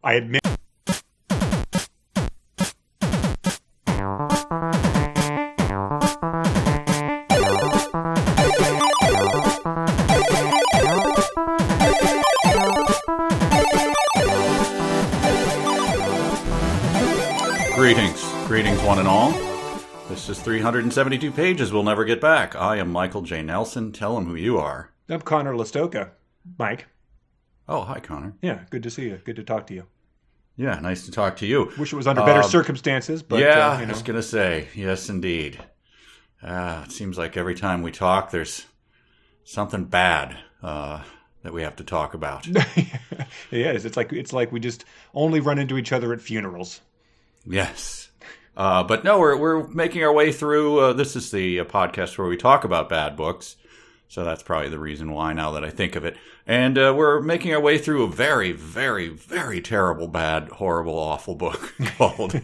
I admit. Greetings one and all. This is 372 pages we'll never get back. I am Michael J. Nelson. Tell him who you are. I'm Conor Listoka. Mike. Oh, hi, Conor. Yeah, good to see you. Good to talk to you. Yeah, nice to talk to you. Wish it was under better circumstances, but yeah, I was going to say, yes, indeed. It seems like every time we talk, there's something bad that we have to talk about. Yeah, it's like we just only run into each other at funerals. Yes. But no, we're making our way through. This is the podcast where we talk about bad books. So that's probably the reason why now that I think of it. And we're making our way through a very, very, very terrible, bad, horrible, awful book called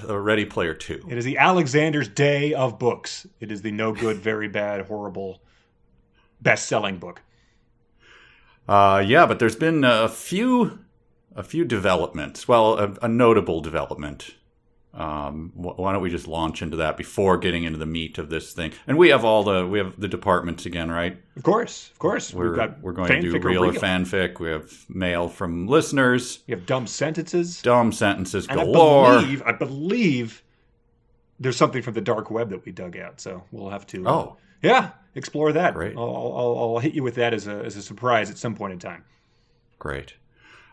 Ready Player 2. It is the Alexander's Day of books. It is the no good, very bad, horrible, best-selling book. Yeah, but there's been a few developments. Well, a notable development. Why don't we just launch into that before getting into the meat of this thing? And we have the departments again, right? Of course. We're going to do real or fanfic. We have mail from listeners. We have dumb sentences And galore. I believe there's something from the dark web that we dug out. So we'll have to. Explore that. Great. I'll hit you with that as a surprise at some point in time. Great.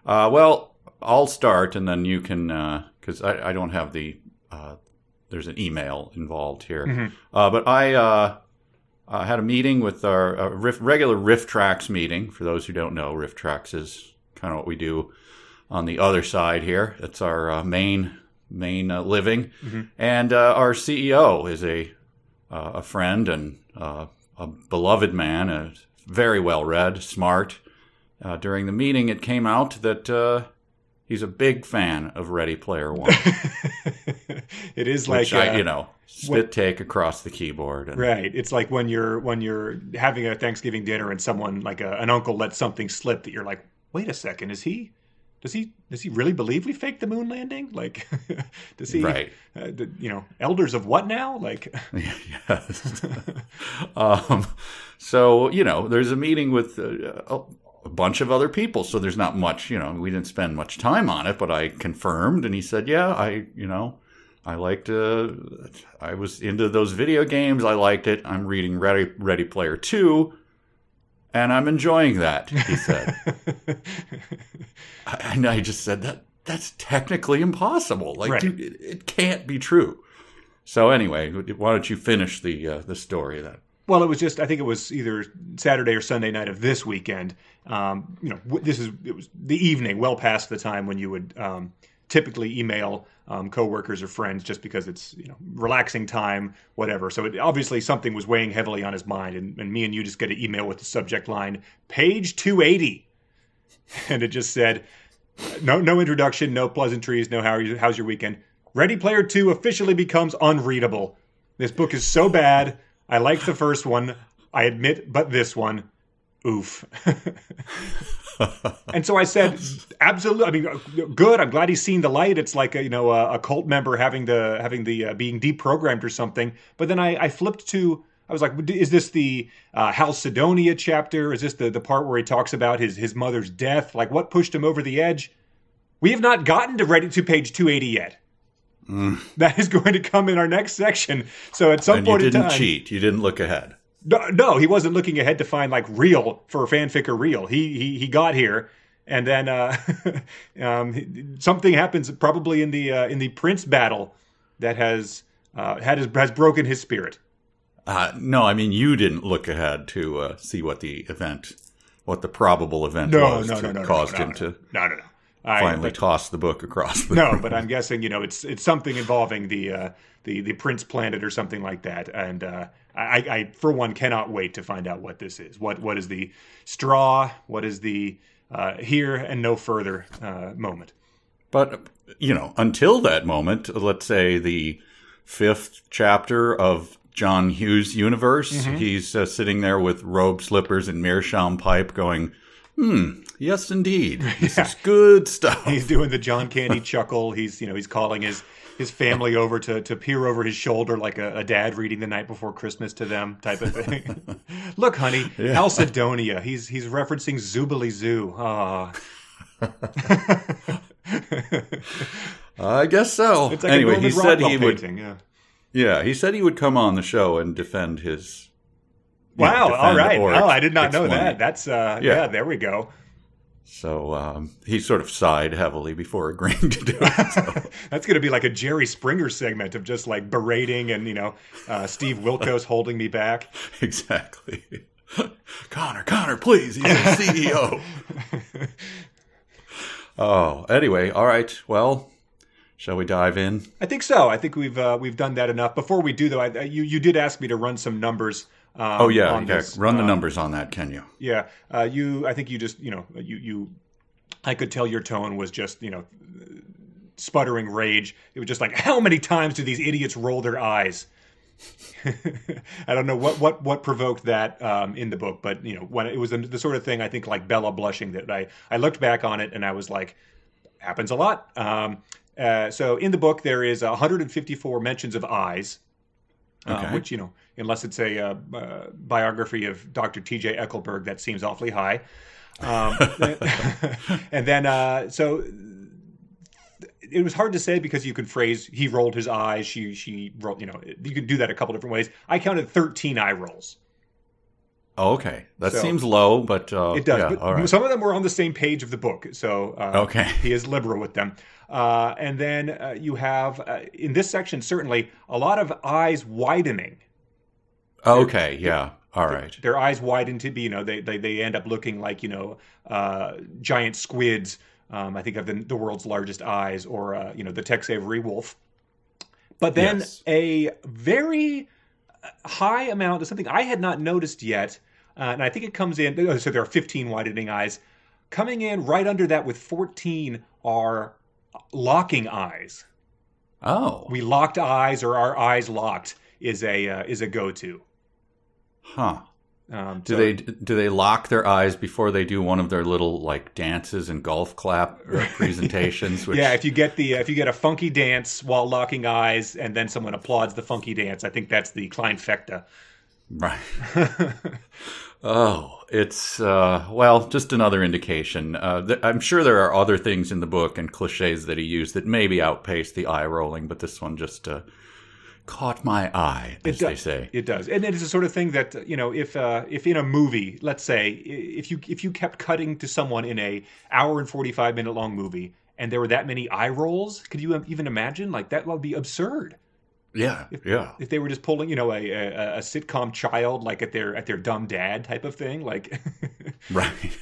Well, I'll start, and then you can, because I don't have there's an email involved here. Mm-hmm. But I had a meeting with our regular Riff Tracks meeting. For those who don't know, Riff Tracks is kind of what we do on the other side here. It's our main living. Mm-hmm. And our CEO is a friend and a beloved man, very well read, smart. During the meeting, it came out that he's a big fan of Ready Player One. It is which spit take across the keyboard. Right. It's like when you're having a Thanksgiving dinner and someone like an uncle lets something slip that you're like, wait a second, does he really believe we faked the moon landing? Like, does he? Right. Elders of what now? Like, yes. So there's a meeting with a bunch of other people, so there's not much. We didn't spend much time on it, but I confirmed, and he said, "Yeah, I liked. I was into those video games. I liked it. I'm reading Ready Player 2, and I'm enjoying that." He said. And I just said that's technically impossible. Like, right. Dude, it can't be true. So anyway, why don't you finish the story then? Well, I think it was either Saturday or Sunday night of this weekend. It was the evening, well past the time when you would typically email coworkers or friends, just because it's relaxing time, whatever. So obviously something was weighing heavily on his mind, and me and you just get an email with the subject line, page 280. And it just said, no introduction, no pleasantries, no how's your weekend. Ready Player 2 officially becomes unreadable. This book is so bad. I liked the first one, I admit, but this one, oof. And so I said, absolutely. I mean, good. I'm glad he's seen the light. It's like a cult member having the being deprogrammed or something. But then I flipped to. I was like, is this the Halcydonia chapter? Is this the part where he talks about his mother's death? Like, what pushed him over the edge? We have not gotten to page 280 yet. Mm. That is going to come in our next section. So at some point in time, you didn't cheat. You didn't look ahead. No, he wasn't looking ahead to find like real for fanfic or real. He got here, and then something happens probably in the prince battle that has broken his spirit. No, I mean you didn't look ahead to see what the probable event was caused him to finally toss the book across the room. But I'm guessing it's something involving the Prince Planet or something like that, and I for one cannot wait to find out what this is. What is the straw? What is the here and no further moment? But until that moment, let's say the 5th chapter of John Hughes universe, he's sitting there with robe slippers and meerschaum pipe, going, Yes, indeed. This Yeah. is good stuff. He's doing the John Candy chuckle. He's calling his family over to peer over his shoulder like a dad reading The Night Before Christmas to them type of thing. Look, honey, Yeah. Halcydonia. He's referencing Zoobilee Zoo. Ah. I guess so. It's like Anyway, a he said he would. painting. Yeah. Yeah, he said he would come on the show and defend his. Wow. All right. Or Oh, I did not know explain. that. That's yeah. There we go. So he sort of sighed heavily before agreeing to do it. So. That's going to be like a Jerry Springer segment of just like berating and Steve Wilkos holding me back. Exactly. Conor, please. He's a CEO. Oh, anyway, all right. Well, shall we dive in? I think so. I think we've done that enough. Before we do, though, you did ask me to run some numbers. On this. Run the numbers on that, can you? Yeah. I think you just I could tell your tone was just sputtering rage. It was just like, how many times do these idiots roll their eyes? I don't know what provoked that in the book, but when it was the sort of thing, I think like Bella blushing, that I looked back on it and I was like, happens a lot. So in the book there is 154 mentions of eyes, which unless it's a biography of Dr. T.J. Eckelberg, that seems awfully high. And then so it was hard to say because you could phrase he rolled his eyes, she rolled, you could do that a couple different ways. I counted 13 eye rolls. Oh, okay. That seems low, but it does. Yeah, but all right. Some of them were on the same page of the book, so okay. He is liberal with them. And then you have in this section certainly a lot of eyes widening. Okay, yeah. All right. Their eyes widen to be, they end up looking like, giant squids. I think of the world's largest eyes, or the Tex Avery wolf. But then a very high amount of something I had not noticed yet, and I think it comes in. So there are 15 widening eyes. Coming in right under that with 14 are locking eyes. Oh, we locked eyes, or our eyes locked is a go-to. Huh. Do they lock their eyes before they do one of their little like dances and golf clap presentations? Which... Yeah, if you get a funky dance while locking eyes, and then someone applauds the funky dance, I think that's the Kleinfecta. Right. Oh, it's just another indication. I'm sure there are other things in the book and cliches that he used that maybe outpace the eye rolling, but this one just caught my eye, as they say. It does, and it is the sort of thing that if in a movie, let's say, if you kept cutting to someone in a hour and 45-minute long movie, and there were that many eye rolls, could you even imagine? Like that would be absurd. Yeah, If they were just pulling, a sitcom child, like at their dumb dad type of thing, like. Right.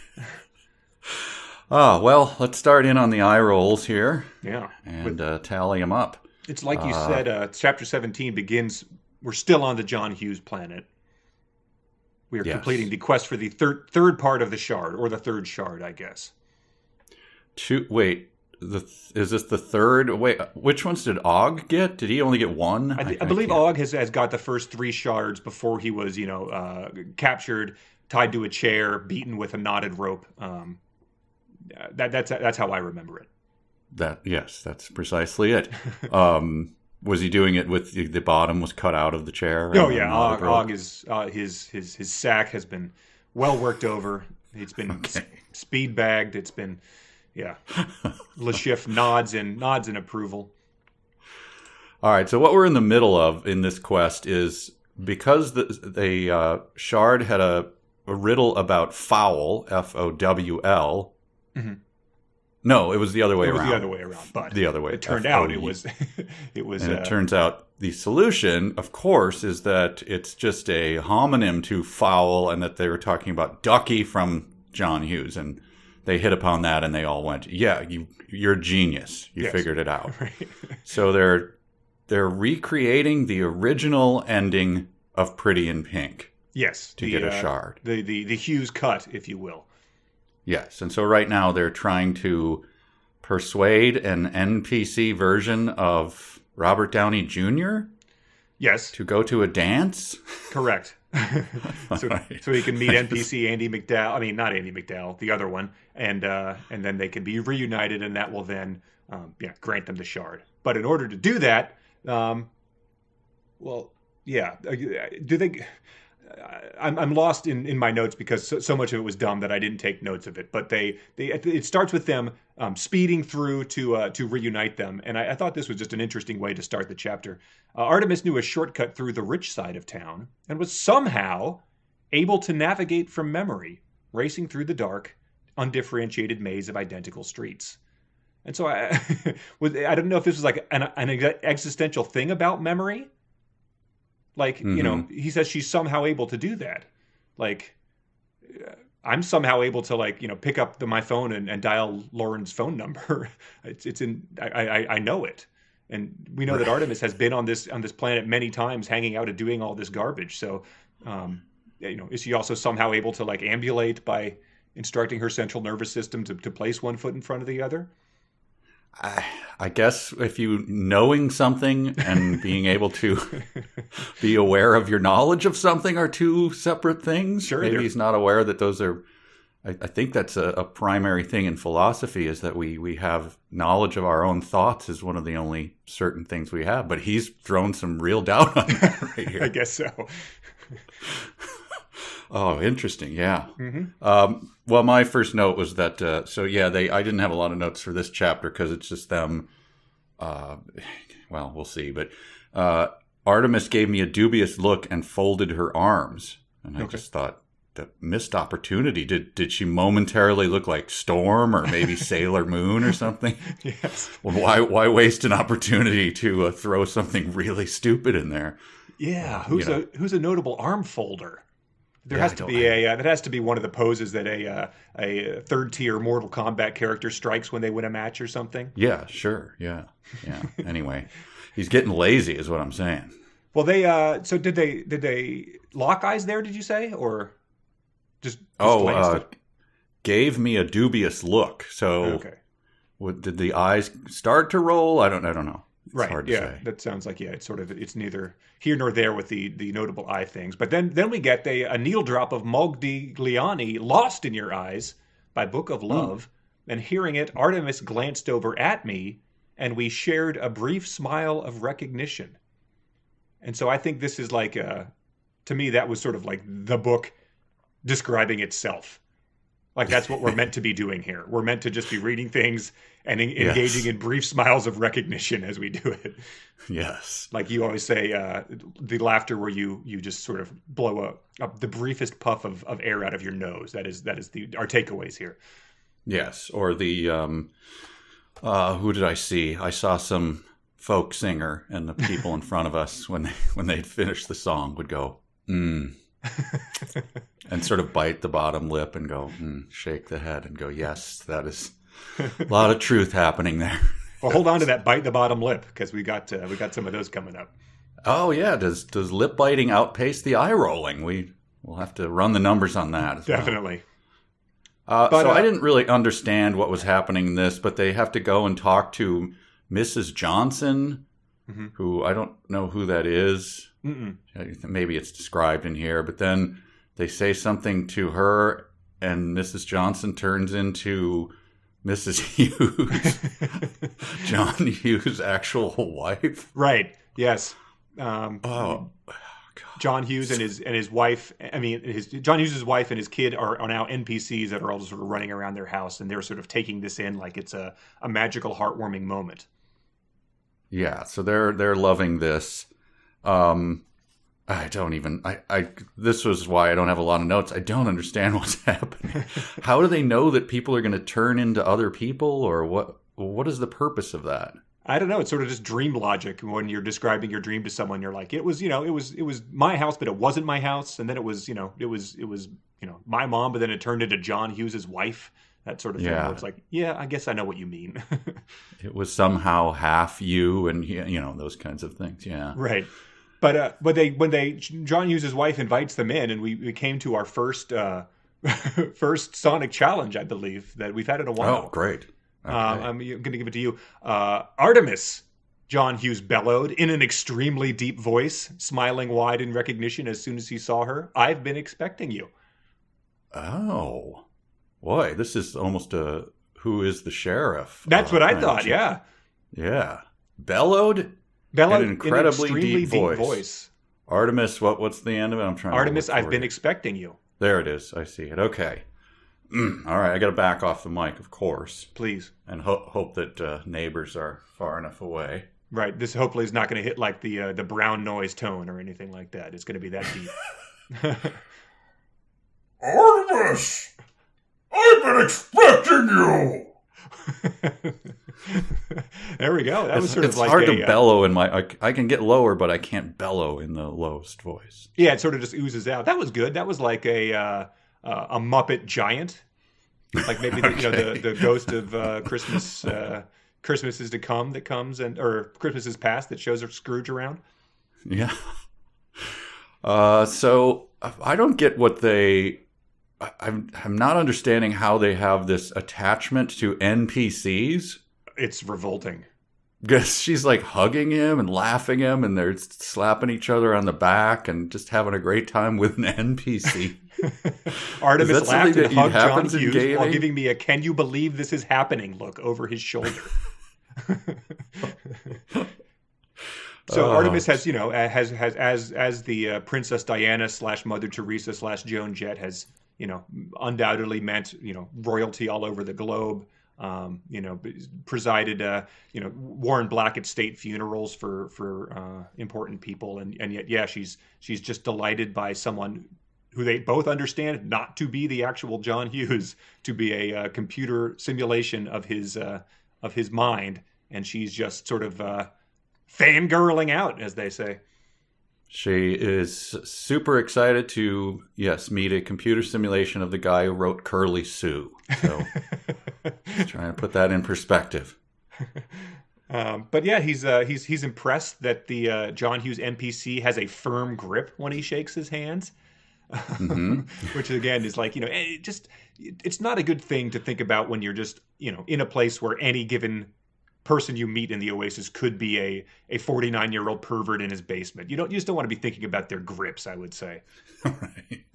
Oh, well, let's start in on the eye rolls here. Yeah. And tally them up. It's like you said, chapter 17 begins, we're still on the John Hughes planet. We are completing the quest for the third part of the shard, or the third shard, I guess. Wait, is this the third? Wait, which ones did Og get? Did he only get one? I believe Og has got the first 3 shards before he was, captured, tied to a chair, beaten with a knotted rope. That's how I remember it. That's precisely it. Was he doing it with the bottom was cut out of the chair? Oh yeah, Og is his sack has been well worked over. It's been speed bagged. It's been Le Chiffre nods in approval. All right, so what we're in the middle of in this quest is because the shard had a riddle about fowl, Fowl. Mm-hmm. No, it was the other way around. It was the other way around, but the other way. It turned out it was. And it turns out the solution, of course, is that it's just a homonym to fowl, and that they were talking about Ducky from John Hughes, and they hit upon that, and they all went, "Yeah, you're a genius. You figured it out." Right. So they're recreating the original ending of Pretty in Pink. Yes, to get a shard. The Hughes cut, if you will. Yes, and so right now they're trying to persuade an NPC version of Robert Downey Jr. Yes. To go to a dance? Correct. so Right. so he can meet NPC Andy McDowell. I mean, not Andy McDowell, the other one, and then they can be reunited, and that will then grant them the shard. But in order to do that, well, yeah, do they? I'm lost in my notes because so much of it was dumb that I didn't take notes of it. But it starts with them speeding through to reunite them, and I thought this was just an interesting way to start the chapter. Artemis knew a shortcut through the rich side of town and was somehow able to navigate from memory, racing through the dark, undifferentiated maze of identical streets. And so I don't know if this was like an existential thing about memory. Like, he says she's somehow able to do that. Like, I'm somehow able to, like, pick up my phone and dial Lauren's phone number. I know it. And we know that Artemis has been on this planet many times, hanging out and doing all this garbage. So, is she also somehow able to, like, ambulate by instructing her central nervous system to place one foot in front of the other? I guess if you knowing something and being able to be aware of your knowledge of something are two separate things. Sure, maybe he's not aware that those are. I think that's a primary thing in philosophy is that we have knowledge of our own thoughts is one of the only certain things we have. But he's thrown some real doubt on that right here. I guess so. Oh, interesting. Yeah. Mm-hmm. Well, my first note was that, I didn't have a lot of notes for this chapter because it's just them. Well, we'll see. But Artemis gave me a dubious look and folded her arms. And I just thought, the missed opportunity. Did she momentarily look like Storm or maybe Sailor Moon or something? Yes. Well, why waste an opportunity to throw something really stupid in there? Yeah. Who's a notable arm folder? That has to be one of the poses that a third tier Mortal Kombat character strikes when they win a match or something. Yeah, sure. Yeah. Anyway, he's getting lazy, is what I'm saying. Well, so did they lock eyes there? Did you say, or just gave me a dubious look. So, did the eyes start to roll? I don't know. It's hard to say. That sounds like it's neither here nor there with the notable eye things. But then we get a needle drop of Modigliani, Lost in Your Eyes by Book of Love, and hearing it, Artemis glanced over at me, and we shared a brief smile of recognition. And so I think this is like to me that was sort of like the book describing itself. Like that's what we're meant to be doing here. We're meant to just be reading things and engaging in brief smiles of recognition as we do it. Yes. Like you always say, the laughter where you just sort of blow up the briefest puff of air out of your nose. That is our takeaways here. Yes. Or the who did I see? I saw some folk singer, and the people in front of us when they'd finished the song would go, and sort of bite the bottom lip and go, shake the head and go, yes, that is a lot of truth happening there. Well, hold on to that bite the bottom lip because we got some of those coming up. Oh yeah, does lip biting outpace the eye rolling? We'll have to run the numbers on that. Definitely. So I didn't really understand what was happening in this, but they have to go and talk to Mrs. Johnson, who I don't know who that is. Maybe it's described in here, but then they say something to her, and Mrs. Johnson turns into Mrs. Hughes, John Hughes' actual wife. Right. Yes. God. John Hughes and his wife. I mean, John Hughes' wife and his kid are now NPCs that are all sort of running around their house, and they're sort of taking this in like it's a magical, heartwarming moment. Yeah. So they're loving this. This was why I don't have a lot of notes. I don't understand what's happening. How do they know that people are going to turn into other people, or what is the purpose of that? I don't know. It's sort of just dream logic. When you're describing your dream to someone, you're like, it was my house, but it wasn't my house. And then it was my mom, but then it turned into John Hughes' wife. That sort of thing. Where it's like, yeah, I guess I know what you mean. It was somehow half you and, those kinds of things. Yeah. Right. But when John Hughes' wife invites them in, and we came to our first Sonic challenge, I believe, that we've had in a while. Oh, great. Okay. I'm going to give it to you. Artemis John Hughes bellowed in an extremely deep voice, smiling wide in recognition as soon as he saw her. "I've been expecting you." Oh, boy, this is almost a Who is the Sheriff? That's what I thought, yeah. Yeah. Bellowed in an incredibly deep voice. Artemis, what's the end of it? I'm trying Artemis, to look I've been expecting you. There it is. I see it. Okay. All right, I got to back off the mic, of course. Please. And hope that neighbors are far enough away. Right. This hopefully is not going to hit like the brown noise tone or anything like that. It's going to be that deep. Artemis! I've been expecting you! There we go. That was sort of it's like hard to bellow in I can get lower, but I can't bellow in the lowest voice. Yeah, it sort of just oozes out. That was good. That was like a Muppet giant. Like maybe the ghost of Christmas is to come that comes or Christmas is past that shows Scrooge around. Yeah. So I don't get what I'm not understanding how they have this attachment to NPCs. It's revolting. Because she's like hugging him and laughing him, and they're slapping each other on the back and just having a great time with an NPC. Artemis laughed and hugged John Hughes while giving me a "can you believe this is happening" look over his shoulder. So Artemis has, as the Princess Diana / Mother Teresa / Joan Jett has, undoubtedly meant, royalty all over the globe. Presided, Warren Black at state funerals for important people, and yet, yeah, she's just delighted by someone who they both understand not to be the actual John Hughes, to be a computer simulation of his mind, and she's just sort of fangirling out, as they say. She is super excited to, meet a computer simulation of the guy who wrote Curly Sue. So, trying to put that in perspective. But yeah, he's impressed that the John Hughes NPC has a firm grip when he shakes his hands, which again is like, it's not a good thing to think about when you're just, in a place where any given person you meet in the Oasis could be a 49-year-old pervert in his basement. You just don't want to be thinking about their grips, I would say. Right.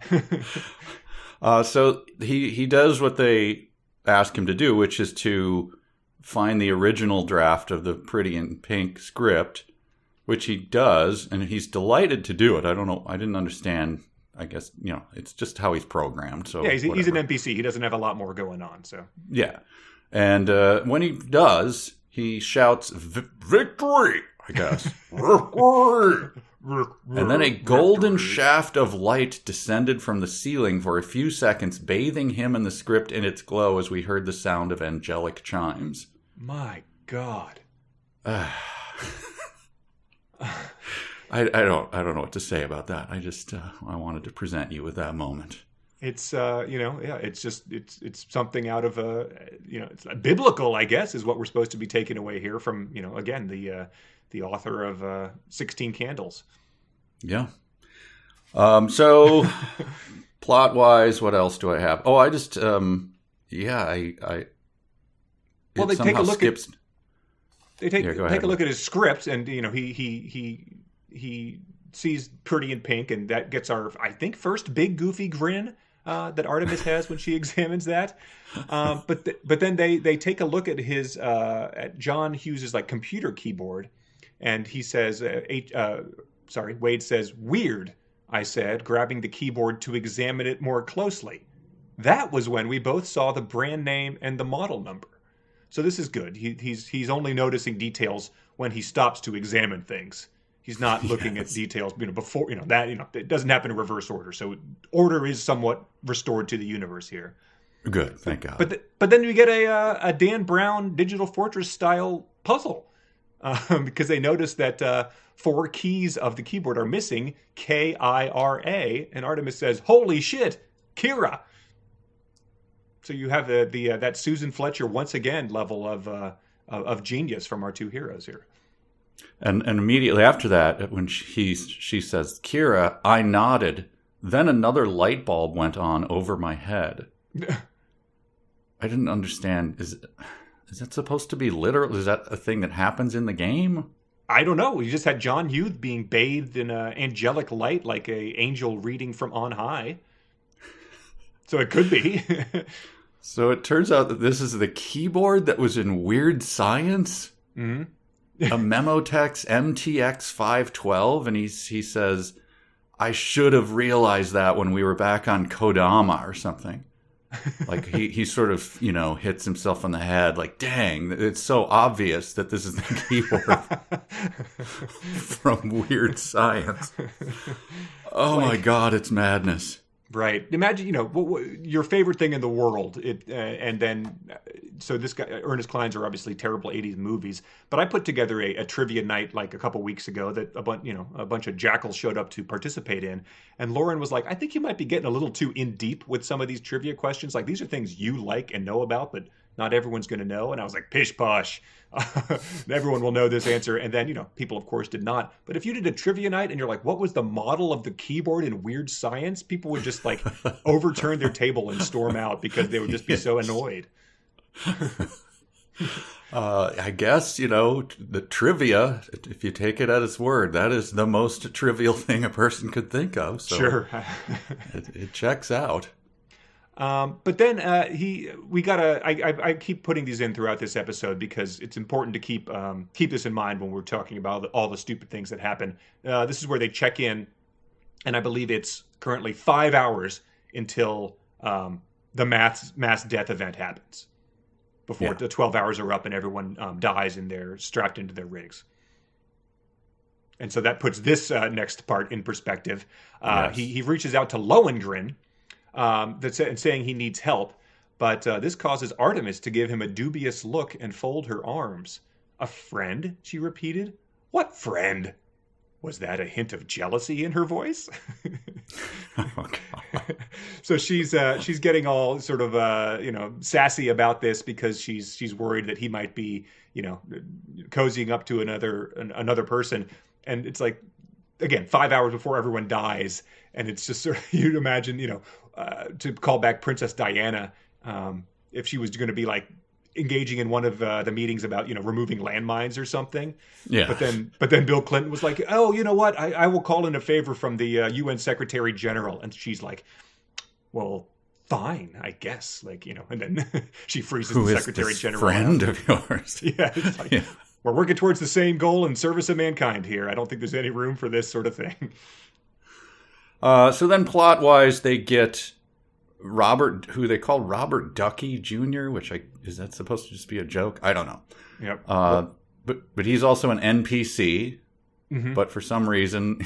So he does what they ask him to do, which is to find the original draft of the Pretty in Pink script, which he does, and he's delighted to do it. I don't know. I didn't understand. I guess, it's just how he's programmed. So yeah, he's an NPC. He doesn't have a lot more going on. So yeah. And when he does, he shouts, "Victory!" I guess. And then a golden shaft of light descended from the ceiling for a few seconds, bathing him and the script in its glow as we heard the sound of angelic chimes. My God. I don't know what to say about that. I just I wanted to present you with that moment. It's it's something out of it's biblical, I guess, is what we're supposed to be taking away here from, again, the author of 16 Candles. Yeah. So plot wise, what else do I have? Oh, I just they take a look at a look at his script, and he sees Pretty in Pink, and that gets our, I think, first big goofy grin that Artemis has when she examines that. But then they take a look at his at John Hughes's computer keyboard, and he says, Wade says, "Weird," I said, grabbing the keyboard to examine it more closely. That was when we both saw the brand name and the model number. So this is good. He's only noticing details when he stops to examine things. He's not looking at details, before, that, it doesn't happen in reverse order. So order is somewhat restored to the universe here. Good, thank God. But then we get a Dan Brown Digital Fortress style puzzle, because they notice that 4 keys of the keyboard are missing, K-I-R-A, and Artemis says, "Holy shit, Kira." So you have that Susan Fletcher once again level of genius from our two heroes here. And immediately after that, when she says, "Kira," I nodded. Then another light bulb went on over my head. I didn't understand. Is that supposed to be literal? Is that a thing that happens in the game? I don't know. We just had John Hughes being bathed in angelic light like a angel reading from on high. So it could be. So it turns out that this is the keyboard that was in Weird Science. Mm-hmm. A Memotex MTX 512, and he says, I should have realized that when we were back on Kodama or something. Like he sort of, hits himself on the head like, dang, it's so obvious that this is the keyboard from Weird Science. Oh my God, it's madness. Right. Imagine, your favorite thing in the world. And then, so this guy, Ernest Cline's are obviously terrible 80s movies. But I put together a trivia night like a couple weeks ago that a bunch of jackals showed up to participate in. And Lauren was like, I think you might be getting a little too in deep with some of these trivia questions. Like, these are things you like and know about, but not everyone's going to know. And I was like, pish posh. Everyone will know this answer. And then, people, of course, did not. But if you did a trivia night and you're like, what was the model of the keyboard in Weird Science? People would just like overturn their table and storm out because they would just be so annoyed. I guess, the trivia, if you take it at its word, that is the most trivial thing a person could think of. So sure. it checks out. But then I keep putting these in throughout this episode because it's important to keep this in mind when we're talking about all the stupid things that happen. This is where they check in, and I believe it's currently 5 hours until the mass death event happens. Before the 12 hours are up and everyone dies and they're strapped into their rigs. And so that puts this next part in perspective. Yes. He reaches out to Lohengrin, saying he needs help, but this causes Artemis to give him a dubious look and fold her arms. A friend? She repeated. What friend? Was that a hint of jealousy in her voice? Oh, God. So she's getting all sort of sassy about this because she's worried that he might be cozying up to another person, and it's like, again, 5 hours before everyone dies, and it's just sort of, you'd imagine to call back Princess Diana, if she was going to be like engaging in one of the meetings about removing landmines or something. Yeah. But then Bill Clinton was like, oh, you know what? I will call in a favor from the UN Secretary General, and she's like, well, fine, I guess. Like and then she freezes the Secretary General. Friend of yours? Yeah. It's like, yeah. We're working towards the same goal in service of mankind here. I don't think there's any room for this sort of thing. So then plot-wise, they get Robert, who they call Robert Ducky Jr., is that supposed to just be a joke? I don't know. Yep. But he's also an NPC, but for some reason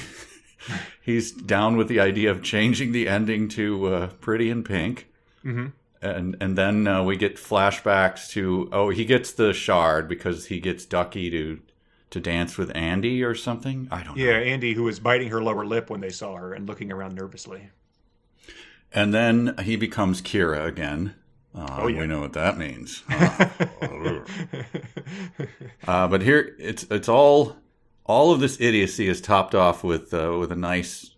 he's down with the idea of changing the ending to Pretty in Pink. Mm-hmm. And then we get flashbacks to, he gets the shard because he gets Ducky to dance with Andy or something. I don't know. Yeah, Andy, who was biting her lower lip when they saw her and looking around nervously. And then he becomes Kira again. We know what that means. But here, it's all of this idiocy is topped off with a nice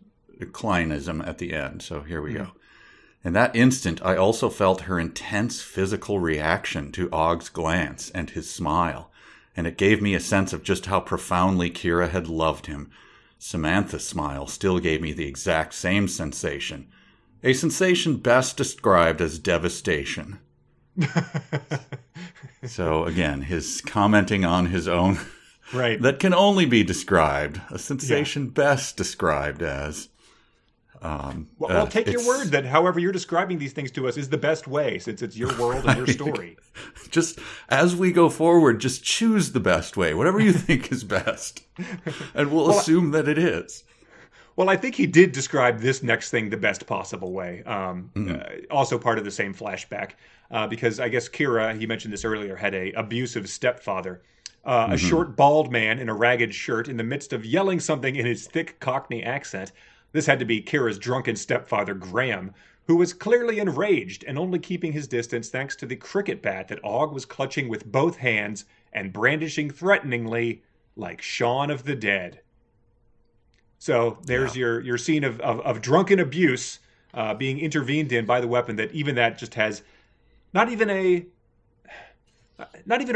Clinism at the end. So here we go. In that instant, I also felt her intense physical reaction to Ogg's glance and his smile, and it gave me a sense of just how profoundly Kira had loved him. Samantha's smile still gave me the exact same sensation. A sensation best described as devastation. So again, his commenting on his own, right? That can only be described. A sensation best described as. I'll take your word that however you're describing these things to us is the best way, since it's your world and your story. Just as we go forward, just choose the best way, whatever you think is best, and we'll assume that it is. Well, I think he did describe this next thing the best possible way. Also part of the same flashback, because I guess Kira, he mentioned this earlier, had a abusive stepfather. A short, bald man in a ragged shirt in the midst of yelling something in his thick Cockney accent. This had to be Kira's drunken stepfather, Graham, who was clearly enraged and only keeping his distance thanks to the cricket bat that Ogg was clutching with both hands and brandishing threateningly like Shaun of the Dead. So there's your scene of drunken abuse being intervened in by the weapon that just has not even a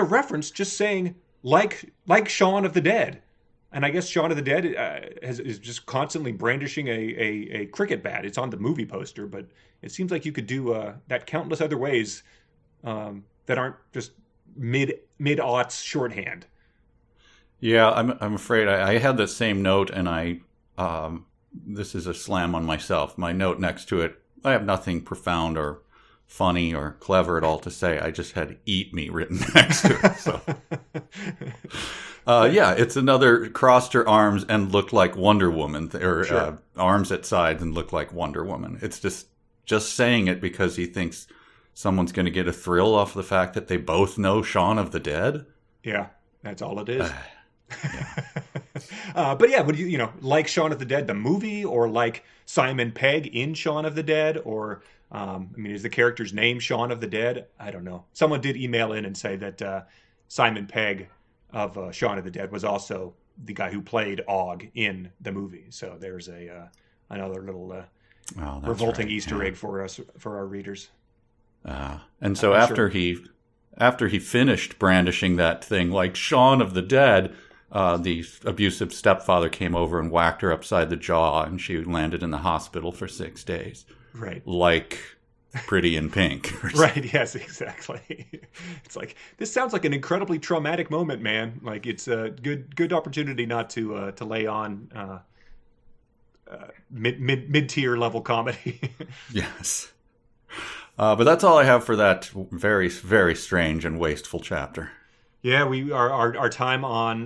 reference, just saying like Shaun of the Dead. And I guess Shaun of the Dead is just constantly brandishing a cricket bat. It's on the movie poster, but it seems like you could do that countless other ways that aren't just mid-aughts shorthand. Yeah, I'm afraid I had the same note, and this is a slam on myself. My note next to it, I have nothing profound or funny or clever at all to say. I just had "eat me" written next to it. So, yeah, it's another crossed her arms and looked like Wonder Woman, or Sure. Arms at sides and looked like Wonder Woman. It's just saying it because he thinks someone's going to get a thrill off the fact that they both know Shaun of the Dead. Yeah, that's all it is. But yeah, would you like Shaun of the Dead the movie, or like Simon Pegg in Shaun of the Dead, or is the character's name Shaun of the Dead? I don't know. Someone did email in and say that Simon Pegg of Shaun of the Dead was also the guy who played Og in the movie. So there's another little revolting right. Easter egg for us, for our readers. And so after he finished brandishing that thing like Shaun of the Dead, the abusive stepfather came over and whacked her upside the jaw, and she landed in the hospital for 6 days. Right. Like Pretty in Pink. Right, yes, exactly. It's like, this sounds like an incredibly traumatic moment, man. Like, it's a good opportunity not to lay on mid-tier level comedy. Yes. But that's all I have for that very, very strange and wasteful chapter. Yeah, our time on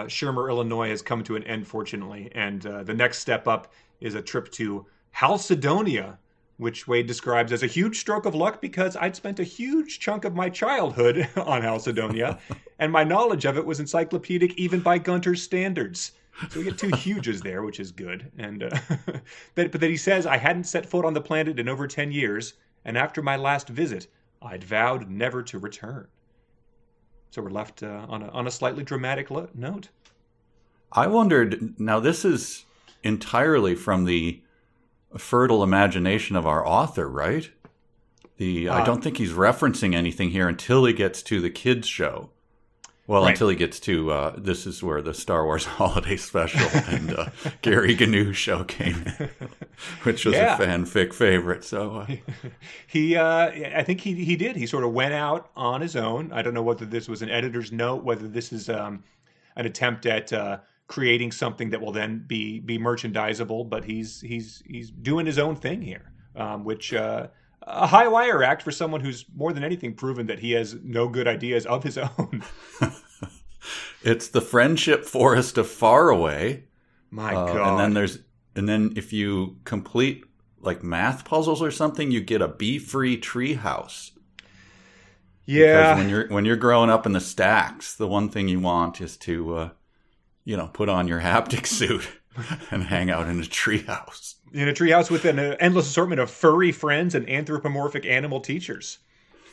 Shermer, Illinois has come to an end, fortunately. And the next step up is a trip to Halcydonia, which Wade describes as a huge stroke of luck because I'd spent a huge chunk of my childhood on Halcydonia, and my knowledge of it was encyclopedic even by Gunter's standards. So we get two huges there, which is good. And but then he says, I hadn't set foot on the planet in over 10 years, and after my last visit, I'd vowed never to return. So we're left on a slightly dramatic note. I wondered, now this is entirely from the fertile imagination of our author, right? I don't think he's referencing anything here until he gets to the kids show. Well, right. Until he gets to this is where the Star Wars Holiday Special and Gary Gnu show came in, which was a fanfic favorite. So I think he did. He sort of went out on his own. I don't know whether this was an editor's note, whether this is an attempt at creating something that will then be merchandisable. But he's doing his own thing here, which. A high wire act for someone who's more than anything proven that he has no good ideas of his own. It's the friendship forest of Faraway. My God. And then if you complete like math puzzles or something, you get a bee-free treehouse. Yeah. Because when you're growing up in the stacks, the one thing you want is to put on your haptic suit and hang out in a treehouse. In a treehouse with an endless assortment of furry friends and anthropomorphic animal teachers.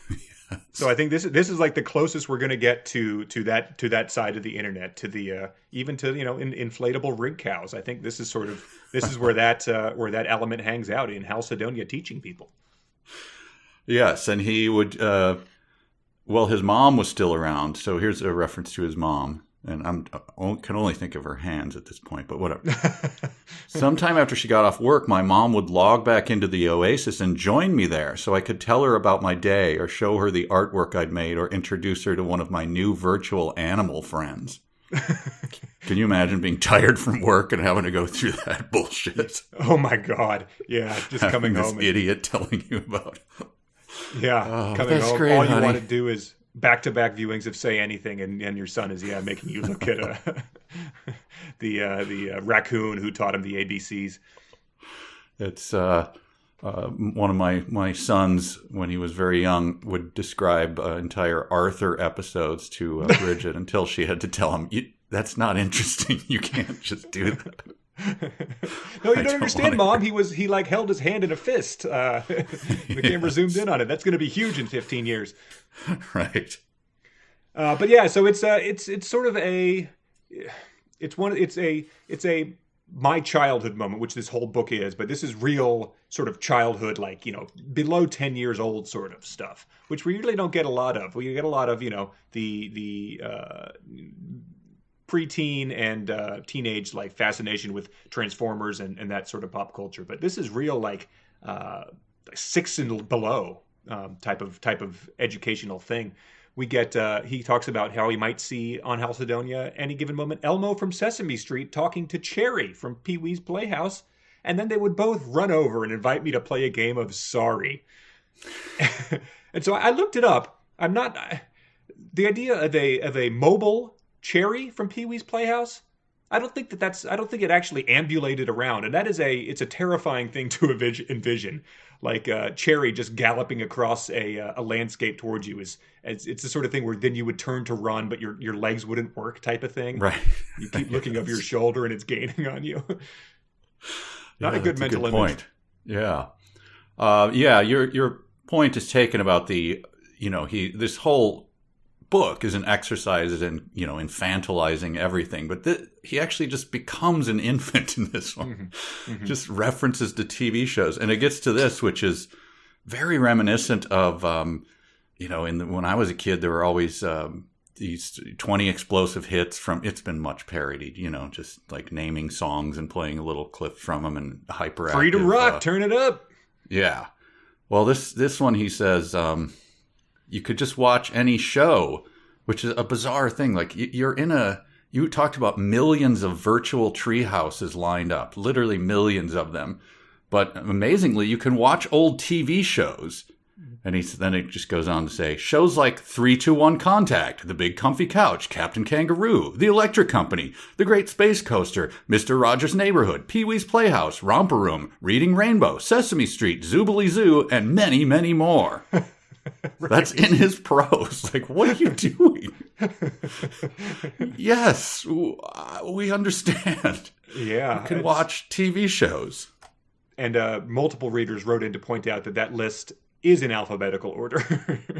Yes. So I think this is like the closest we're going to get to that side of the internet, to the even to inflatable rig cows. I think this is where that element hangs out in Halcydonia, teaching people. Yes, and he would. His mom was still around, so here's a reference to his mom. And I can only think of her hands at this point, but whatever. Sometime after she got off work, my mom would log back into the Oasis and join me there so I could tell her about my day or show her the artwork I'd made or introduce her to one of my new virtual animal friends. Can you imagine being tired from work and having to go through that bullshit? Oh, my God. Yeah, just coming home. This idiot telling you about it. Yeah, coming home. Great, all you honey. want to do is back-to-back viewings of Say Anything, and your son is making you look at the raccoon who taught him the ABCs. It's one of my sons, when he was very young, would describe entire Arthur episodes to Bridget until she had to tell him, that's not interesting. You can't just do that. No, you don't understand, Mom. He held his hand in a fist. The camera zoomed in on it. That's going to be huge in 15 years. Right. But yeah, so it's sort of it's a my childhood moment, which this whole book is, but this is real sort of childhood, like, below 10 years old sort of stuff, which we really don't get a lot of. We get a lot of, the preteen and teenage like fascination with Transformers and that sort of pop culture. But this is real like 6 and below type of educational thing. We get he talks about how he might see on Halcydonia any given moment Elmo from Sesame Street talking to Cherry from Pee-wee's Playhouse, and then they would both run over and invite me to play a game of Sorry. And so I looked it up. I'm not the idea of a mobile Cherry from Pee-wee's Playhouse. I don't think it actually ambulated around, and it's a terrifying thing to envision. Like Cherry just galloping across a landscape towards you it's the sort of thing where then you would turn to run, but your legs wouldn't work, type of thing. Right. You keep looking over your shoulder, and it's gaining on you. Not a good mental image. Point. Yeah. Yeah. Your point is taken about this whole book is an exercise in infantilizing everything, but he actually just becomes an infant in this one. Mm-hmm. Just references to TV shows, and it gets to this, which is very reminiscent of when I was a kid, there were always these 20 explosive hits from. It's been much parodied, just like naming songs and playing a little clip from them and hyperactive. Freedom Rock, turn it up. Yeah. Well, this one he says. You could just watch any show, which is a bizarre thing. Like you talked about millions of virtual tree houses lined up, literally millions of them. But amazingly, you can watch old TV shows. And then it just goes on to say, shows like 3-2-1 Contact, The Big Comfy Couch, Captain Kangaroo, The Electric Company, The Great Space Coaster, Mr. Rogers' Neighborhood, Pee-wee's Playhouse, Romper Room, Reading Rainbow, Sesame Street, Zoobilee Zoo, and many, many more. Right. That's in his prose. Like, what are you doing? Yes, we understand. Yeah. You can watch TV shows. And multiple readers wrote in to point out that list is in alphabetical order.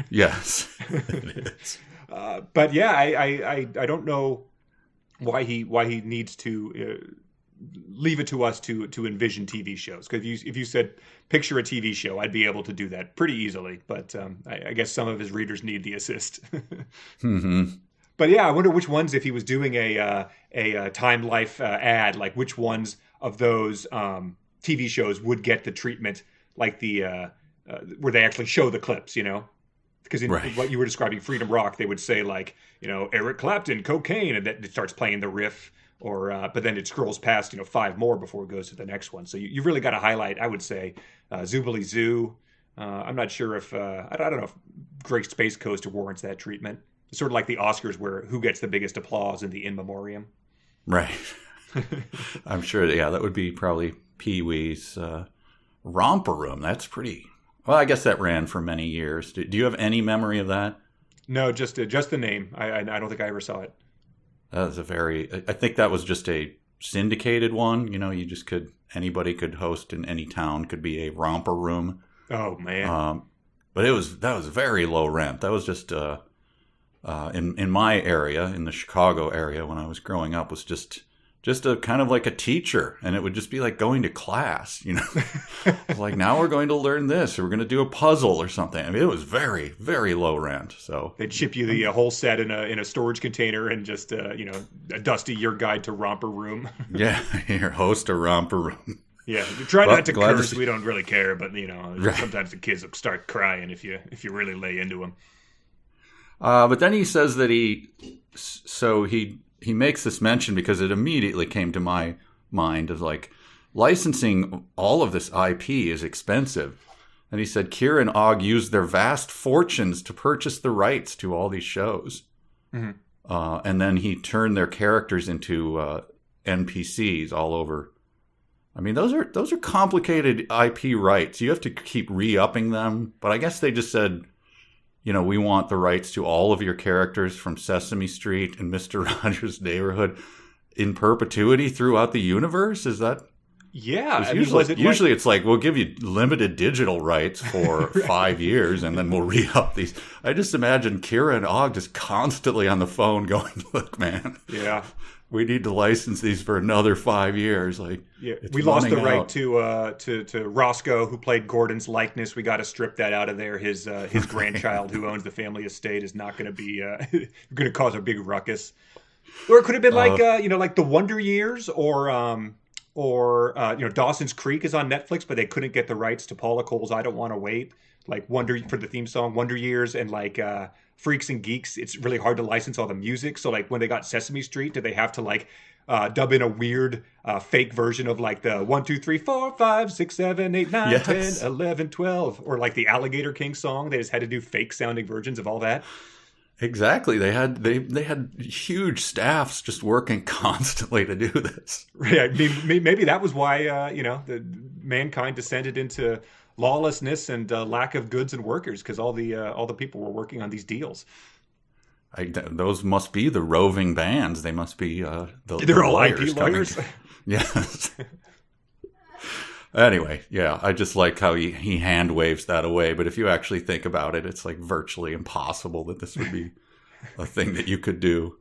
Yes, it is. But yeah, I don't know why he needs to leave it to us to envision TV shows. Because if you said picture a TV show, I'd be able to do that pretty easily. But I guess some of his readers need the assist. Mm-hmm. But yeah, I wonder which ones, if he was doing a Time Life ad, like which ones of those TV shows would get the treatment like the where they actually show the clips, Because in what you were describing, Freedom Rock, they would say like, Eric Clapton, cocaine, and that it starts playing the riff. Or, but then it scrolls past, 5 more before it goes to the next one. So you've really got to highlight, I would say, Zoobilee Zoo. I'm not sure if, I don't know if Great Space Coaster warrants that treatment. It's sort of like the Oscars where who gets the biggest applause in the in memoriam. Right. I'm sure, that would be probably Pee-wee's Romper Room. That's pretty, well, I guess that ran for many years. Do you have any memory of that? No, just the name. I don't think I ever saw it. That was I think that was just a syndicated one. You just anybody could host in any town, could be a romper room. Oh, man. But that was very low rent. That was just, in my area, in the Chicago area when I was growing up, was just a kind of like a teacher. And it would just be like going to class, Like, now we're going to learn this, or we're going to do a puzzle or something. I mean, it was very, very low rent. So they'd ship you the whole set in a storage container and just, a dusty Your Guide to Romper Room. Yeah, here, host a romper room. Yeah, try not to curse. We don't really care, but sometimes the kids will start crying if you really lay into them. But then he says that he makes this mention because it immediately came to my mind of like, licensing all of this IP is expensive. And he said Kira and Og used their vast fortunes to purchase the rights to all these shows. Mm-hmm. And then he turned their characters into NPCs all over. I mean, those are complicated IP rights. You have to keep re-upping them. But I guess they just said, we want the rights to all of your characters from Sesame Street and Mr. Rogers' Neighborhood in perpetuity throughout the universe. Is that? Yeah. Usually it's like, we'll give you limited digital rights for 5 years and then we'll re-up these. I just imagine Kira and Og just constantly on the phone going, look, man. Yeah. We need to license these for another 5 years. Like, yeah, we lost the right to Roscoe, who played Gordon's likeness. We got to strip that out of there. His grandchild, who owns the family estate, is not going to be going to cause a big ruckus. Or it could have been like like the Wonder Years, or Dawson's Creek is on Netflix, but they couldn't get the rights to Paula Cole's "I Don't Want to Wait." Like Wonder for the theme song, Wonder Years, and like Freaks and Geeks. It's really hard to license all the music. So like when they got Sesame Street, did they have to like dub in a weird fake version of like the 1, 2, 3, 4, 5, 6, 7, 8, 9, Yes. 10, 11, 12, or like the Alligator King song? They just had to do fake sounding versions of all that. Exactly. They had huge staffs just working constantly to do this. Yeah, I mean, maybe that was why the mankind descended into lawlessness and lack of goods and workers, because all the people were working on these deals. Those must be the roving bands. They must be They're all lawyers IP lawyers. Yes. Anyway, yeah, I just like how he hand waves that away. But if you actually think about it, it's like virtually impossible that this would be a thing that you could do.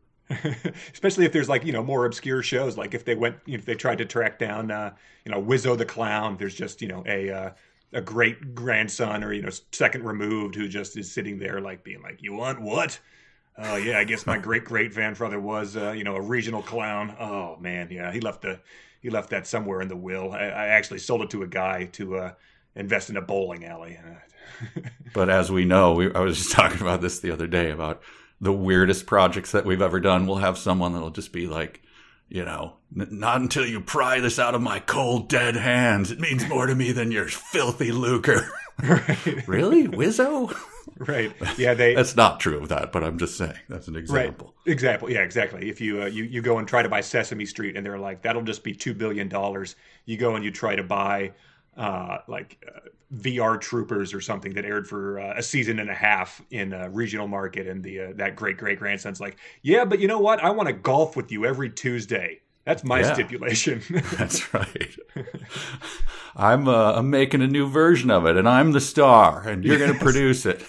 Especially if there's like more obscure shows, like if they tried to track down Wizzo the Clown. There's just a great grandson or second removed who just is sitting there like being like, you want what? Oh yeah, I guess my great grandfather was a regional clown. Oh man, yeah, he left that somewhere in the will. I actually sold it to a guy to invest in a bowling alley. But as we know, I was just talking about this the other day about the weirdest projects that we've ever done. We'll have someone that'll just be like, not until you pry this out of my cold, dead hands. It means more to me than your filthy lucre. Right. Really? Wizzo? Right. Yeah, That's not true of that, but I'm just saying. That's an example. Right. Exactly. Yeah, exactly. If you go and try to buy Sesame Street and they're like, that'll just be $2 billion. You go and you try to buy VR Troopers or something that aired for a season and a half in a regional market, and that great grandson's like, yeah, but you know what? I want to golf with you every Tuesday. That's my stipulation. That's right. I'm making a new version of it, and I'm the star, and you're going to produce it.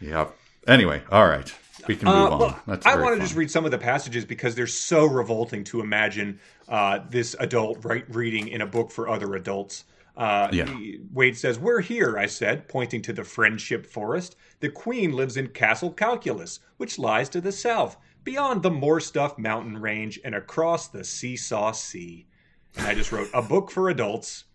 Yep. Anyway, all right. We can move on. Well, That's I very want to fun. just read some of the passages because they're so revolting to imagine this adult reading in a book for other adults. Wade says, "We're here," I said, pointing to the Friendship Forest. "The Queen lives in Castle Calculus, which lies to the south, beyond the Moorstuff mountain range and across the Seesaw Sea." And I just wrote, a book for adults.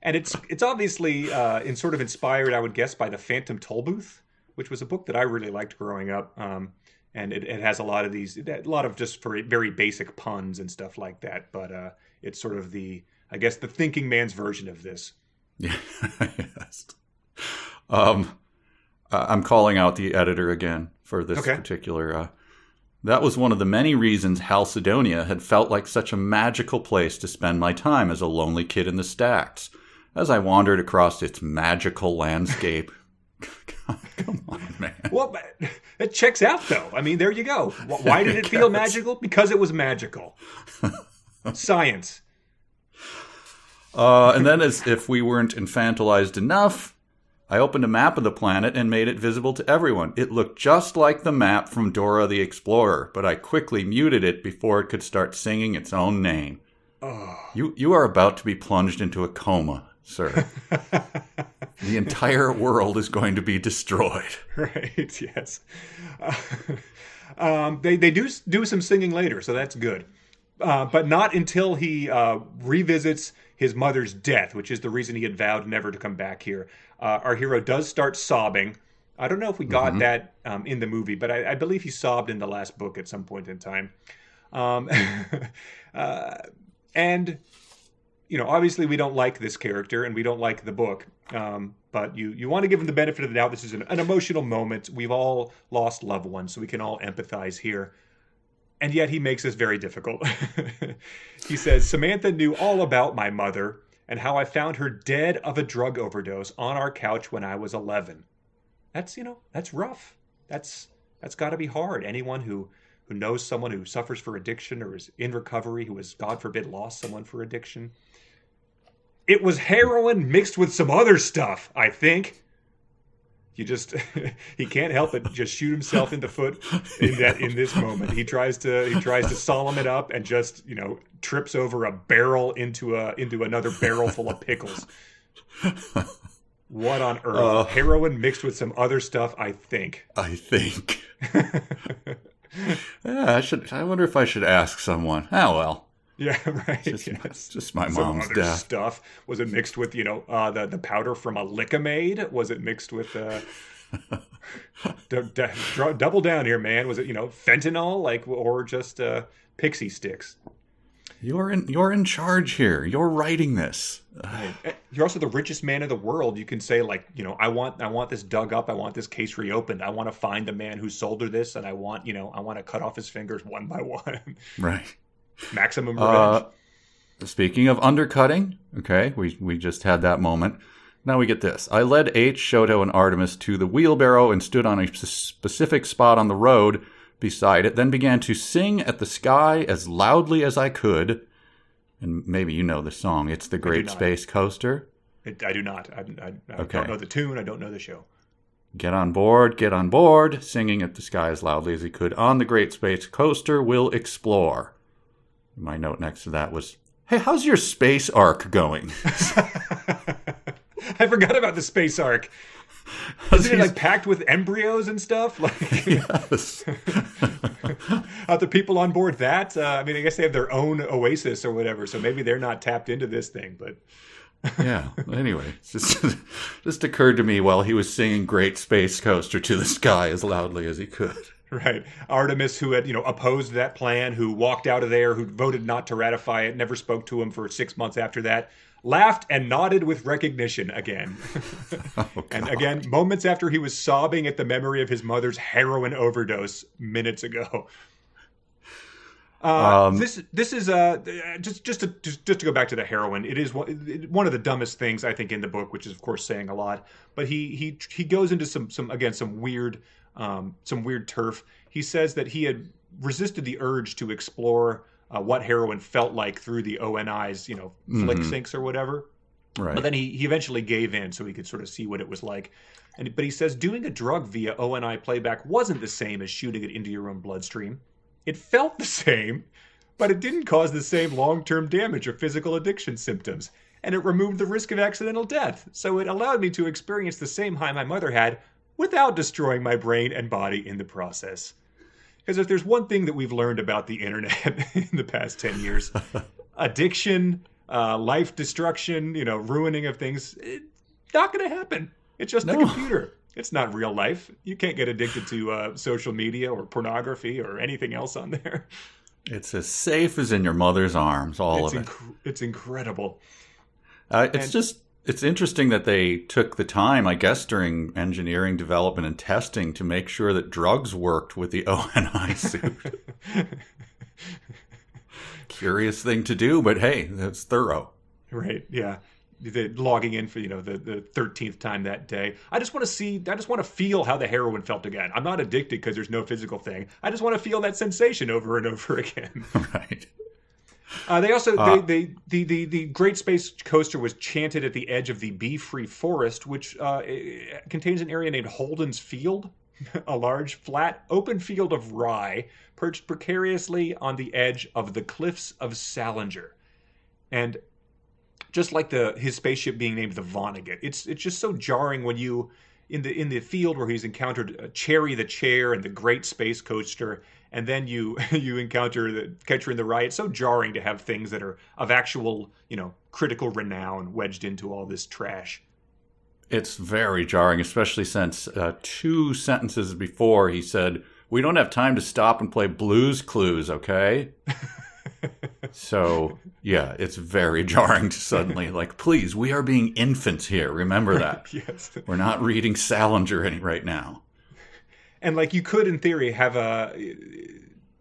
And it's obviously sort of inspired, I would guess, by The Phantom Tollbooth, which was a book that I really liked growing up. And it has a lot of just very basic puns and stuff like that. But it's sort of the thinking man's version of this. Yeah. Yes. I'm calling out the editor again for this particular. That was one of the many reasons Halcydonia had felt like such a magical place to spend my time as a lonely kid in the stacks, as I wandered across its magical landscape. Come on, man. Well, it checks out, though. I mean, there you go. Why did it feel magical? Because it was magical. Science. And then, as if we weren't infantilized enough, I opened a map of the planet and made it visible to everyone. It looked just like the map from Dora the Explorer, but I quickly muted it before it could start singing its own name. Oh. You are about to be plunged into a coma, sir. The entire world is going to be destroyed. Right, yes. They do some singing later, so that's good. But not until he revisits his mother's death, which is the reason he had vowed never to come back here. Our hero does start sobbing. I don't know if we got that in the movie, but I believe he sobbed in the last book at some point in time. And, obviously we don't like this character and we don't like the book. But you want to give him the benefit of the doubt. This is an emotional moment. We've all lost loved ones, so we can all empathize here. And yet he makes this very difficult. He says, "Samantha knew all about my mother and how I found her dead of a drug overdose on our couch when I was 11. That's rough. That's got to be hard. Anyone who knows someone who suffers for addiction or is in recovery, who has, God forbid, lost someone for addiction. It was heroin mixed with some other stuff, I think." He can't help it, just shoot himself in the foot in this moment. He tries to solemn it up and just trips over a barrel into another barrel full of pickles. What on earth? Heroin mixed with some other stuff, I think. Yeah, I wonder if I should ask someone. Oh, well. Yeah, right. Just my Some mom's other death. stuff. Was it mixed with, the powder from a Lick-O-Maid? Was it mixed with double down here, man? Was it, fentanyl, or just pixie sticks? You're in charge here. You're writing this. Right. You're also the richest man in the world. You can say, I want this dug up. I want this case reopened. I want to find the man who sold her this, and I want to cut off his fingers one by one. Right. Maximum revenge. Speaking of undercutting, okay, we just had that moment. Now we get this. I led H, Shoto, and Artemis to the wheelbarrow and stood on a specific spot on the road beside it, then began to sing at the sky as loudly as I could. And maybe you know the song. It's the Great Space Coaster. I do not. I don't know the tune. I don't know the show. Get on board, singing at the sky as loudly as he could. On the Great Space Coaster, we'll explore. My note next to that was, hey, how's your space arc going? I forgot about the space arc. Isn't it packed with embryos and stuff? Yes. Are the people on board that? I guess they have their own Oasis or whatever, so maybe they're not tapped into this thing, but... Yeah, anyway, it just occurred to me while he was singing Great Space Coaster to the sky as loudly as he could. Right. Artemis, who had, opposed that plan, who walked out of there, who voted not to ratify it, never spoke to him for 6 months after that, laughed and nodded with recognition again. And again, moments after he was sobbing at the memory of his mother's heroin overdose minutes ago. This is just to go back to the heroin. It is one of the dumbest things I think in the book, which is of course saying a lot. But he goes into some weird turf. He says that he had resisted the urge to explore what heroin felt like through the ONI's flick syncs or whatever. Right. But then he eventually gave in so he could sort of see what it was like. But he says doing a drug via ONI playback wasn't the same as shooting it into your own bloodstream. It felt the same, but it didn't cause the same long-term damage or physical addiction symptoms, and it removed the risk of accidental death. So it allowed me to experience the same high my mother had without destroying my brain and body in the process. Because if there's one thing that we've learned about the internet in the past 10 years, addiction, life destruction, ruining of things, it's not going to happen. It's just the computer. It's not real life. You can't get addicted to social media or pornography or anything else on there. It's as safe as in your mother's arms, all of it. It's incredible. It's interesting that they took the time, I guess, during engineering, development, and testing to make sure that drugs worked with the ONI suit. Curious thing to do, but hey, that's thorough. Right, yeah. The logging in for the 13th time that day. I just want to feel how the heroin felt again. I'm not addicted because there's no physical thing. I just want to feel that sensation over and over again. Right. They also the Great Space Coaster was chanted at the edge of the Bee Free Forest, which contains an area named Holden's Field, a large flat open field of rye perched precariously on the edge of the cliffs of Salinger, and just like his spaceship being named the Vonnegut, it's just so jarring when you in the field where he's encountered Cherry the Chair and the Great Space Coaster, and then you encounter the Catcher in the Rye. It's so jarring to have things that are of actual critical renown wedged into all this trash. It's very jarring, especially since 2 sentences before he said, "We don't have time to stop and play Blue's Clues, okay?" So, yeah, it's very jarring to suddenly, please, we are being infants here. Remember that. Yes. We're not reading Salinger right now. And you could, in theory, have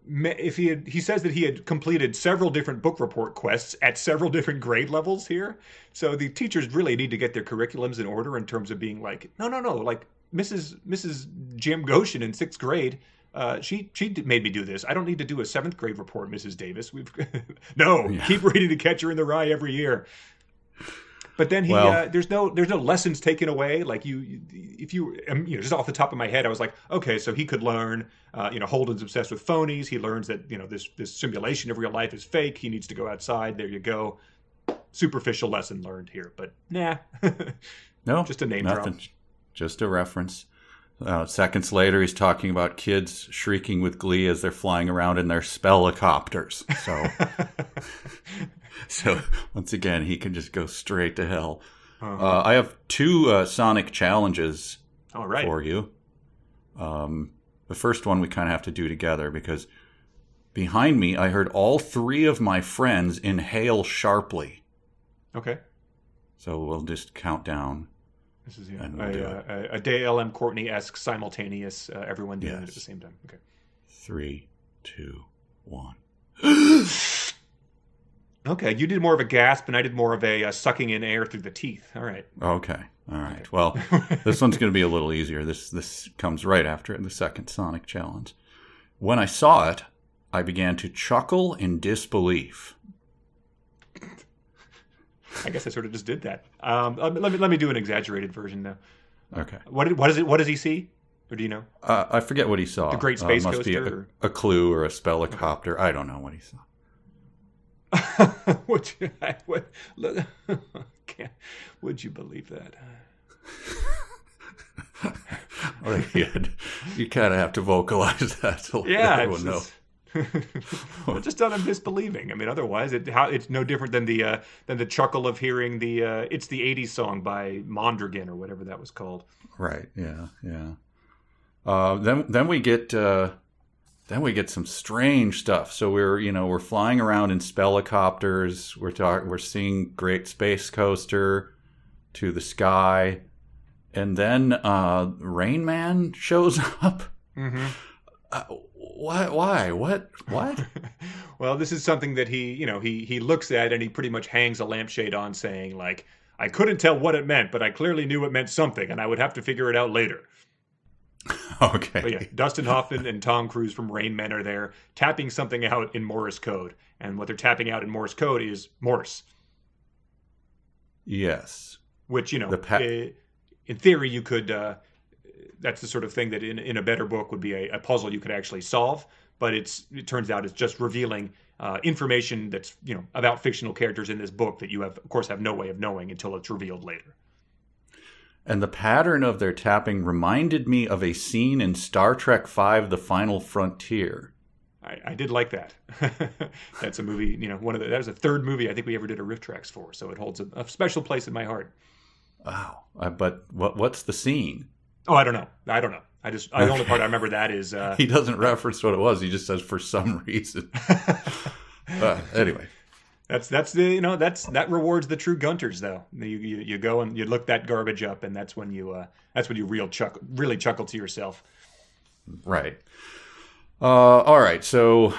if he says that he had completed several different book report quests at several different grade levels here. So the teachers really need to get their curriculums in order in terms of being no, Mrs. Jim Goshen in 6th grade, she made me do this. I don't need to do a 7th grade report, Mrs. Davis. Keep reading The Catcher in the Rye every year. But then there's no lessons taken away. Just off the top of my head, I was like, okay, so he could learn. Holden's obsessed with phonies. He learns that this simulation of real life is fake. He needs to go outside. There you go. Superficial lesson learned here, but nah. No, just a name nothing. drop. Just a reference. Seconds later, he's talking about kids shrieking with glee as they're flying around in their spellicopters. So once again, he can just go straight to hell. I have 2 Sonic challenges for you. The first one we kind of have to do together because behind me, I heard all 3 of my friends inhale sharply. Okay. So we'll just count down. This is a Dale M. Courtney-esque simultaneous, everyone doing it at the same time. Okay. 3, 2, 1. Okay, you did more of a gasp, and I did more of a sucking in air through the teeth. All right. Okay. All right. Okay. Well, this one's going to be a little easier. This comes right after the second Sonic challenge. When I saw it, I began to chuckle in disbelief. I guess I sort of just did that. Let me do an exaggerated version now. Okay. What does he see? Or do you know? I forget what he saw. The Great Space must Coaster? Be a clue or a spellicopter. I don't know what he saw. Would you believe that? You kind of have to vocalize that to let everyone know. Well, just done him disbelieving. I mean, otherwise, it's no different than the chuckle of hearing it's the '80s song by Mondragon or whatever that was called. Right. Yeah. Then we get some strange stuff. So we're flying around in spellicopters. We're seeing Great Space Coaster to the sky, and then Rain Man shows up. Mm-hmm. Why? What? Well, this is something that he looks at and he pretty much hangs a lampshade on, saying like, I couldn't tell what it meant, but I clearly knew it meant something, and I would have to figure it out later. Okay. But yeah, Dustin Hoffman and Tom Cruise from Rain Man are there tapping something out in Morse code, and what they're tapping out in Morse code is Morse. Yes. Which in theory you could. That's the sort of thing that in a better book would be a puzzle you could actually solve, but it turns out it's just revealing information that's about fictional characters in this book that you of course have no way of knowing until it's revealed later. And the pattern of their tapping reminded me of a scene in Star Trek V: The Final Frontier. I did like that. That's a movie, that was the 3rd movie I think we ever did a riff tracks for, so it holds a special place in my heart. Wow. But what's the scene? Oh, I don't know. The only part I remember that is... he doesn't reference what it was. He just says for some reason. Anyway. That rewards the true Gunters, though. You go and you look that garbage up, and that's when you really chuckle to yourself. Right. All right. So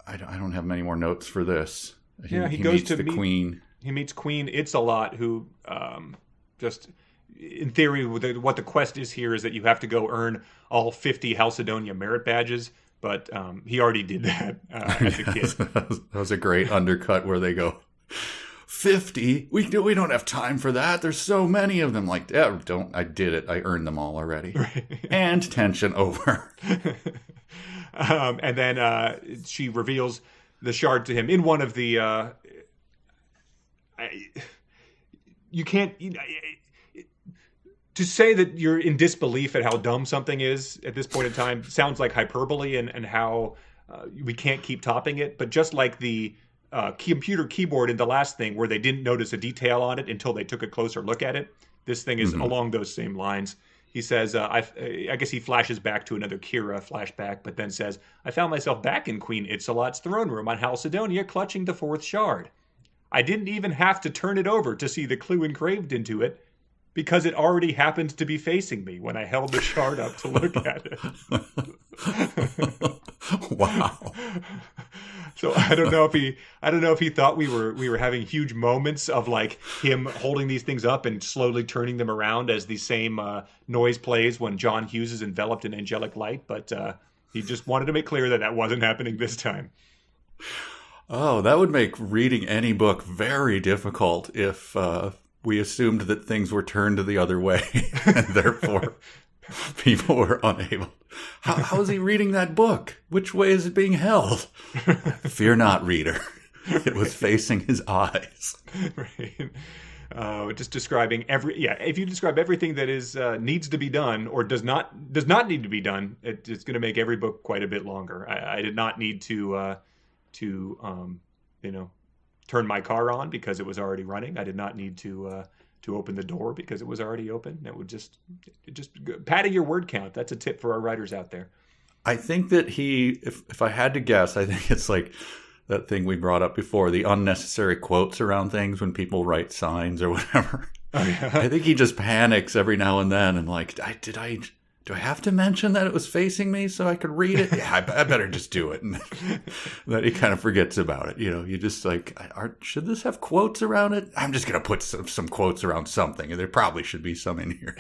I don't have many more notes for this. He goes meets to the Queen. He meets Queen It's-a-Lot, who just in theory, what the quest is here is that you have to go earn all 50 Halcydonia merit badges. But he already did that as a kid. That was a great undercut where they go, 50? We don't have time for that. There's so many of them. Like, yeah, I did it. I earned them all already. Right. And tension over. And then she reveals the shard to him in one of the... you can't... To say that you're in disbelief at how dumb something is at this point in time sounds like hyperbole and how we can't keep topping it. But just like the computer keyboard in the last thing where they didn't notice a detail on it until they took a closer look at it, this thing is along those same lines. He says, I guess he flashes back to another Kira flashback, but then says, I found myself back in Queen It's-a-Lot's throne room on Halcydonia clutching the 4th shard. I didn't even have to turn it over to see the clue engraved into it, because it already happened to be facing me when I held the shard up to look at it. Wow. So I don't know if he thought we were having huge moments of like him holding these things up and slowly turning them around as the same noise plays when John Hughes is enveloped in angelic light, but he just wanted to make clear that wasn't happening this time. Oh, that would make reading any book very difficult if we assumed that things were turned the other way, and therefore people were unable. How is he reading that book? Which way is it being held? Fear not, reader. It was facing his eyes. Right. Just describing if you describe everything that is needs to be done or does not need to be done, it's going to make every book quite a bit longer. I did not need to turn my car on because it was already running. I did not need to open the door because it was already open. That would just padding your word count. That's a tip for our writers out there. I think that if I had to guess, I think it's like that thing we brought up before, the unnecessary quotes around things when people write signs or whatever. Oh, yeah. I think he just panics every now and then and like, do I have to mention that it was facing me so I could read it? Yeah, I better just do it. And then he kind of forgets about it. You just like, should this have quotes around it? I'm just going to put some quotes around something. And there probably should be some in here.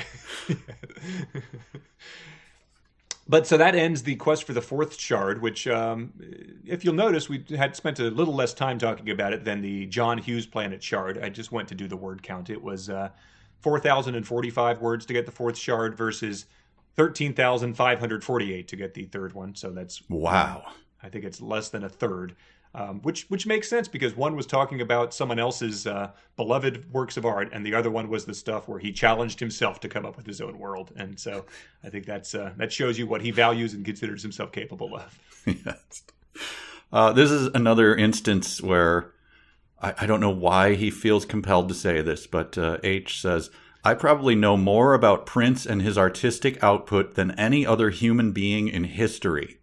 But so that ends the quest for the fourth shard, which, if you'll notice, we had spent a little less time talking about it than the John Hughes planet shard. I just went to do the word count. It was 4,045 words to get the fourth shard versus 13,548 to get the third one. So that's wow. I think it's less than a third, which makes sense because one was talking about someone else's beloved works of art, and the other one was the stuff where he challenged himself to come up with his own world. And so I think that shows you what he values and considers himself capable of. Yes. This is another instance where I don't know why he feels compelled to say this, but H says, I probably know more about Prince and his artistic output than any other human being in history.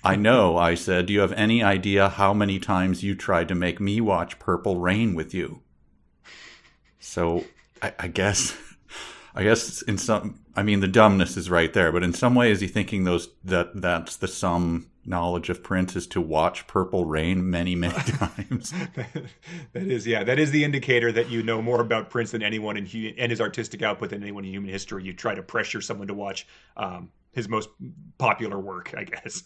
I know, I said. Do you have any idea how many times you tried to make me watch Purple Rain with you? So I guess in some, I mean, the dumbness is right there, but in some way, is he thinking that's the sum knowledge of Prince is to watch Purple Rain many, many times? That is the indicator that you know more about Prince than anyone and his artistic output than anyone in human history. You try to pressure someone to watch his most popular work, I guess.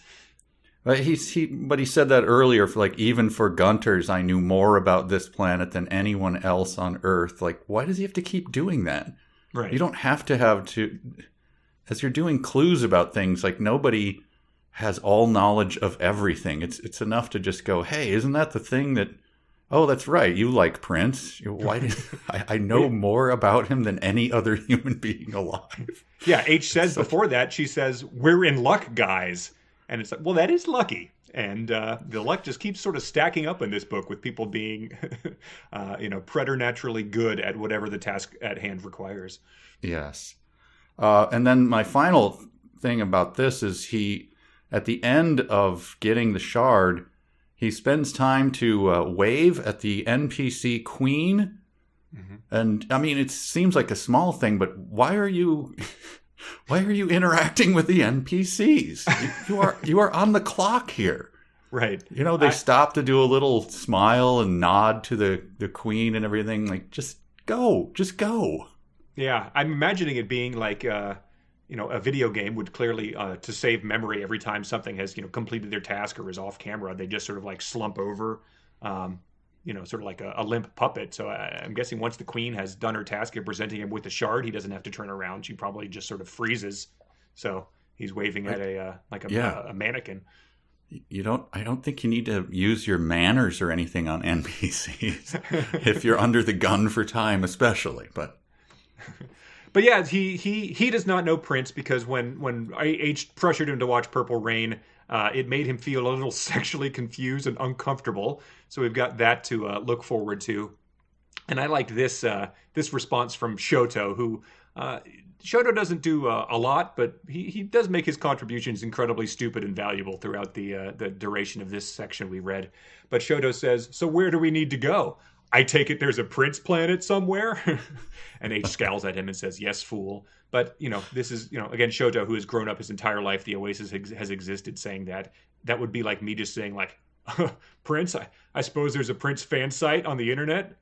But he said that earlier. Even for Gunters, I knew more about this planet than anyone else on Earth. Like, why does he have to keep doing that? Right. You don't have to. As you're doing clues about things, like nobody has all knowledge of everything. It's enough to just go, hey, isn't that the thing that? Oh, that's right. You like Prince. Why did I know more about him than any other human being alive? Yeah, H says before that, she says, "We're in luck, guys." And it's like, well, that is lucky. And the luck just keeps sort of stacking up in this book with people being, preternaturally good at whatever the task at hand requires. Yes. And then my final thing about this is at the end of getting the shard, he spends time to wave at the NPC queen. Mm-hmm. And, I mean, it seems like a small thing, but why are you interacting with the NPCs? You are on the clock here. Right. They stop to do a little smile and nod to the queen and everything. Like, just go. Yeah. I'm imagining it being like, a video game would clearly, to save memory every time something has, completed their task or is off camera, they just sort of like slump over, sort of like a limp puppet. So I'm guessing once the queen has done her task of presenting him with the shard, he doesn't have to turn around. She probably just sort of freezes. So he's waving at a mannequin. I don't think you need to use your manners or anything on NPCs if you're under the gun for time, especially. But yeah, he does not know Prince because when H pressured him to watch Purple Rain, it made him feel a little sexually confused and uncomfortable. So we've got that to look forward to. And I like this response from Shoto, who Shoto doesn't do a lot, but he does make his contributions incredibly stupid and valuable throughout the duration of this section we read. But Shoto says, "So where do we need to go? I take it there's a Prince planet somewhere?" And H scowls at him and says, "Yes, fool." But, this is, again, Shoto, who has grown up his entire life, the Oasis has existed, saying that would be like me just saying, like, Prince, I suppose there's a Prince fan site on the internet?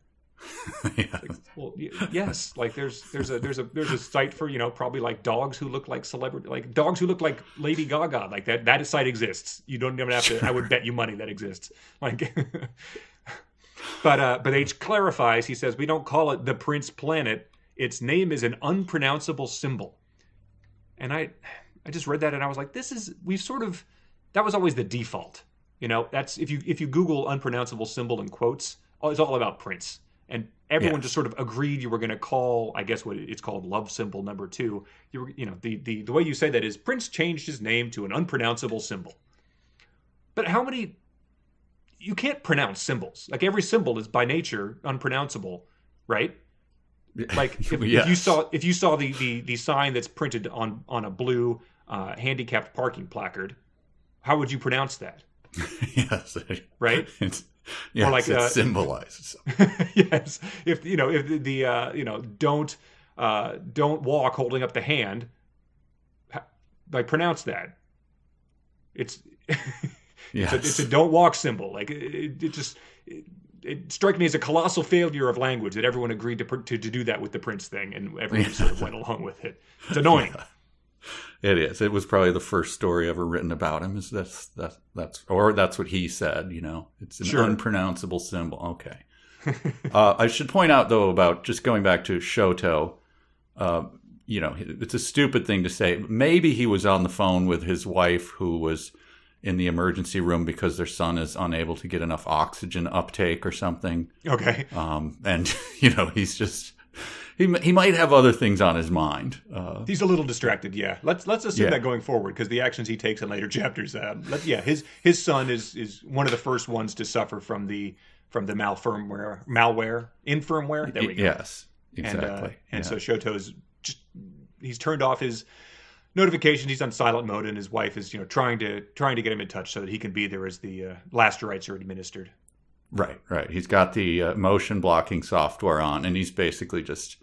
Yeah. Like, well, yes. Like, there's a site for, probably like dogs who look like celebrity, like dogs who look like Lady Gaga. Like that site exists. You don't even have to, I would bet you money that exists. Like, but H clarifies, he says, we don't call it the Prince planet. Its name is an unpronounceable symbol. And I just read that and I was like, that was always the default. That's if you Google unpronounceable symbol in quotes, it's all about Prince. And everyone just sort of agreed you were going to call, I guess what it's called, love symbol number 2. The way you say that is Prince changed his name to an unpronounceable symbol. But how many? You can't pronounce symbols. Like every symbol is by nature unpronounceable, right? Like if you saw the sign that's printed on a blue handicapped parking placard, how would you pronounce that? Yes, right. Yes, or like it symbolizes. Yes, if don't walk holding up the hand, like pronounce that. It's yes. it's a don't walk symbol. Like it struck me as a colossal failure of language that everyone agreed to do that with the Prince thing, and everyone just sort of went along with it. It's annoying. Yeah. It is. It was probably the first story ever written about him. Is that's what he said. It's an unpronounceable symbol. Okay. I should point out though about just going back to Shoto. It's a stupid thing to say. Maybe he was on the phone with his wife who was in the emergency room because their son is unable to get enough oxygen uptake or something. Okay. And he's just. He might have other things on his mind. He's a little distracted, yeah. Let's assume that going forward, because the actions he takes in later chapters. His son is one of the first ones to suffer from the malware in firmware. There we go. Yes, exactly. And so Shoto's he's turned off his notifications. He's on silent mode, and his wife is trying to get him in touch so that he can be there as the last rites are administered. Right. He's got the motion blocking software on, and he's basically just.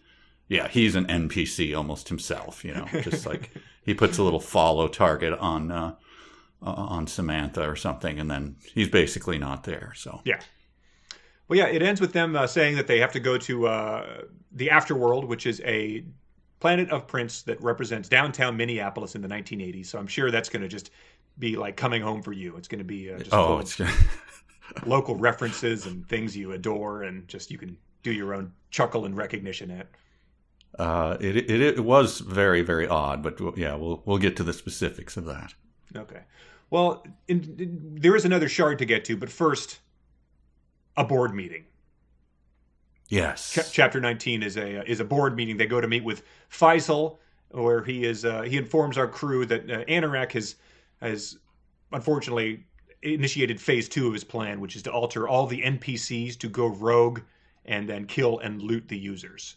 Yeah, he's an NPC almost himself, just like he puts a little follow target on Samantha or something, and then he's basically not there. So yeah. Well, yeah, it ends with them saying that they have to go to the Afterworld, which is a planet of Prince that represents downtown Minneapolis in the 1980s. So I'm sure that's going to just be like coming home for you. It's going to be just local references and things you adore, and just you can do your own chuckle and recognition at. It was very, very odd, but we'll get to the specifics of that. Okay. Well, there is another shard to get to, but first, a board meeting. Yes. Chapter 19 is a board meeting. They go to meet with Faisal, where he informs our crew that Anorak has unfortunately initiated phase 2 of his plan, which is to alter all the NPCs to go rogue and then kill and loot the users.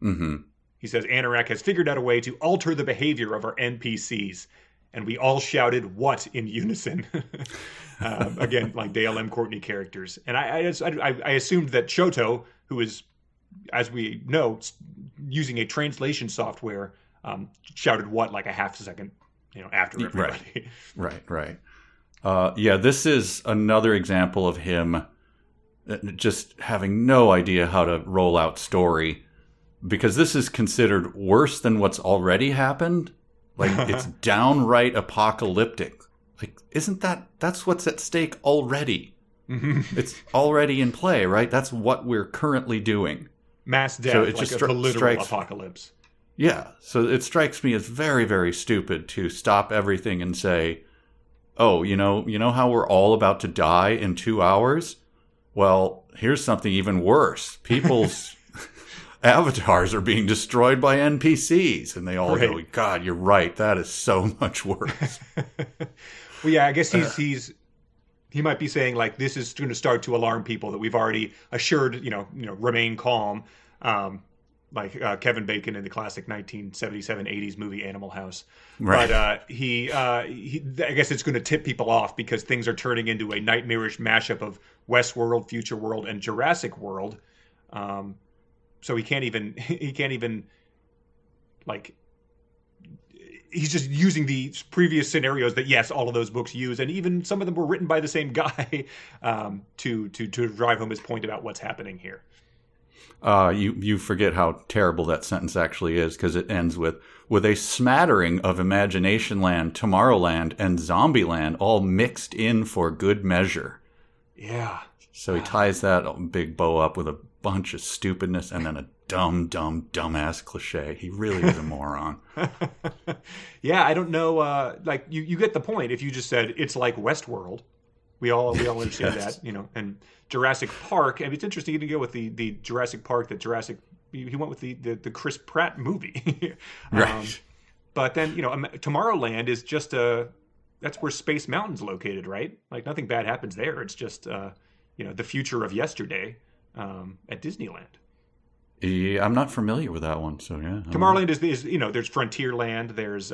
Mm-hmm. He says Anorak has figured out a way to alter the behavior of our NPCs, and we all shouted "what" in unison. Again, like Dale M. Courtney characters. And I assumed that Shoto, who is, as we know, using a translation software, shouted "what" like a half a second, after everybody. Right. This is another example of him just having no idea how to roll out story. Because this is considered worse than what's already happened. Like, it's downright apocalyptic. Like, that's what's at stake already. Mm-hmm. It's already in play, right? That's what we're currently doing. Mass death, so it like just a literal apocalypse. Yeah, so it strikes me as very, very stupid to stop everything and say, oh, you know how we're all about to die in 2 hours? Well, here's something even worse. People's... avatars are being destroyed by NPCs, and they all go, God, you're right. That is so much worse. Well, yeah, I guess he might be saying like this is going to start to alarm people that we've already assured, remain calm, like Kevin Bacon in the classic 1977-80s movie Animal House. Right. But I guess it's going to tip people off because things are turning into a nightmarish mashup of Westworld, Future World, and Jurassic World. So he can't even like he's just using the previous scenarios that yes, all of those books use, and even some of them were written by the same guy to drive home his point about what's happening here. You forget how terrible that sentence actually is because it ends with a smattering of Imagination Land, Tomorrowland, and Zombieland all mixed in for good measure. Yeah. So he ties that big bow up with a bunch of stupidness and then a dumbass cliche. He really is a moron. Yeah, I don't know. Like you get the point. If you just said it's like Westworld, We all understand Yes. that, And Jurassic Park. I mean, it's interesting to go with the Jurassic Park that he went with the Chris Pratt movie. Right. But then Tomorrowland is just that's where Space Mountain's located, right? Like nothing bad happens there. It's just the future of yesterday at Disneyland. Yeah, I'm not familiar with that one, so yeah. I don't know. Tomorrowland is there's Frontierland. There's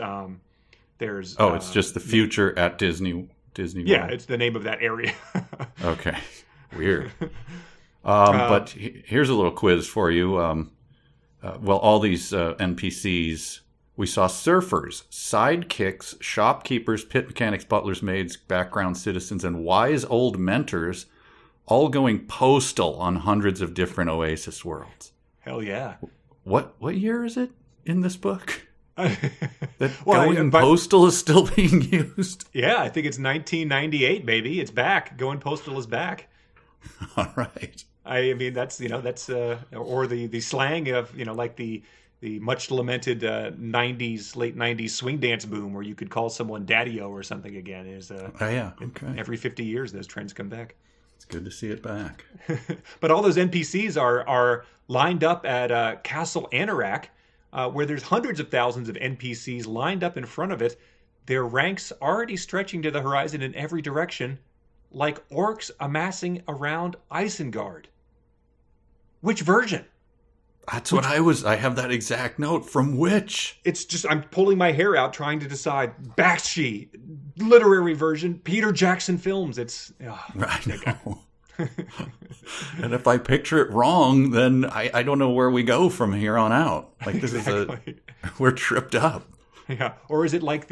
Oh, it's just the future at Disney yeah, World. it's the name of that area. Okay. Weird. But here's a little quiz for you. Well, all these NPCs, we saw surfers, sidekicks, shopkeepers, pit mechanics, butlers, maids, background citizens, and wise old mentors all going postal on hundreds of different Oasis worlds. Hell yeah. What year is it in this book? That Well, going but- postal is still being used? Yeah, I think it's 1998, baby. It's back. Going postal is back. All right. I mean, that's or the slang of like the much lamented late '90s swing dance boom, where you could call someone daddy-o or something again. Is Oh, yeah. Okay. every 50 years those trends come back. It's good to see it back. But all those NPCs are lined up at Castle Anorak, where there's hundreds of thousands of NPCs lined up in front of it. Their ranks already stretching to the horizon in every direction, like orcs amassing around Isengard. Which version? That's what I have that exact note. From which? It's just, I'm pulling my hair out trying to decide. Bakshi, literary version, Peter Jackson films. It's, I know. And if I picture it wrong, then I don't know where we go from here on out. Like this Exactly. we're tripped up. Yeah, or is it like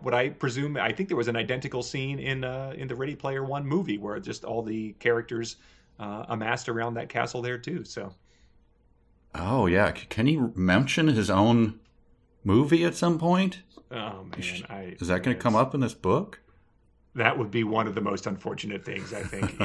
what I presume? I think there was an identical scene in the Ready Player One movie where just all the characters amassed around that castle there too. So, Oh yeah, can he mention his own movie at some point? oh man, Is that going to come up in this book? That would be one of the most unfortunate things, I think.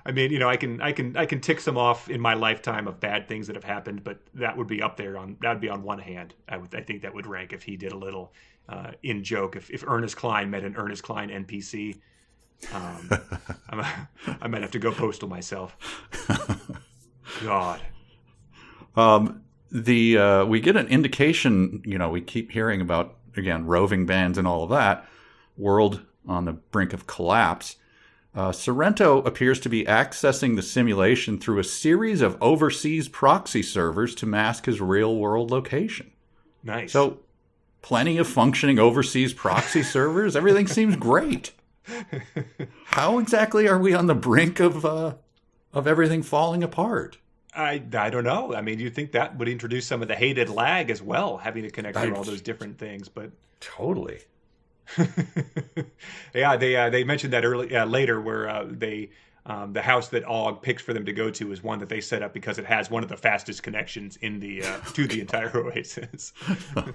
I mean, I can tick some off in my lifetime of bad things that have happened, but that would be up there that would be on one hand. I think that would rank if he did a little in joke. If Ernest Cline met an Ernest Cline NPC, I might have to go postal myself. God. We get an indication. We keep hearing about, again, roving bands and all of that. World on the brink of collapse. Sorrento appears to be accessing the simulation through a series of overseas proxy servers to mask his real-world location. Nice. So, plenty of functioning overseas proxy servers. Everything seems great. How exactly are we on the brink of everything falling apart? I don't know. I mean, you'd think that would introduce some of the hated lag as well, having to connect through all those different things, but Totally. yeah, they mentioned that later, where the house that Og picks for them to go to is one that they set up because it has one of the fastest connections in the to the entire Oasis. Oh,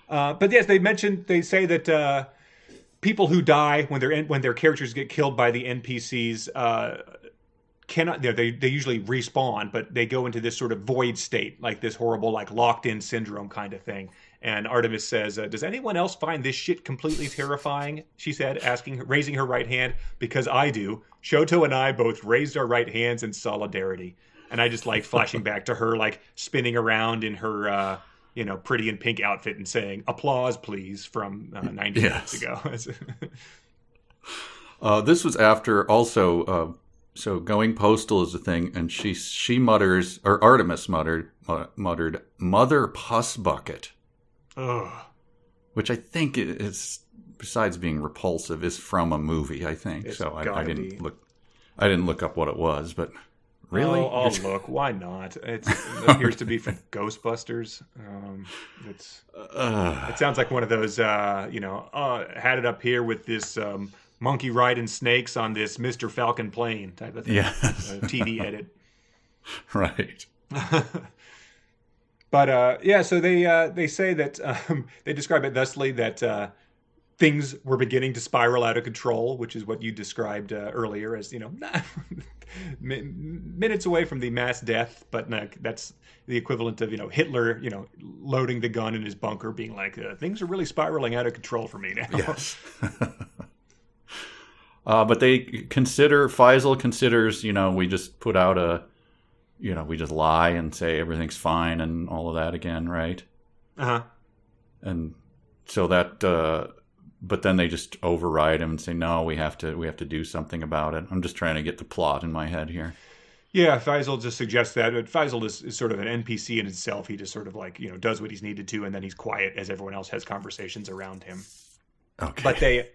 God. But yes, they say that people who die when their characters get killed by the NPCs cannot. They usually respawn, but they go into this sort of void state, like this horrible, like locked in syndrome kind of thing. And Artemis says, "Does anyone else find this shit completely terrifying?" She said, raising her right hand, "Because I do. Shoto and I both raised our right hands in solidarity." And I just like flashing back to her, like spinning around in her, Pretty in Pink outfit and saying, "Applause, please," from 90 minutes ago. This was after also. So going postal is a thing, and she mutters, or Artemis muttered, "Mother Puss Bucket." Ugh. Which I think is, besides being repulsive, is from a movie. I think It's so. I gotta didn't be. look. I didn't look up what it was, but really, I'll look. Why not? It appears to be from Ghostbusters. It sounds like one of those, had it up here with this monkey riding snakes on this Mr. Falcon plane type of thing. Yeah. TV edit. right. But so they say that they describe it thusly that things were beginning to spiral out of control, which is what you described earlier as, minutes away from the mass death, but that's the equivalent of, Hitler, loading the gun in his bunker, being like, things are really spiraling out of control for me now. Yes. But Faisal considers, we just put out we just lie and say everything's fine and all of that again, right? Uh-huh. And so that, but then they just override him and say, no, we have to do something about it. I'm just trying to get the plot in my head here. Yeah, Faisal just suggests that. But Faisal is sort of an NPC in itself. He just sort of does what he's needed to, and then he's quiet as everyone else has conversations around him. Okay. But they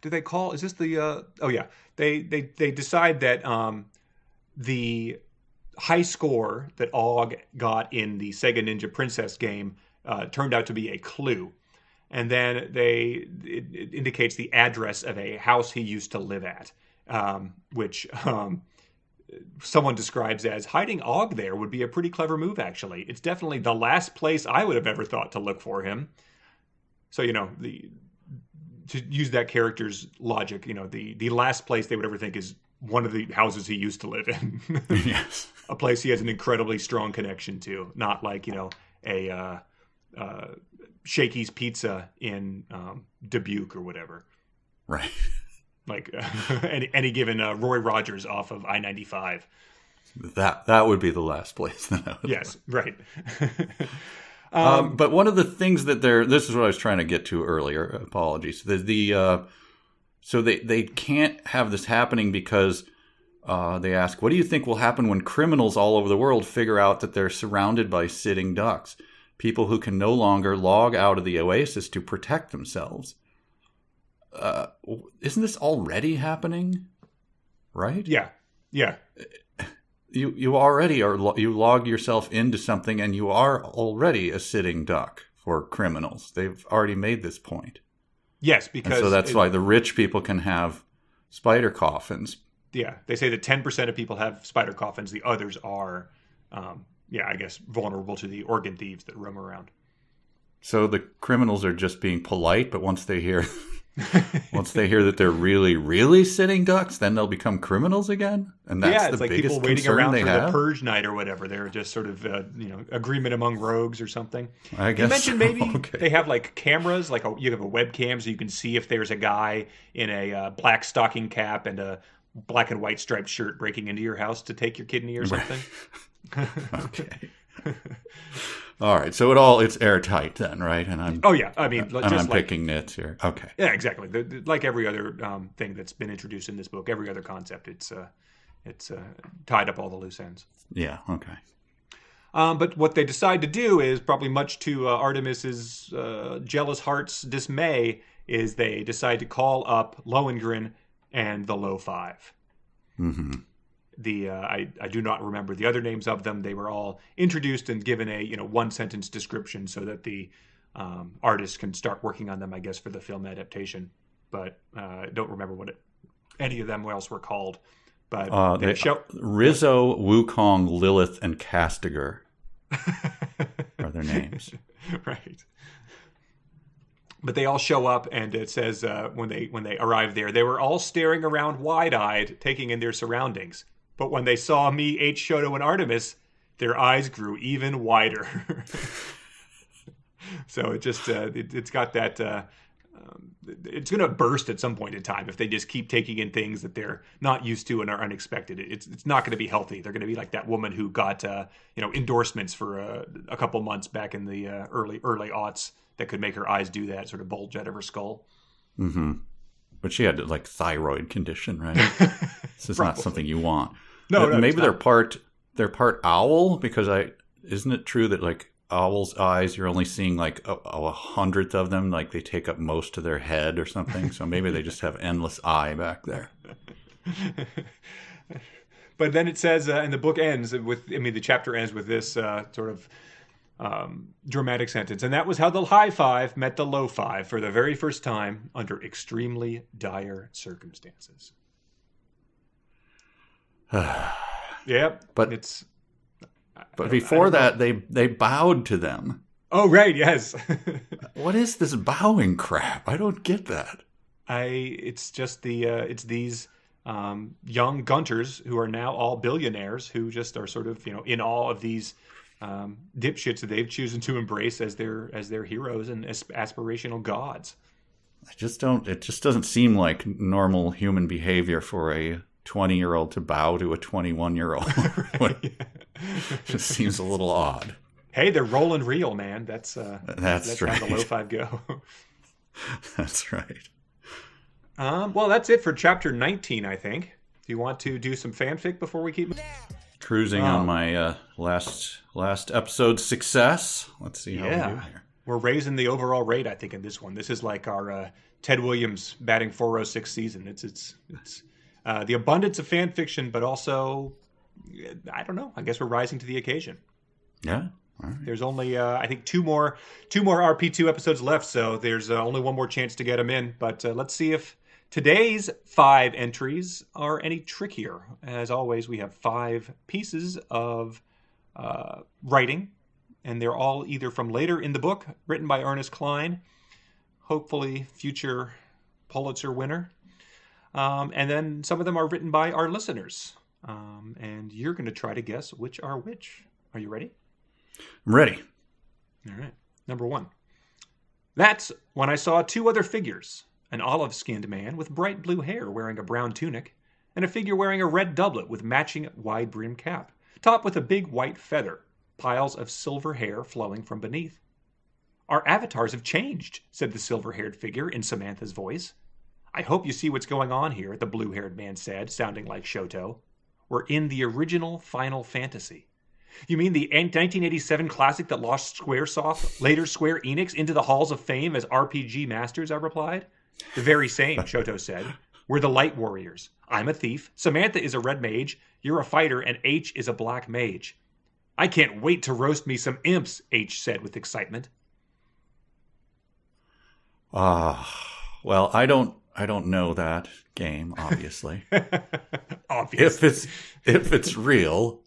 do they call? Is this the? Oh yeah, they decide that the high score that Og got in the Sega Ninja Princess game turned out to be a clue, and then it indicates the address of a house he used to live at, which someone describes as hiding Og there would be a pretty clever move. Actually, it's definitely the last place I would have ever thought to look for him. So to use that character's logic, the last place they would ever think is one of the houses he used to live in. Yes. A place he has an incredibly strong connection to, not like, a Shakey's Pizza in Dubuque or whatever. Right. Like any given Roy Rogers off of I-95. That would be the last place. Yes, right. But one of the things that this is what I was trying to get to earlier. Apologies. So they can't have this happening because they ask, what do you think will happen when criminals all over the world figure out that they're surrounded by sitting ducks? People who can no longer log out of the Oasis to protect themselves. Isn't this already happening? Right? Yeah. Yeah. You already you log yourself into something and you are already a sitting duck for criminals. They've already made this point. Yes, because... And so that's why the rich people can have spider coffins. Yeah, they say that 10% of people have spider coffins. The others are, I guess, vulnerable to the organ thieves that roam around. So the criminals are just being polite, but once they hear that they're really, really sitting ducks, then they'll become criminals again? And that's it's the like biggest people waiting concern around they for have? the purge night or whatever. They're just sort of, agreement among rogues or something. I guess you mentioned maybe okay. They have like cameras, like you have a webcam so you can see if there's a guy in a black stocking cap and a black and white striped shirt breaking into your house to take your kidney or something. Okay. All right, so it's airtight then, right? And I'm picking nits here. Okay. Yeah, exactly. Like every other thing that's been introduced in this book, every other concept, it's tied up all the loose ends. Yeah. Okay. But what they decide to do is probably much to Artemis's jealous heart's dismay, is they decide to call up Lohengrin and the Low Five. Mm-hmm. I do not remember the other names of them. They were all introduced and given a one sentence description so that the artists can start working on them, I guess, for the film adaptation. But I don't remember what any of them else were called. But Rizzo, Wukong, Lilith, and Castigar are their names. Right. But they all show up, and it says when they arrive there, they were all staring around wide-eyed, taking in their surroundings. But when they saw me, H. Shoto, and Artemis, their eyes grew even wider. So it just it's got that. It's going to burst at some point in time if they just keep taking in things that they're not used to and are unexpected. It's not going to be healthy. They're going to be like that woman who got endorsements for a couple months back in the early aughts that could make her eyes do that, sort of bulge out of her skull. Mm-hmm. But she had like thyroid condition, right? This is not something you want. No, maybe they're part owl, because isn't it true that like owls' eyes, you're only seeing like a 100th of them, like they take up most of their head or something. So maybe they just have endless eye back there. But then it says, and the book ends with, the chapter ends with this sort of dramatic sentence. And that was how the high five met the low five for the very first time under extremely dire circumstances. Yep. But before that, they bowed to them. Oh, right, yes. What is this bowing crap? I don't get that. It's just it's these young gunters who are now all billionaires who just are sort of in awe of these dipshits that they've chosen to embrace as their heroes and aspirational gods. I just don't. It just doesn't seem like normal human behavior for a 20-year-old to bow to a 21-year-old. It just seems a little odd. Hey, they're rolling real, man. That's right. How the low five go. That's right. Well, that's it for chapter 19, I think. Do you want to do some fanfic before we keep cruising on my last episode's success? Let's see how we do here. We're raising the overall rate, I think, in this one. This is like our Ted Williams batting 406 season. It's the abundance of fan fiction, but also, I don't know. I guess we're rising to the occasion. Yeah. All right. There's only, I think, two more RP2 episodes left, so there's only one more chance to get them in. But let's see if today's 5 entries are any trickier. As always, we have 5 pieces of writing, and they're all either from later in the book, written by Ernest Cline, hopefully future Pulitzer winner, and then some of them are written by our listeners. And you're going to try to guess which are which. Are you ready? I'm ready. All right. Number 1. That's when I saw 2 other figures. An olive-skinned man with bright blue hair wearing a brown tunic, and a figure wearing a red doublet with matching wide-brimmed cap, topped with a big white feather, piles of silver hair flowing from beneath. Our avatars have changed, said the silver-haired figure in Samantha's voice. I hope you see what's going on here, the blue-haired man said, sounding like Shoto. We're in the original Final Fantasy. You mean the 1987 classic that launched Squaresoft, later Square Enix, into the halls of fame as RPG masters, I replied. The very same, Shoto said. We're the Light Warriors. I'm a thief, Samantha is a red mage, you're a fighter, and H is a black mage. I can't wait to roast me some imps, H said with excitement. Well, I don't know that game, obviously. Obviously. If it's real,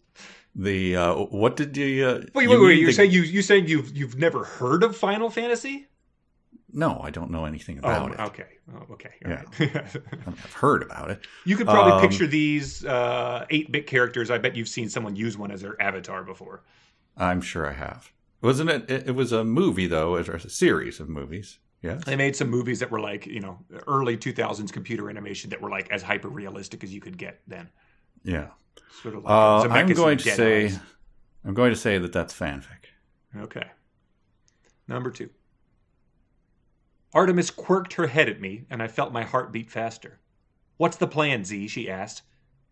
the what did you wait, you saying you've never heard of Final Fantasy? No, I don't know anything about it. Okay. Oh, okay. All yeah. right. I've heard about it. You could probably picture these 8-bit characters. I bet you've seen someone use one as their avatar before. I'm sure I have. Wasn't it? It was a movie, though, or a series of movies. Yes. They made some movies that were like, early 2000s computer animation that were like as hyper realistic as you could get then. Yeah. Sort of like I'm going to say that that's fanfic. Okay. Number 2. Artemis quirked her head at me, and I felt my heart beat faster. What's the plan, Z? She asked.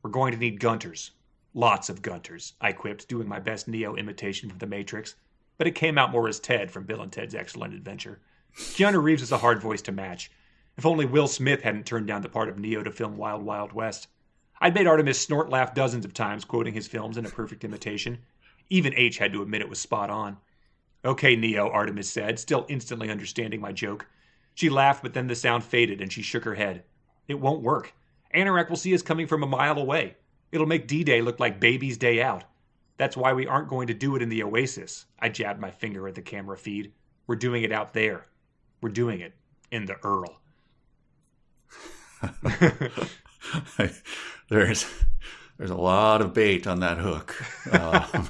We're going to need gunters. Lots of gunters, I quipped, doing my best Neo imitation from The Matrix. But it came out more as Ted from Bill and Ted's Excellent Adventure. Keanu Reeves is a hard voice to match. If only Will Smith hadn't turned down the part of Neo to film Wild Wild West. I'd made Artemis snort laugh dozens of times quoting his films in a perfect imitation. Even H had to admit it was spot on. Okay, Neo, Artemis said, still instantly understanding my joke. She laughed, but then the sound faded and she shook her head. It won't work. Anorak will see us coming from a mile away. It'll make D-Day look like baby's day out. That's why we aren't going to do it in the Oasis. I jabbed my finger at the camera feed. We're doing it out there. We're doing it in the Earl. There's a lot of bait on that hook. I'm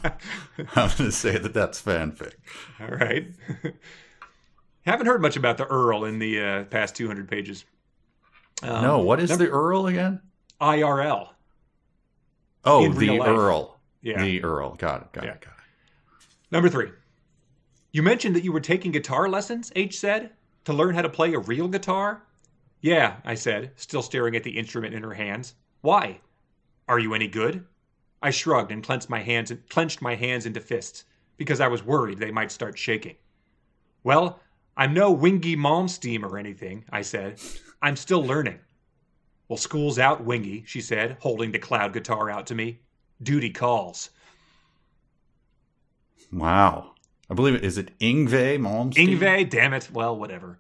going to say that that's fanfic. All right. Haven't heard much about the Earl in the past 200 pages. No, what is the Earl again? IRL. Oh, the Earl. Yeah. The Earl. Got it. Number 3. You mentioned that you were taking guitar lessons, H said, to learn how to play a real guitar? Yeah, I said, still staring at the instrument in her hands. Why? Are you any good? I shrugged and clenched my hands into fists, because I was worried they might start shaking. Well, I'm no Wingy Malmsteen or anything, I said. I'm still learning. Well, school's out, Wingy, she said, holding the cloud guitar out to me. Duty calls. Wow. I believe is it Yngwie Malmsteen? Yngwie, damn it. Well, whatever.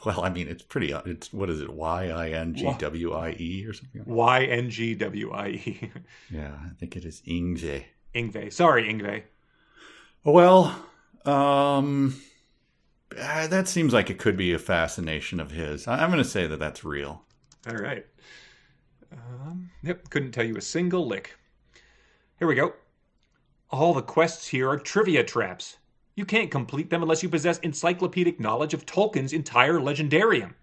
Well, I mean, it's pretty, what is it, Yingwie or something? Yngwie. Yeah, I think it is Yngwie. Yngwie. Sorry, Yngwie. Well, That seems like it could be a fascination of his. I'm going to say that that's real. All right. Yep, couldn't tell you a single lick. Here we go. All the quests here are trivia traps. You can't complete them unless you possess encyclopedic knowledge of Tolkien's entire legendarium.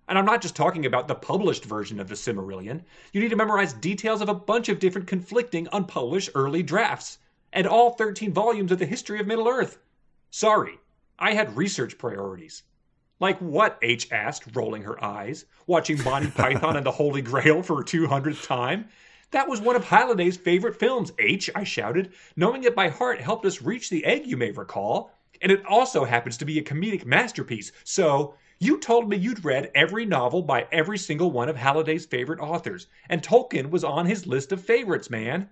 And I'm not just talking about the published version of the Silmarillion. You need to memorize details of a bunch of different conflicting, unpublished early drafts. And all 13 volumes of the history of Middle-earth. Sorry, I had research priorities. Like what? H asked, rolling her eyes. Watching Monty Python and the Holy Grail for a 200th time? That was one of Halliday's favorite films, H, I shouted. Knowing it by heart helped us reach the egg, you may recall. And it also happens to be a comedic masterpiece. So, you told me you'd read every novel by every single one of Halliday's favorite authors. And Tolkien was on his list of favorites, man.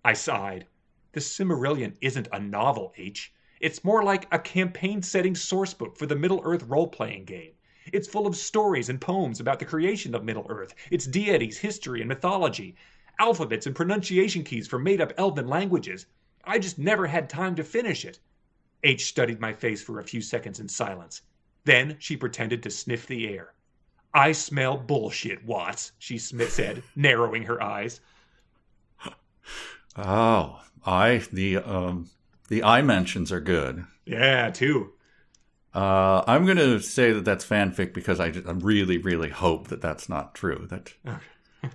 I sighed. The Silmarillion isn't a novel, H. It's more like a campaign-setting sourcebook for the Middle-earth role-playing game. It's full of stories and poems about the creation of Middle-earth, its deities, history, and mythology. Alphabets and pronunciation keys for made-up elven languages. I just never had time to finish it. H studied my face for a few seconds in silence. Then she pretended to sniff the air. I smell bullshit, Watts, she said, narrowing her eyes. Oh, the I mentions are good. Yeah, too. I'm going to say that that's fanfic because I really, really hope that that's not true.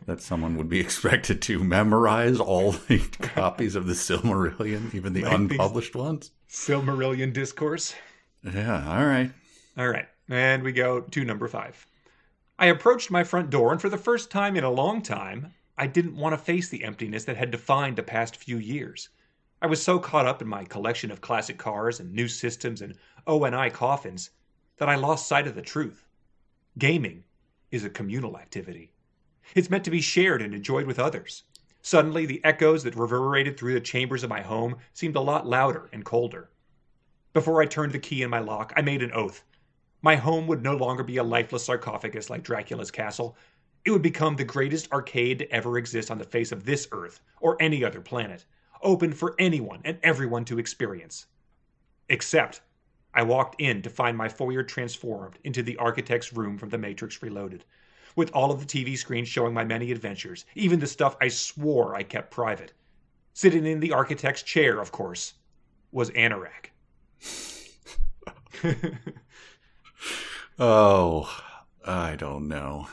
That someone would be expected to memorize all the copies of the Silmarillion, even the unpublished ones. Silmarillion discourse. Yeah, all right. All right, and we go to number 5. I approached my front door, and for the first time in a long time, I didn't want to face the emptiness that had defined the past few years. I was so caught up in my collection of classic cars and new systems and O&I coffins that I lost sight of the truth. Gaming is a communal activity. It's meant to be shared and enjoyed with others. Suddenly, the echoes that reverberated through the chambers of my home seemed a lot louder and colder. Before I turned the key in my lock, I made an oath. My home would no longer be a lifeless sarcophagus like Dracula's castle. It would become the greatest arcade to ever exist on the face of this earth or any other planet, open for anyone and everyone to experience. Except, I walked in to find my foyer transformed into the architect's room from The Matrix Reloaded, with all of the TV screens showing my many adventures, even the stuff I swore I kept private. Sitting in the architect's chair, of course, was Anorak. Oh, I don't know.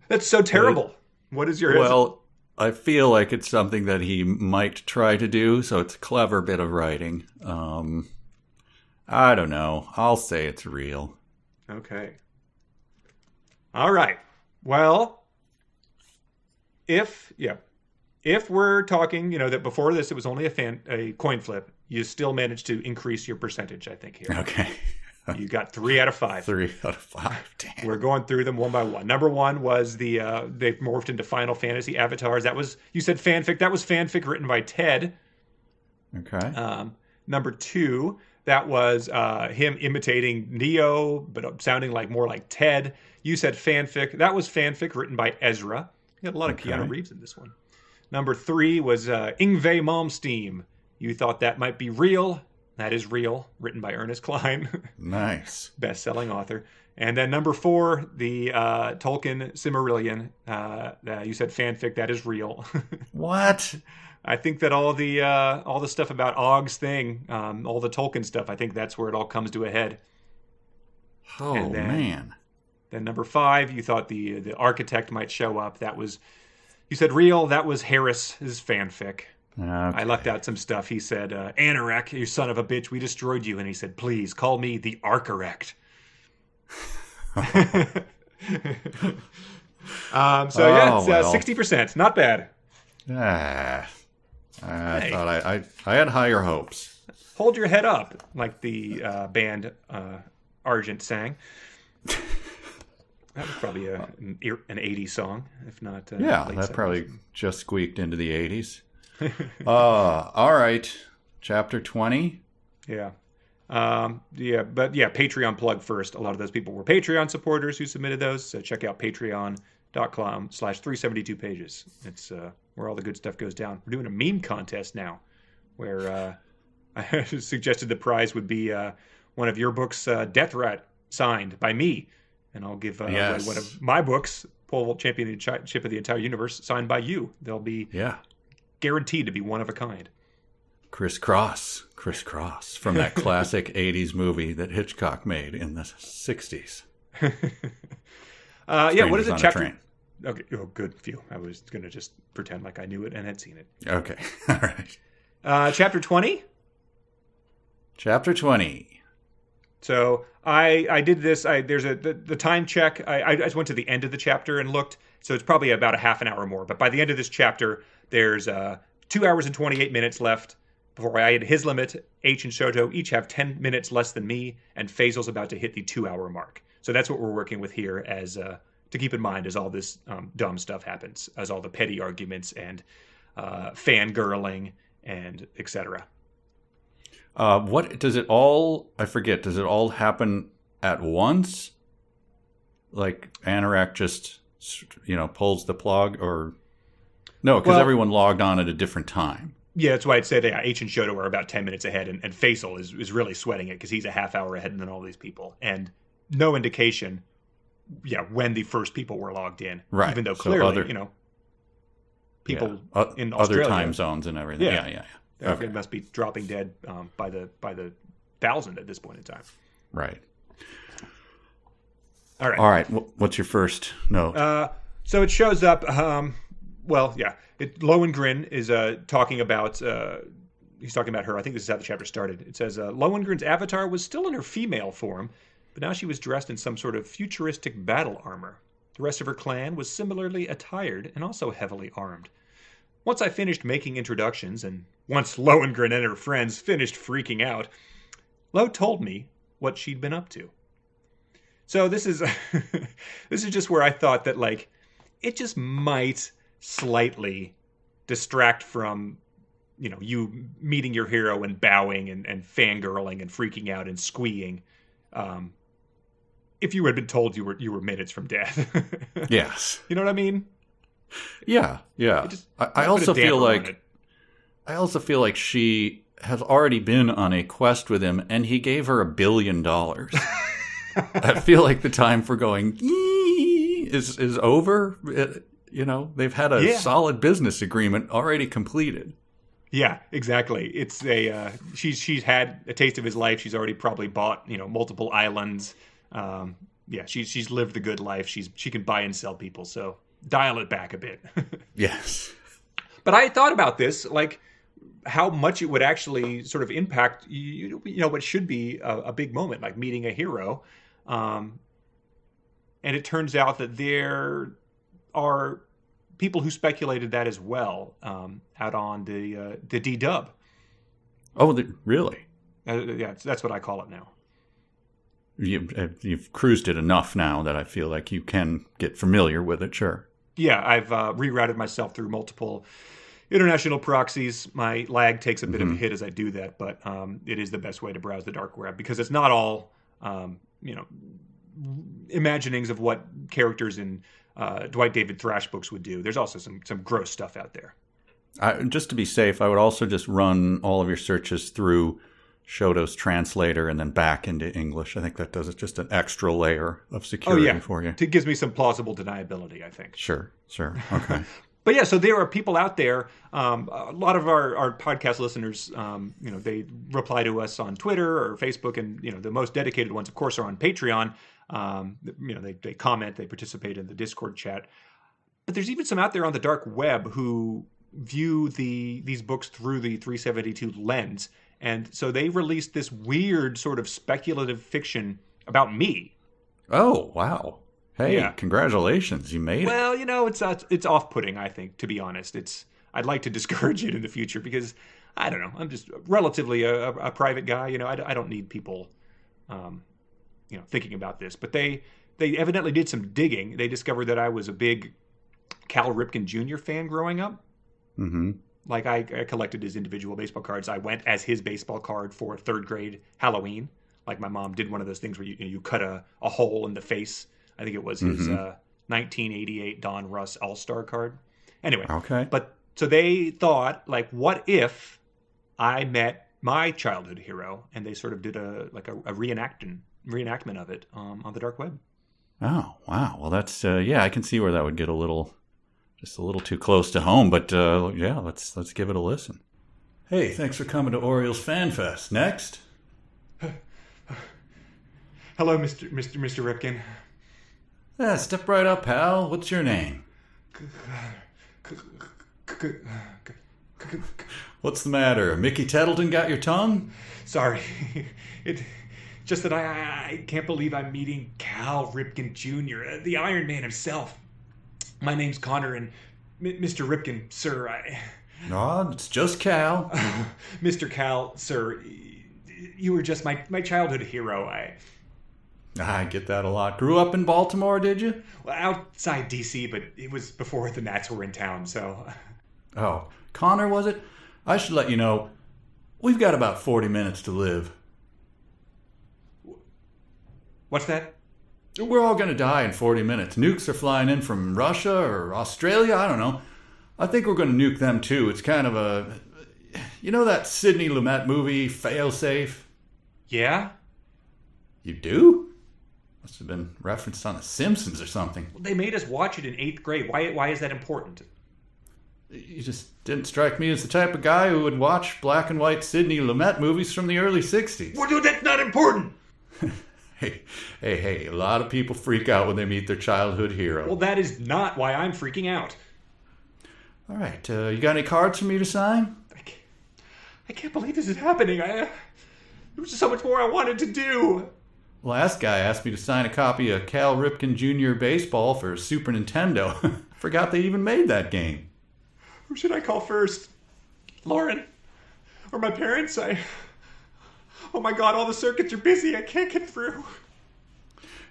That's so terrible. What is your... Well, I feel like it's something that he might try to do, so it's a clever bit of writing. I don't know. I'll say it's real. Okay. All right. Well, if we're talking, that before this it was only a coin flip, you still managed to increase your percentage, I think, here. Okay. You got 3 out of 5. 3 out of 5. Damn. We're going through them one by one. Number 1 was they morphed into Final Fantasy avatars. That was, you said fanfic. That was fanfic written by Ted. Okay. Number 2, that was him imitating Neo, but sounding more like Ted. You said fanfic. That was fanfic written by Ezra. You had a lot of Keanu Reeves in this one. Number 3 was Yngwie Malmsteen. You thought that might be real. That is real, written by Ernest Cline. Nice. Best-selling author. And then number 4, the Tolkien Silmarillion. You said fanfic. That is real. What? I think that all the stuff about Ogg's thing, all the Tolkien stuff, I think that's where it all comes to a head. Oh, man. Then number 5, you thought the architect might show up. You said real. That was Harris's fanfic. Okay. I left out some stuff. He said, Anorak, you son of a bitch, we destroyed you. And he said, please, call me the Archirect. It's 60%. Not bad. I thought I had higher hopes. Hold your head up, like the band Argent sang. That was probably an 80s song, if not. Yeah, that 70s. Probably just squeaked into the 80s. All right. Chapter 20. Yeah. Patreon plug first. A lot of those people were Patreon supporters who submitted those. So check out patreon.com/372pages. It's where all the good stuff goes down. We're doing a meme contest now where I suggested the prize would be one of your books, Death Rat, signed by me. And I'll give away one of my books, Pole Vault Championship of the Entire Universe, signed by you. They'll be guaranteed to be one of a kind. Crisscross from that classic 80s movie that Hitchcock made in the 60s. What is it? Chapter? Okay. Oh, good. Phew. I was going to just pretend like I knew it and had seen it. Okay. All right. Chapter 20? Chapter 20. So I did this. There's the time check. I just went to the end of the chapter and looked. So it's probably about a half an hour more. But by the end of this chapter, there's 2 hours and 28 minutes left before I hit his limit. H and Shoto each have 10 minutes less than me, and Faisal's about to hit the 2 hour mark. So that's what we're working with here as to keep in mind as all this dumb stuff happens, as all the petty arguments and fangirling and etc. What does it all? I forget. Does it all happen at once? Like Anorak just pulls the plug, or no? Because everyone logged on at a different time. Yeah, that's why I'd say that H and Shoto are about 10 minutes ahead, and Faisal is really sweating it because he's a half hour ahead than all these people, and no indication, when the first people were logged in, right? Even though clearly, people in Australia, other time zones and everything. Yeah. Okay. It must be dropping dead by the 1,000 at this point in time. Right. All right. All right. What's your first note? So it shows up. Lohengrin is talking about. He's talking about her. I think this is how the chapter started. It says Lohengrin's avatar was still in her female form, but now she was dressed in some sort of futuristic battle armor. The rest of her clan was similarly attired and also heavily armed. Once I finished making introductions, and once Lohengrin and her friends finished freaking out, Lo told me what she'd been up to. So this is this is just where I thought that it just might slightly distract from you meeting your hero and bowing and fangirling and freaking out and squeeing. If you had been told you were minutes from death. Yes. You know what I mean? Yeah. I also feel like she has already been on a quest with him, and he gave her $1 billion. I feel like the time for going is over. They've had a solid business agreement already completed. Yeah, exactly. It's she's had a taste of his life. She's already probably bought multiple islands. She's lived the good life. She can buy and sell people. So dial it back a bit. Yes. But I thought about this, how much it would actually sort of impact what should be a big moment, like meeting a hero. And it turns out that there are people who speculated that as well out on the D-Dub. Oh, really? That's what I call it now. You've cruised it enough now that I feel like you can get familiar with it, sure. Yeah, I've rerouted myself through multiple international proxies. My lag takes a bit of a hit as I do that, but it is the best way to browse the dark web because it's not all, imaginings of what characters in Dwight David Thrash books would do. There's also some gross stuff out there. Just to be safe, I would also just run all of your searches through Shoto's translator and then back into English. I think that does just an extra layer of security for you. It gives me some plausible deniability, I think. Sure. Okay. But yeah, so there are people out there. A lot of our podcast listeners, they reply to us on Twitter or Facebook, and the most dedicated ones, of course, are on Patreon. They comment, they participate in the Discord chat. But there's even some out there on the dark web who view these books through the 372 lens. And so they released this weird sort of speculative fiction about me. Oh, wow. Hey, Congratulations. You made it. Well, it's off-putting, I think, to be honest. I'd like to discourage it in the future because, I don't know, I'm just relatively a private guy. I don't need people, thinking about this. But they evidently did some digging. They discovered that I was a big Cal Ripken Jr. fan growing up. Mm-hmm. Like, I collected his individual baseball cards. I went as his baseball card for third grade Halloween. Like, my mom did one of those things where you cut a hole in the face. I think it was his 1988 Don Russ All-Star card. Anyway. Okay. But so they thought, what if I met my childhood hero, and they sort of did a reenactment of it on the dark web. Oh, wow. Well, that's I can see where that would get just a little too close to home. But let's give it a listen. Hey, thanks for coming to Orioles Fan Fest. Next. Hello, Mr. Ripken. Yeah, step right up, pal. What's your name? What's the matter? Mickey Tettleton got your tongue? Sorry. It just that I can't believe I'm meeting Cal Ripken Jr., the Iron Man himself. My name's Conor, and Mr. Ripken, sir, No, it's just Cal. Mr. Cal, sir, you were just my childhood hero. I get that a lot. Grew up in Baltimore, did you? Well, outside D.C., but it was before the Nats were in town, so... Oh, Conor, was it? I should let you know, we've got about 40 minutes to live. What's that? We're all going to die in 40 minutes. Nukes are flying in from Russia or Australia, I don't know. I think we're going to nuke them too. It's kind of a... You know that Sidney Lumet movie, Failsafe? Yeah? You do? Must have been referenced on The Simpsons or something. Well, they made us watch it in 8th grade. Why is that important? You just didn't strike me as the type of guy who would watch black and white Sidney Lumet movies from the early 60s. Well, dude, that's not important! Hey, a lot of people freak out when they meet their childhood hero. Well, that is not why I'm freaking out. All right, you got any cards for me to sign? I can't believe this is happening. There was just so much more I wanted to do. Last guy asked me to sign a copy of Cal Ripken Jr. Baseball for Super Nintendo. Forgot they even made that game. Who should I call first? Lauren? Or my parents? Oh my god, all the circuits are busy. I can't get through.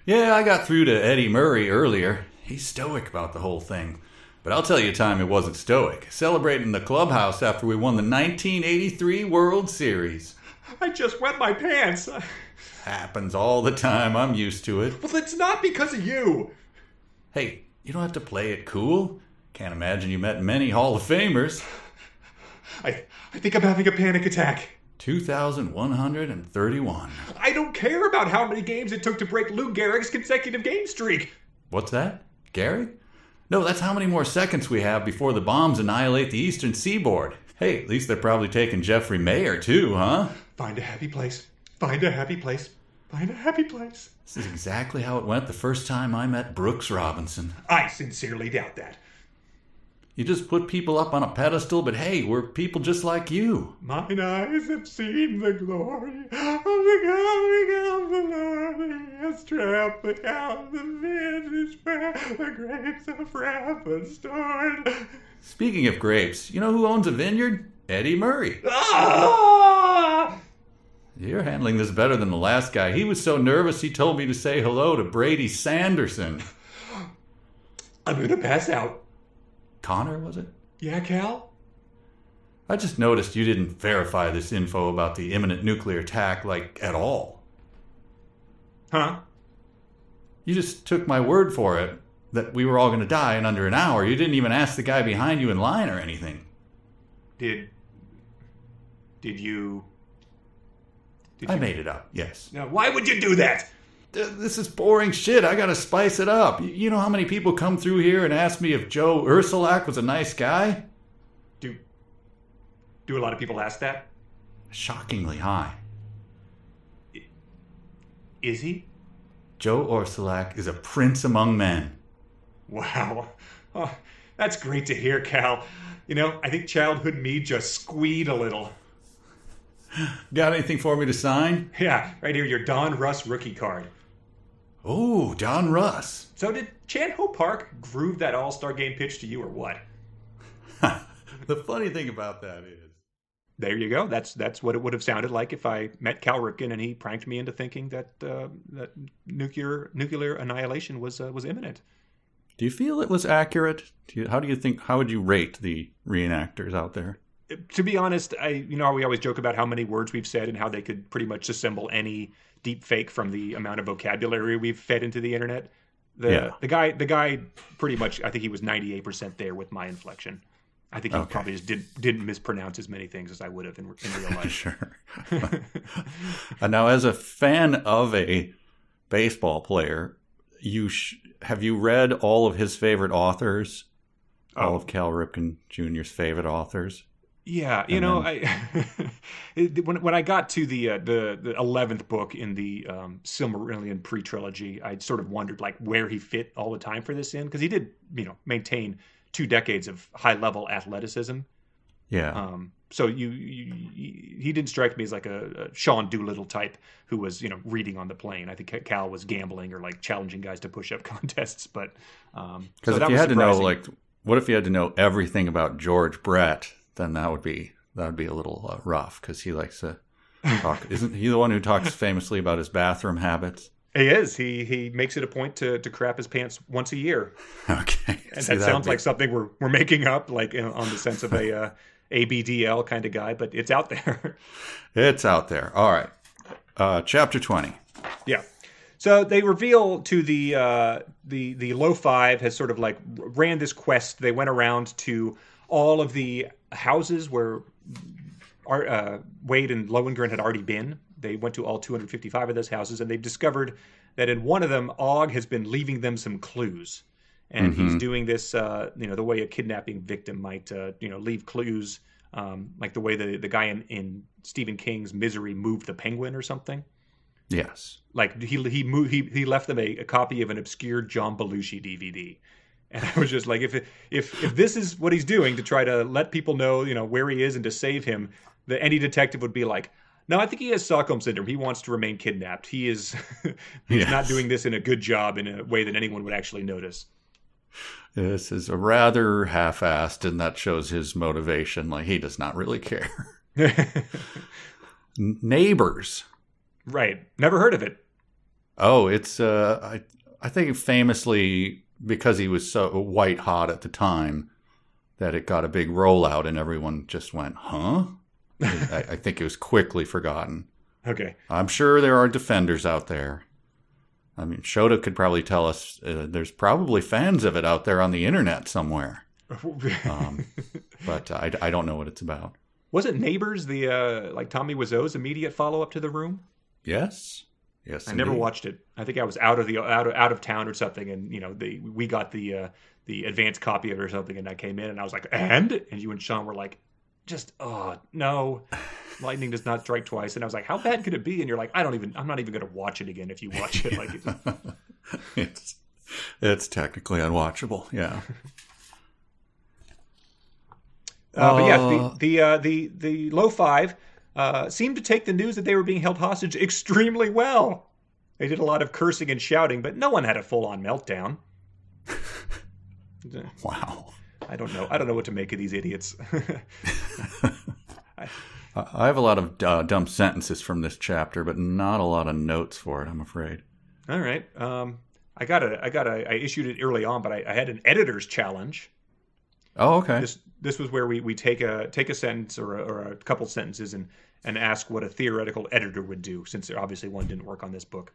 Yeah, I got through to Eddie Murray earlier. He's stoic about the whole thing. But I'll tell you a time it wasn't stoic. Celebrating in the clubhouse after we won the 1983 World Series. I just wet my pants. Happens all the time. I'm used to it. Well, it's not because of you. Hey, you don't have to play it cool. Can't imagine you met many Hall of Famers. I think I'm having a panic attack. 2,131. I don't care about how many games it took to break Lou Gehrig's consecutive game streak. What's that? Gehrig? No, that's how many more seconds we have before the bombs annihilate the eastern seaboard. Hey, at least they're probably taking Jeffrey Mayer too, huh? Find a happy place. Find a happy place. Find a happy place. This is exactly how it went the first time I met Brooks Robinson. I sincerely doubt that. You just put people up on a pedestal, but hey, we're people just like you. Mine eyes have seen the glory of the coming of the Lord. He has trampled out the vintage where the grapes of wrath are stored. Speaking of grapes, you know who owns a vineyard? Eddie Murray. Ah! You're handling this better than the last guy. He was so nervous he told me to say hello to Brady Sanderson. I'm going to pass out. Conor, was it? Yeah, Cal? I just noticed you didn't verify this info about the imminent nuclear attack, at all. Huh? You just took my word for it that we were all going to die in under an hour. You didn't even ask the guy behind you in line or anything. Did you... I made it up, yes. Now, why would you do that? This is boring shit. I gotta spice it up. You know how many people come through here and ask me if Joe Ursulak was a nice guy? Do a lot of people ask that? Shockingly high. Is he? Joe Ursulak is a prince among men. Wow. Oh, that's great to hear, Cal. You know, I think childhood me just squeed a little. Got anything for me to sign? Yeah, right here, your Don Russ rookie card. Oh, Don Russ. So did Chan Ho Park groove that All-Star game pitch to you or what? The funny thing about that is... There you go. That's what it would have sounded like if I met Cal Ripken and he pranked me into thinking that that nuclear annihilation was imminent. Do you feel it was accurate? How would you rate the reenactors out there? To be honest, we always joke about how many words we've said and how they could pretty much assemble any deep fake from the amount of vocabulary we've fed into the internet. The guy pretty much, I think he was 98% there with my inflection. I think he probably just didn't mispronounce as many things as I would have in real life. Sure. Now, as a fan of a baseball player, have you read all of his favorite authors? All of Cal Ripken Jr.'s favorite authors? Yeah, when I got to the 11th book in the Silmarillion pre-trilogy, I sort of wondered like where he fit all the time for this in, because he did maintain 2 decades of high level athleticism. Yeah. So he didn't strike me as like a Sean Doolittle type who was reading on the plane. I think Cal was gambling or like challenging guys to push-up contests. But because if you had to know, like, what if you had to know everything about George Brett? Then that would be a little rough, because he likes to talk. Isn't he the one who talks famously about his bathroom habits? He is. He makes it a point to crap his pants once a year. Okay, and that sounds like something we're making up, like on the sense of a ABDL kind of guy, but it's out there. It's out there. All right, chapter 20. Yeah. So they reveal to the Low Five has sort of like ran this quest. They went around to all of the houses where Wade and Lohengrin had already been. They went to all 255 of those houses, and they've discovered that in one of them, Og has been leaving them some clues. And he's doing this, the way a kidnapping victim might, leave clues, like the way the guy in Stephen King's Misery moved the penguin or something. Yes. Like he left them a copy of an obscure John Belushi DVD. And I was just like, if this is what he's doing to try to let people know, where he is and to save him, any detective would be like, no, I think he has Stockholm syndrome. He wants to remain kidnapped. He's not doing this in a good job in a way that anyone would actually notice. This is a rather half-assed, and that shows his motivation. Like, he does not really care. Neighbors. Right. Never heard of it. Oh, it's, I think famously, because he was so white hot at the time, that it got a big rollout and everyone just went, huh? I think it was quickly forgotten. Okay. I'm sure there are defenders out there. I mean, Shota could probably tell us there's probably fans of it out there on the internet somewhere. But I don't know what it's about. Was it Neighbors, the like Tommy Wiseau's immediate follow-up to The Room? Yes. Yes, I never watched it. I think I was out of town or something, and we got the advanced copy of it or something, and I came in and I was like, and you and Sean were like, just no, lightning does not strike twice, and I was like, how bad could it be? And you're like, I'm not even going to watch it again if you watch it. Like it's technically unwatchable. Yeah. But yeah, the Low Five seemed to take the news that they were being held hostage extremely well. They did a lot of cursing and shouting, but no one had a full-on meltdown. Wow. I don't know what to make of these idiots. I have a lot of dumb sentences from this chapter, but not a lot of notes for it, I'm afraid. All right. I issued it early on, but I had an editor's challenge. Oh, okay. This was where we take a sentence or a couple sentences and ask what a theoretical editor would do, since obviously one didn't work on this book.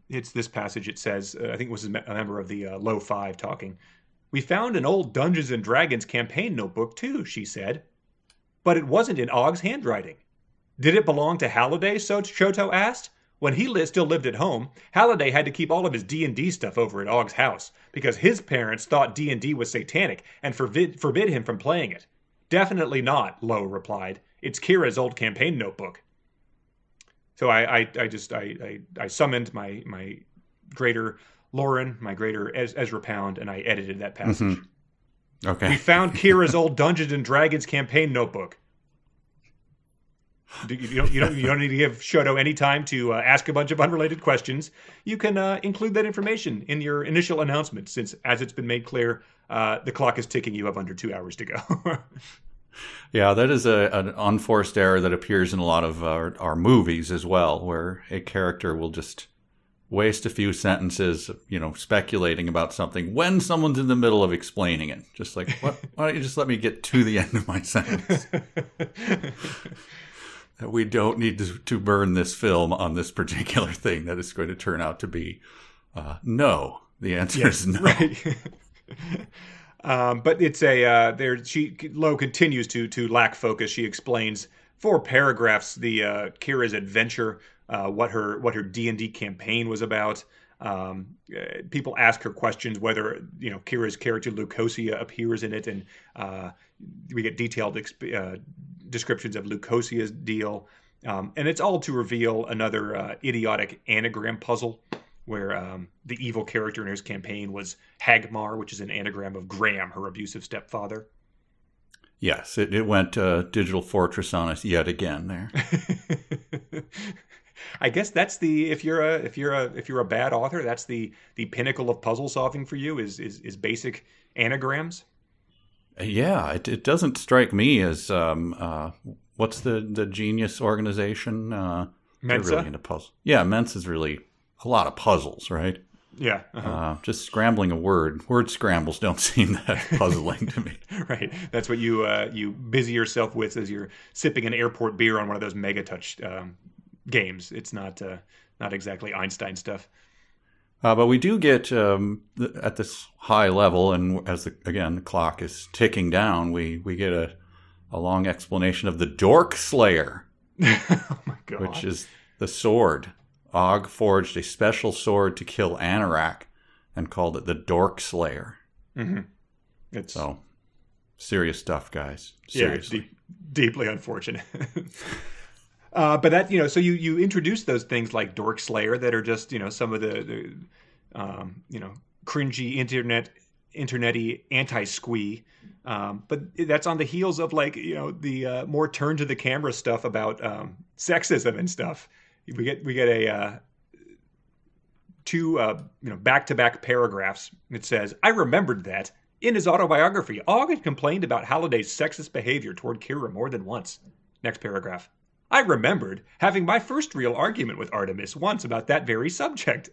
It's this passage. It says, I think it was a member of the Low Five talking. We found an old Dungeons and Dragons campaign notebook too, she said. But it wasn't in Og's handwriting. Did it belong to Halliday, Shoto asked. When he still lived at home, Halliday had to keep all of his D&D stuff over at Og's house because his parents thought D&D was satanic and forbid him from playing it. Definitely not, Lowe replied. It's Kira's old campaign notebook. So I summoned my greater Lauren, my greater Ezra Pound, and I edited that passage. Mm-hmm. Okay. We found Kira's old Dungeons and Dragons campaign notebook. You don't need to give Shoto any time to ask a bunch of unrelated questions. You can include that information in your initial announcement, since, as it's been made clear, the clock is ticking. You have under 2 hours to go. Yeah, that is an unforced error that appears in a lot of our movies as well, where a character will just waste a few sentences, speculating about something when someone's in the middle of explaining it. Just like, why don't you just let me get to the end of my sentence? We don't need to burn this film on this particular thing that is going to turn out to be no. The answer is no. Right. But it's Lo continues to lack focus. She explains 4 paragraphs Kira's adventure, what her D&D campaign was about. People ask her questions whether Kira's character Lucosia appears in it, and we get detailed descriptions of Lucosia's deal, and it's all to reveal another idiotic anagram puzzle where the evil character in his campaign was Hagmar, which is an anagram of Graham, her abusive stepfather. Yes, it went Digital Fortress on us yet again there. I guess that's if you're a bad author, that's the pinnacle of puzzle solving for you is basic anagrams. Yeah, it doesn't strike me as what's the genius organization? Mensa. Really into puzzles. Yeah, Mensa's really a lot of puzzles, right? Yeah. Just scrambling a word. Word scrambles don't seem that puzzling to me. Right. That's what you busy yourself with as you're sipping an airport beer on one of those Mega Touch games. It's not exactly Einstein stuff. But we do get at this high level, and as the clock is ticking down, we get a long explanation of the Dork Slayer. Oh my god! Which is the sword. Og forged a special sword to kill Anorak and called it the Dork Slayer. Mm-hmm. So serious stuff, guys. Seriously, yeah, deeply unfortunate. But that so you introduce those things like Dork Slayer that are just some of the cringy internety anti-squee, but that's on the heels of the more turn to the camera stuff about sexism and stuff. We get a 2 back-to-back paragraphs. It says, "I remembered that in his autobiography, Og had complained about Halliday's sexist behavior toward Kira more than once." Next paragraph. "I remembered having my first real argument with Artemis once about that very subject."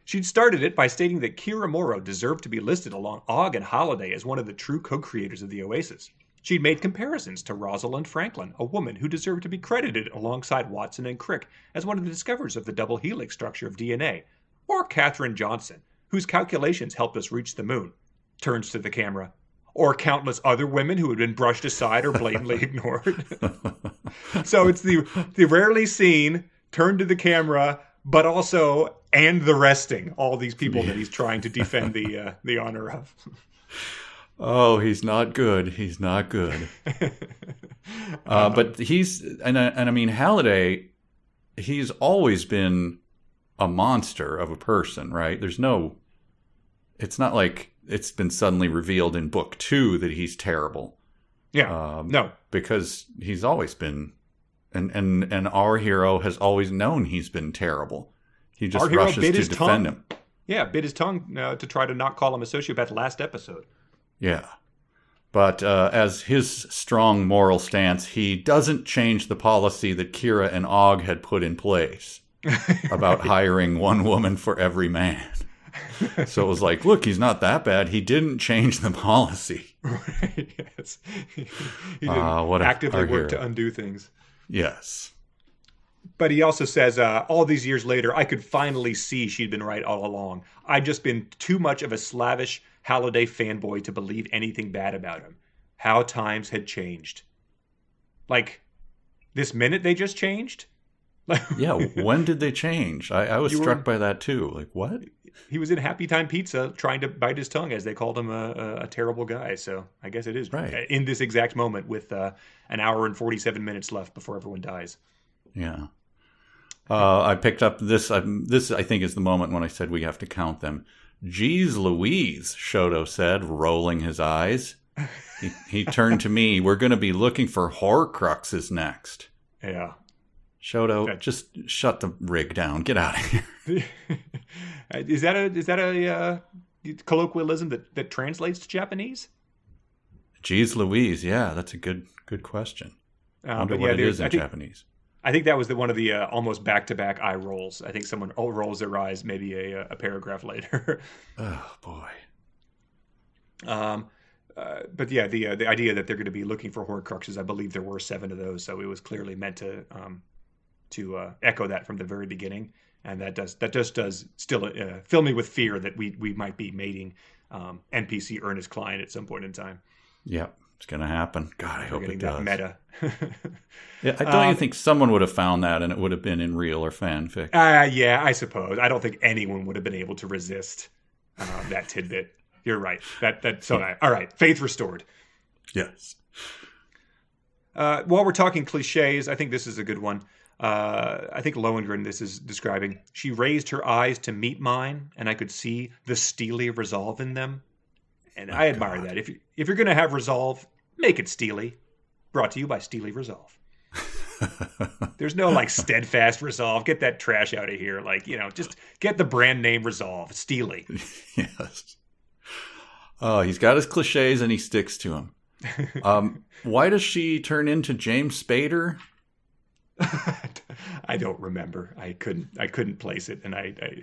She'd started it by stating that Kira Morrow deserved to be listed along Og and Halliday as one of the true co-creators of the Oasis. She'd made comparisons to Rosalind Franklin, a woman who deserved to be credited alongside Watson and Crick as one of the discoverers of the double helix structure of DNA, or Katherine Johnson, whose calculations helped us reach the moon. Turns to the camera. Or countless other women who had been brushed aside or blatantly ignored. So it's the rarely seen, turn to the camera, but also, and the resting, all these people that he's trying to defend the honor of. Oh, he's not good. He's not good. But he's, and I mean, Halliday, he's always been a monster of a person, right? It's not like it's been suddenly revealed in book 2 that he's terrible. Yeah. No. Because he's always been, and our hero has always known he's been terrible. He just rushes to defend him. Yeah, bit his tongue to try to not call him a sociopath last episode. Yeah. But as his strong moral stance, he doesn't change the policy that Kira and Og had put in place about hiring one woman for every man. So it was like, look, he's not that bad. He didn't change the policy. Right, yes. He didn't actively work to undo things. Yes. But he also says, all these years later, I could finally see she'd been right all along. I'd just been too much of a slavish Halliday fanboy to believe anything bad about him. How times had changed. Like, this minute they just changed? Yeah, when did they change? I was struck by that too. Like, what? He was in Happy Time Pizza trying to bite his tongue as they called him a terrible guy. So I guess it is right in this exact moment with an hour and 47 minutes left before everyone dies. Yeah. I picked up this. This, I think, is the moment when I said we have to count them. "Geez Louise," Shoto said, rolling his eyes. He turned to me. "We're going to be looking for Horcruxes next." Yeah. Shoto, just shut the rig down. Get out of here. Is that a colloquialism that translates to Japanese? "Geez Louise," yeah, that's a good question. I wonder what it is in Japanese. I think that was one of the almost back-to-back eye rolls. I think someone rolls their eyes maybe a paragraph later. Oh, boy. But yeah, the idea that they're going to be looking for Horcruxes, I believe there were 7 of those, so it was clearly meant to echo that from the very beginning. And that just does still fill me with fear that we might be mating NPC Ernest Cline at some point in time. Yep, it's going to happen. God, I hope it does. That meta. Yeah, don't you think someone would have found that and it would have been in real or fanfic? Yeah, I suppose. I don't think anyone would have been able to resist that tidbit. You're right. All right. Faith restored. Yes. While we're talking cliches, I think this is a good one. I think Lohengrin, this is describing. She raised her eyes to meet mine, and I could see the steely resolve in them. And I admire that. If you're going to have resolve, make it steely. Brought to you by Steely Resolve. There's no like steadfast resolve. Get that trash out of here. Like, just get the brand name Resolve. Steely. Yes. Oh, he's got his cliches and he sticks to them. Why does she turn into James Spader? I don't remember. I couldn't place it, and I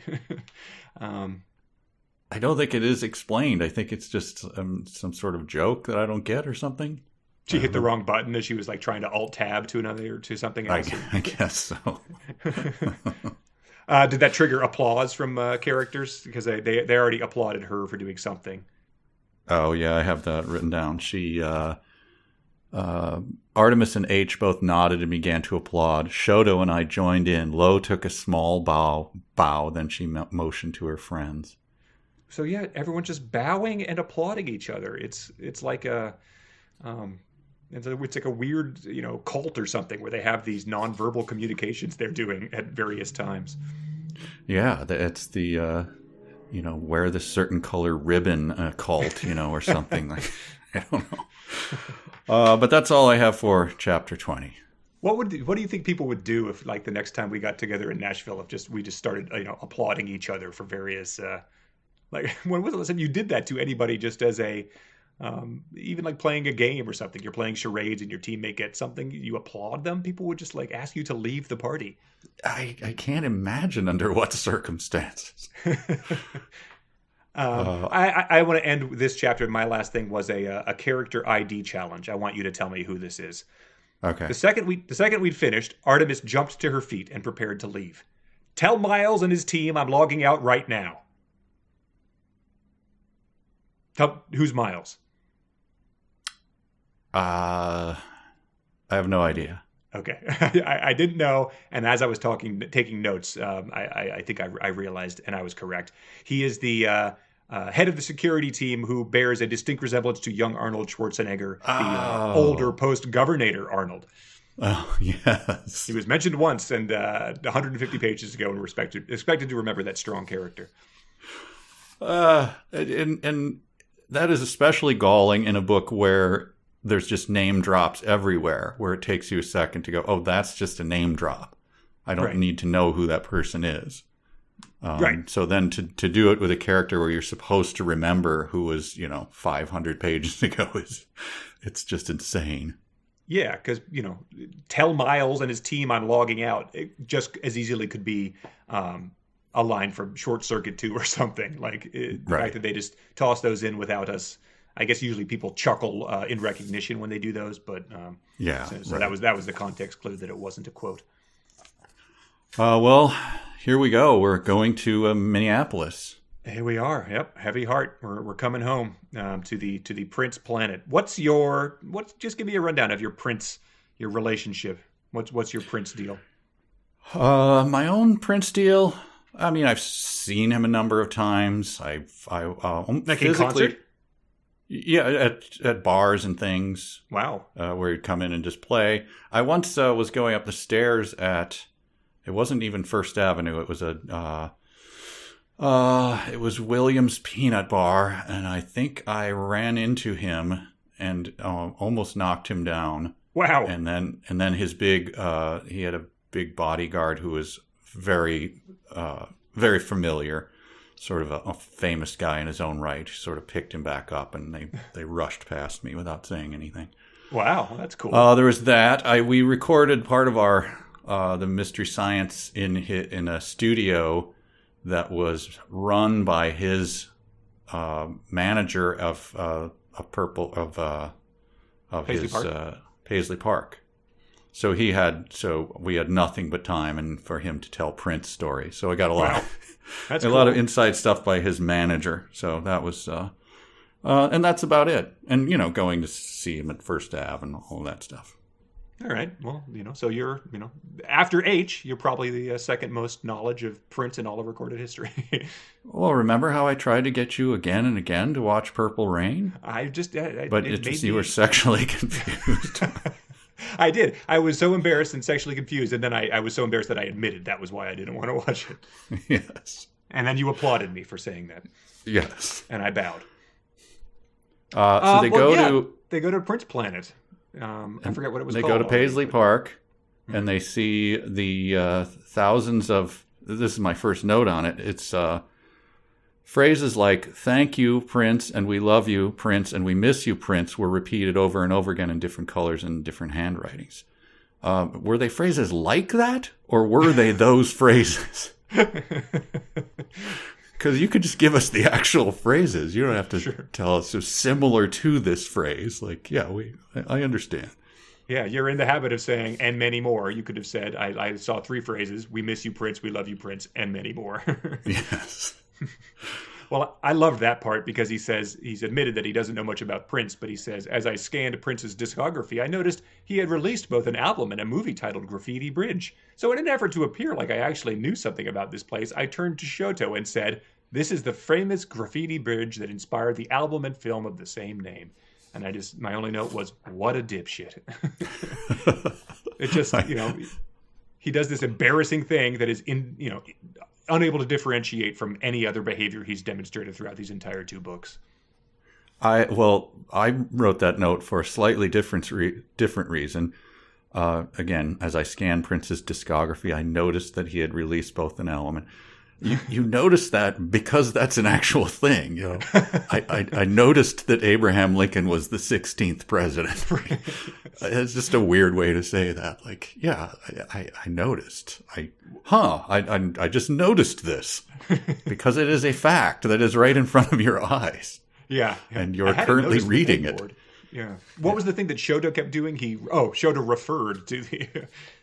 don't think it is explained. I think it's just some sort of joke that I don't get or something. She hit the wrong button as she was like trying to alt tab to another or to something else. I guess so. Did that trigger applause from characters because they already applauded her for doing something? Oh yeah, I have that written down. She, Artemis and H both nodded and began to applaud. Shoto and I joined in. Lo took a small bow. Then she motioned to her friends. So yeah, everyone's just bowing and applauding each other. It's like a it's like a weird cult or something where they have these nonverbal communications they're doing at various times. Yeah, it's the wear this certain color ribbon cult, or something like. I don't know. But that's all I have for chapter 20. What do you think people would do if, like, the next time we got together in Nashville, if we just started applauding each other for various like, when was the last time you did that to anybody, just as a even like playing a game or something? You're playing charades and your teammate gets something, you applaud them. People would just like ask you to leave the party. I can't imagine under what circumstances. I want to end this chapter. My last thing was a character ID challenge. I want you to tell me who this is. Okay. The second we'd finished, Artemis jumped to her feet and prepared to leave. Tell Miles and his team I'm logging out right now. Who's Miles? I have no idea. Okay. I didn't know, and as I was taking notes, I think I realized, and I was correct. He is the head of the security team who bears a distinct resemblance to young Arnold Schwarzenegger, the older post-Governor Arnold. Oh, yes. He was mentioned once, and 150 pages ago, and we're expected to remember that strong character. And that is especially galling in a book where there's just name drops everywhere, where it takes you a second to go, oh, that's just a name drop. I don't need to know who that person is. Right. So then to do it with a character where you're supposed to remember who was, 500 pages ago it's just insane. Yeah, because, tell Miles and his team I'm logging out. It just as easily could be a line from Short Circuit 2 or something. Like the fact that they just toss those in without us. I guess usually people chuckle in recognition when they do those, but so that was the context clue that it wasn't a quote. Well, here we go. We're going to Minneapolis. Here we are. Yep, heavy heart. We're coming home to the Prince planet. Just give me a rundown of your Prince, your relationship. What's your Prince deal? My own Prince deal. I mean, I've seen him a number of times. I like in concert. Yeah, at bars and things. Wow. Where he'd come in and just play. I once was going up the stairs at, it wasn't even First Avenue. It was it was Williams Peanut Bar, and I think I ran into him and almost knocked him down. Wow. And then his big, he had a big bodyguard who was very, very familiar. Sort of a famous guy in his own right, sort of picked him back up, and they rushed past me without saying anything. Wow, that's cool. There was that. We recorded part of our the Mystery Science in a studio that was run by his manager of Paisley Park. Paisley Park. So we had nothing but time and for him to tell Prince stories. So I got a lot, That's a cool. lot of inside stuff by his manager. So that was, and that's about it. And, going to see him at First Ave and all that stuff. All right. Well, so you're, after H, you're probably the second most knowledge of Prince in all of recorded history. Well, remember how I tried to get you again and again to watch Purple Rain? You were sexually confused. I did. I was so embarrassed and sexually confused, and then I was so embarrassed that I admitted that was why I didn't want to watch it. Yes. And then you applauded me for saying that. Yes. And I bowed. So they go to Prince Planet. I forget what it was called. They go to Paisley Park, and they see the thousands of... This is my first note on it. It's phrases like, "Thank you, Prince," and "We love you, Prince," and "We miss you, Prince," were repeated over and over again in different colors and different handwritings. Were they phrases like that, or were they those phrases? Because you could just give us the actual phrases. You don't have to tell us so similar to this phrase. Like, I understand. Yeah, you're in the habit of saying, "and many more." You could have said, I saw 3 phrases: "We miss you, Prince," "We love you, Prince," and many more. Yes. Well, I love that part because he says he's admitted that he doesn't know much about Prince, but he says, "As I scanned Prince's discography, I noticed he had released both an album and a movie titled Graffiti Bridge. So in an effort to appear like I actually knew something about this place, I turned to Shoto and said, 'This is the famous graffiti bridge that inspired the album and film of the same name.'" And my only note was, what a dipshit. It just, he does this embarrassing thing that is unable to differentiate from any other behavior he's demonstrated throughout these entire 2 books. I wrote that note for a slightly different reason. Again, as I scanned Prince's discography, I noticed that he had released both an album and You noticed that because that's an actual thing. I noticed that Abraham Lincoln was the 16th president. It's just a weird way to say that. Like, I noticed. I just noticed this because it is a fact that is right in front of your eyes. Yeah. And you're currently reading it. Yeah. What was the thing that Shoto kept doing? Shoto referred to the.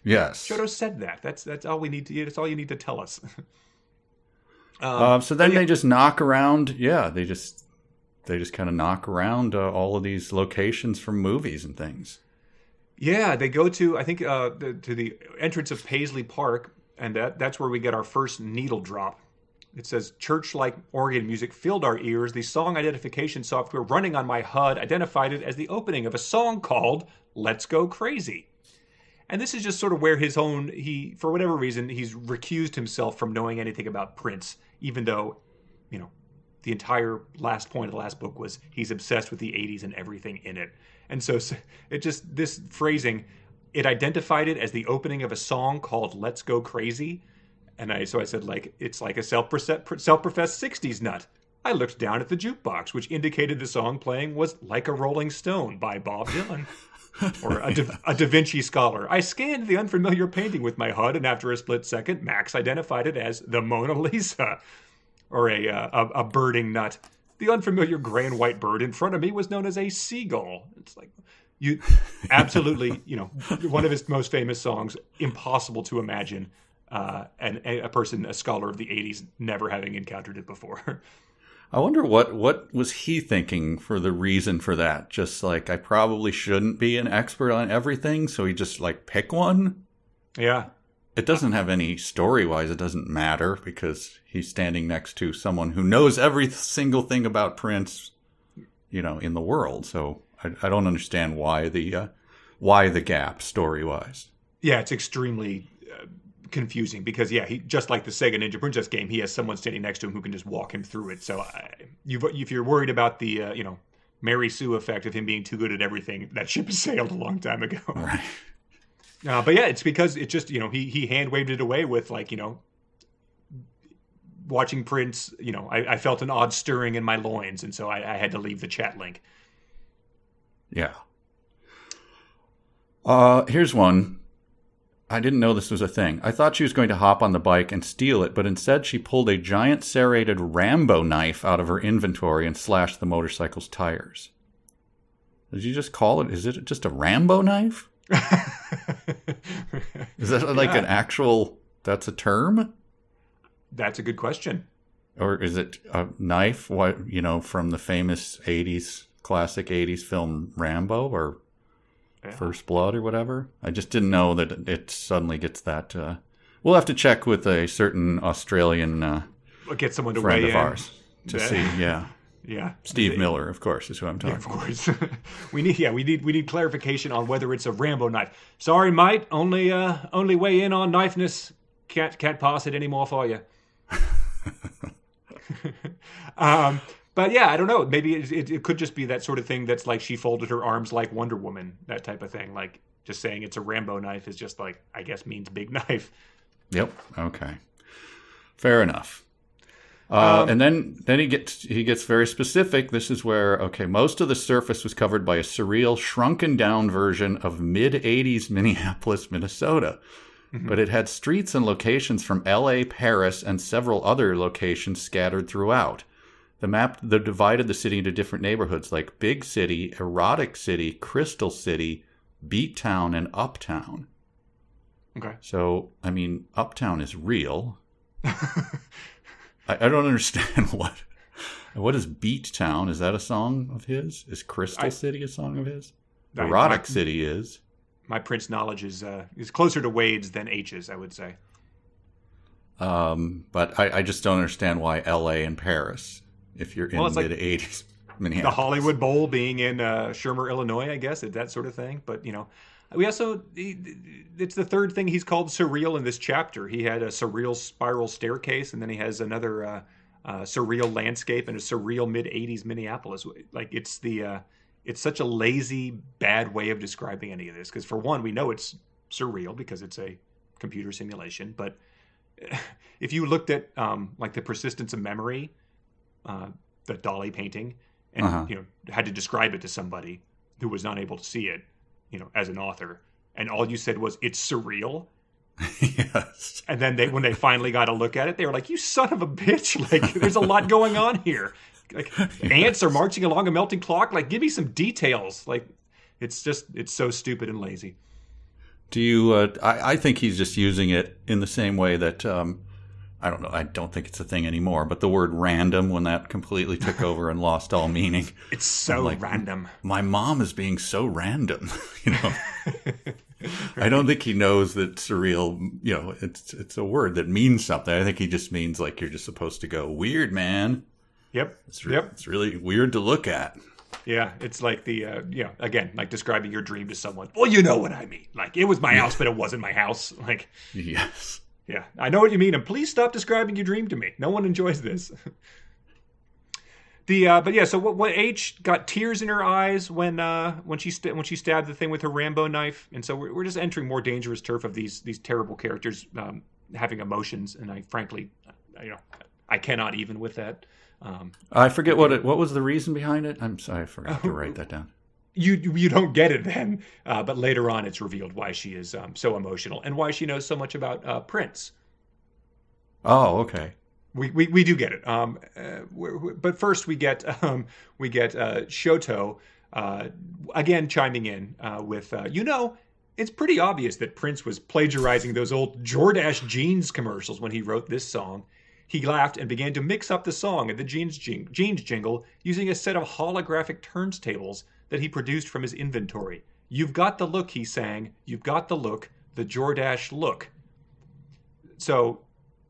Yes. Shoto said that. That's all we need to. That's all you need to tell us. So then they just knock around. Yeah, they just kind of knock around all of these locations from movies and things. Yeah, they go to to the entrance of Paisley Park, and that's where we get our first needle drop. It says, "Church-like organ music filled our ears. The song identification software running on my HUD identified it as the opening of a song called 'Let's Go Crazy.'" And this is just sort of where for whatever reason, he's recused himself from knowing anything about Prince, even though, the entire last point of the last book was he's obsessed with the 80s and everything in it. And so this phrasing, it identified it as the opening of a song called "Let's Go Crazy." And I said, like, it's like a self-professed 60s nut. I looked down at the jukebox, which indicated the song playing was "Like a Rolling Stone" by Bob Dylan. Or a Da Vinci scholar. I scanned the unfamiliar painting with my HUD, and after a split second, Max identified it as the Mona Lisa. Or a birding nut. The unfamiliar gray and white bird in front of me was known as a seagull. It's like, you absolutely, one of his most famous songs, impossible to imagine, and a scholar of the 80s, never having encountered it before. I wonder what was he thinking for the reason for that? Just like, I probably shouldn't be an expert on everything, so he just pick one? Yeah. It doesn't have any story-wise, it doesn't matter because he's standing next to someone who knows every single thing about Prince, in the world. So I don't understand why the gap story-wise. Yeah, it's extremely confusing because he, just like the Sega Ninja Princess game, he has someone standing next to him who can just walk him through it. So if you're worried about the Mary Sue effect of him being too good at everything, that ship has sailed a long time ago. Right. But it's because it just he hand waved it away with watching Prince. I felt an odd stirring in my loins, and so I had to leave the chat link. Yeah. Here's one. I didn't know this was a thing. I thought she was going to hop on the bike and steal it, but instead she pulled a giant serrated Rambo knife out of her inventory and slashed the motorcycle's tires. Did you just call it? Is it just a Rambo knife? Is that like an actual, that's a term? That's a good question. Or is it a knife, from the famous 80s, classic 80s film Rambo or First Blood or whatever? I just didn't know that it suddenly gets that. We'll have to check with a certain Australian get someone to friend weigh of in. ours to see, yeah. Yeah, Steve Miller, of course, is who I'm talking of course. we need clarification on whether it's a Rambo knife. Sorry, mate. Only weigh in on knifeness. Can't pass it anymore for you. But yeah, I don't know. Maybe it could just be that sort of thing that's like she folded her arms like Wonder Woman, that type of thing. Like just saying it's a Rambo knife is just like, I guess, means big knife. Yep. Okay. Fair enough. And then he gets very specific. This is where, most of the surface was covered by a surreal, shrunken down version of mid-'80s Minneapolis, Minnesota. Mm-hmm. But it had streets and locations from L.A., Paris, and several other locations scattered throughout. The map divided the city into different neighborhoods like Big City, Erotic City, Crystal City, Beat Town, and Uptown. Okay. So, I mean, Uptown is real. I don't understand what is Beat Town? Is that a song of his? Is Crystal City a song of his? Erotic City is. My Prince knowledge is closer to Wade's than H's, I would say. But I just don't understand why L.A. and Paris, if you're in mid-'80s Minneapolis. The Hollywood Bowl being in Shermer, Illinois, I guess, that sort of thing. But, we also, it's the third thing he's called surreal in this chapter. He had a surreal spiral staircase, and then he has another surreal landscape and a surreal mid-'80s Minneapolis. Like, it's such a lazy, bad way of describing any of this. Because for one, we know it's surreal because it's a computer simulation. But if you looked at like the persistence of memory, the Dali painting, and had to describe it to somebody who was not able to see it, as an author, and all you said was it's surreal. Yes. And then when they finally got a look at it, they were like, "You son of a bitch! Like, there's a lot going on here. Like, ants are marching along a melting clock. Like, give me some details. Like, it's so stupid and lazy." Do you? I think he's just using it in the same way that I don't know. I don't think it's a thing anymore. But the word random, when that completely took over and lost all meaning, it's so random. My mom is being so random. I don't think he knows that surreal. It's a word that means something. I think he just means like you're just supposed to go weird, man. Yep. It's really weird to look at. Yeah, it's like the again, like describing your dream to someone. Well, you know what I mean. Like, it was my house, but it wasn't my house. Like, yes. Yeah, I know what you mean, and please stop describing your dream to me. No one enjoys this. So what H got tears in her eyes when she stabbed the thing with her Rambo knife, and so we're just entering more dangerous turf of these terrible characters having emotions, and I frankly, I cannot even with that. I forget what was the reason behind it. I'm sorry, I forgot to write that down. You don't get it then, but later on it's revealed why she is so emotional and why she knows so much about Prince. Oh, okay. We do get it. But first we get Shoto again chiming in with it's pretty obvious that Prince was plagiarizing those old Jordache jeans commercials when he wrote this song. He laughed and began to mix up the song and the jeans jingle using a set of holographic turntables that he produced from his inventory. "You've got the look," he sang. "You've got the look, the Jordache look." So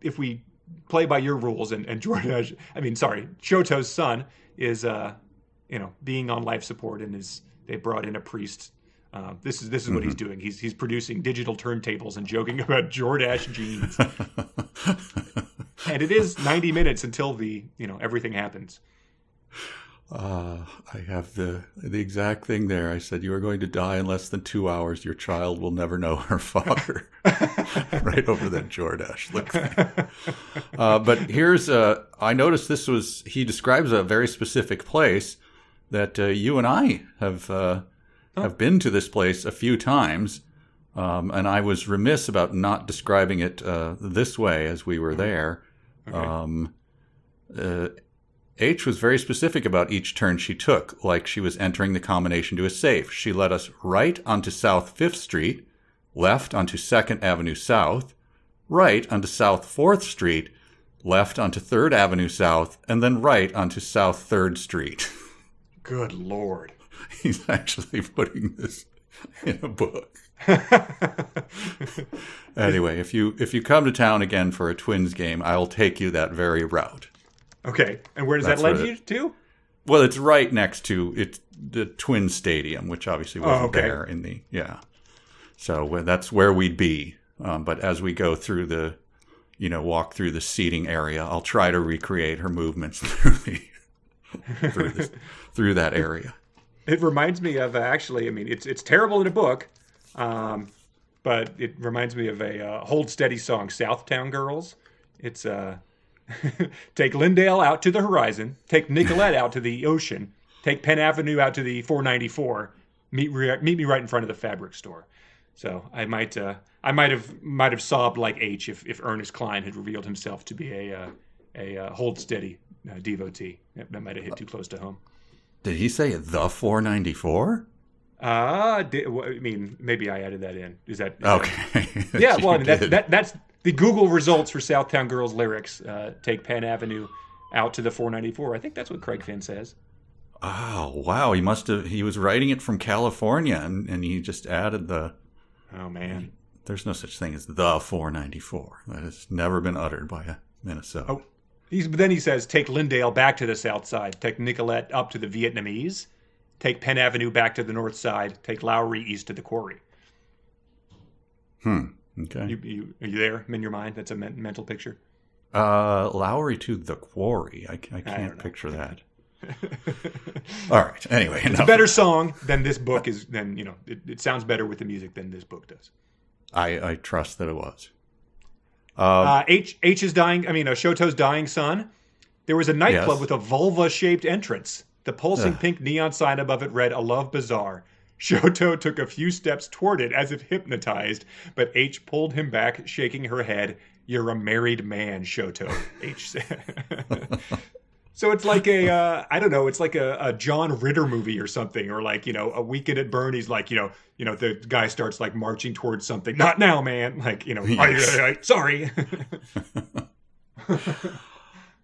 if we play by your rules and Shoto's son is being on life support and they brought in a priest. This is what he's doing. He's producing digital turntables and joking about Jordache jeans. And it is 90 minutes until everything happens. I have the exact thing there. I said, "You are going to die in less than 2 hours. Your child will never know her father." Right over that Jordache look thing. But here's, I noticed he describes a very specific place that you and I have been to this place a few times. And I was remiss about not describing it this way as we were there. Okay. H was very specific about each turn she took, like she was entering the combination to a safe. She led us right onto South 5th Street, left onto 2nd Avenue South, right onto South 4th Street, left onto 3rd Avenue South, and then right onto South 3rd Street. Good Lord. He's actually putting this in a book. Anyway, if you come to town again for a Twins game, I'll take you that very route. Okay. And where does that lead you to? Well, it's right next to the Twins Stadium, which obviously wasn't there in the... Yeah. So that's where we'd be. But as we go through walk through the seating area, I'll try to recreate her movements through that area. It reminds me of it's terrible in a book, but it reminds me of a Hold Steady song, Southtown Girls. It's take Lyndale out to the horizon, take Nicolette out to the ocean, take Penn Avenue out to the 494, meet me right in front of the fabric store. So I might have sobbed like H if Ernest Cline had revealed himself to be a Hold Steady devotee. That might have hit too close to home. Did he say the 494? Maybe I added that in. Is that okay? Yeah, well, that's the Google results for Southtown Girls lyrics. Take Penn Avenue out to the 494. I think that's what Craig Finn says. Oh, wow. He was writing it from California and he just added the... Oh, man. There's no such thing as the 494. That has never been uttered by a Minnesota. Oh, then he says, take Lyndale back to the south side. Take Nicolette up to the Vietnamese. Take Penn Avenue back to the north side. Take Lowry east to the quarry. Okay. Are you there in your mind? That's a mental picture. Lowry to the quarry. I can't picture that. All right. Anyway, it's a better song than this book is. It sounds better with the music than this book does. I trust that it was. H is dying. Shoto's dying son. There was a nightclub with a vulva-shaped entrance. The pulsing pink neon sign above it read, "A Love Bazaar." Shoto took a few steps toward it as if hypnotized, but H pulled him back, shaking her head. "You're a married man, Shoto," H said. So it's like it's like a John Ritter movie or something, or like, A Weekend at Bernie's, like, the guy starts like marching towards something. Not now, man. Like, Yes. Sorry.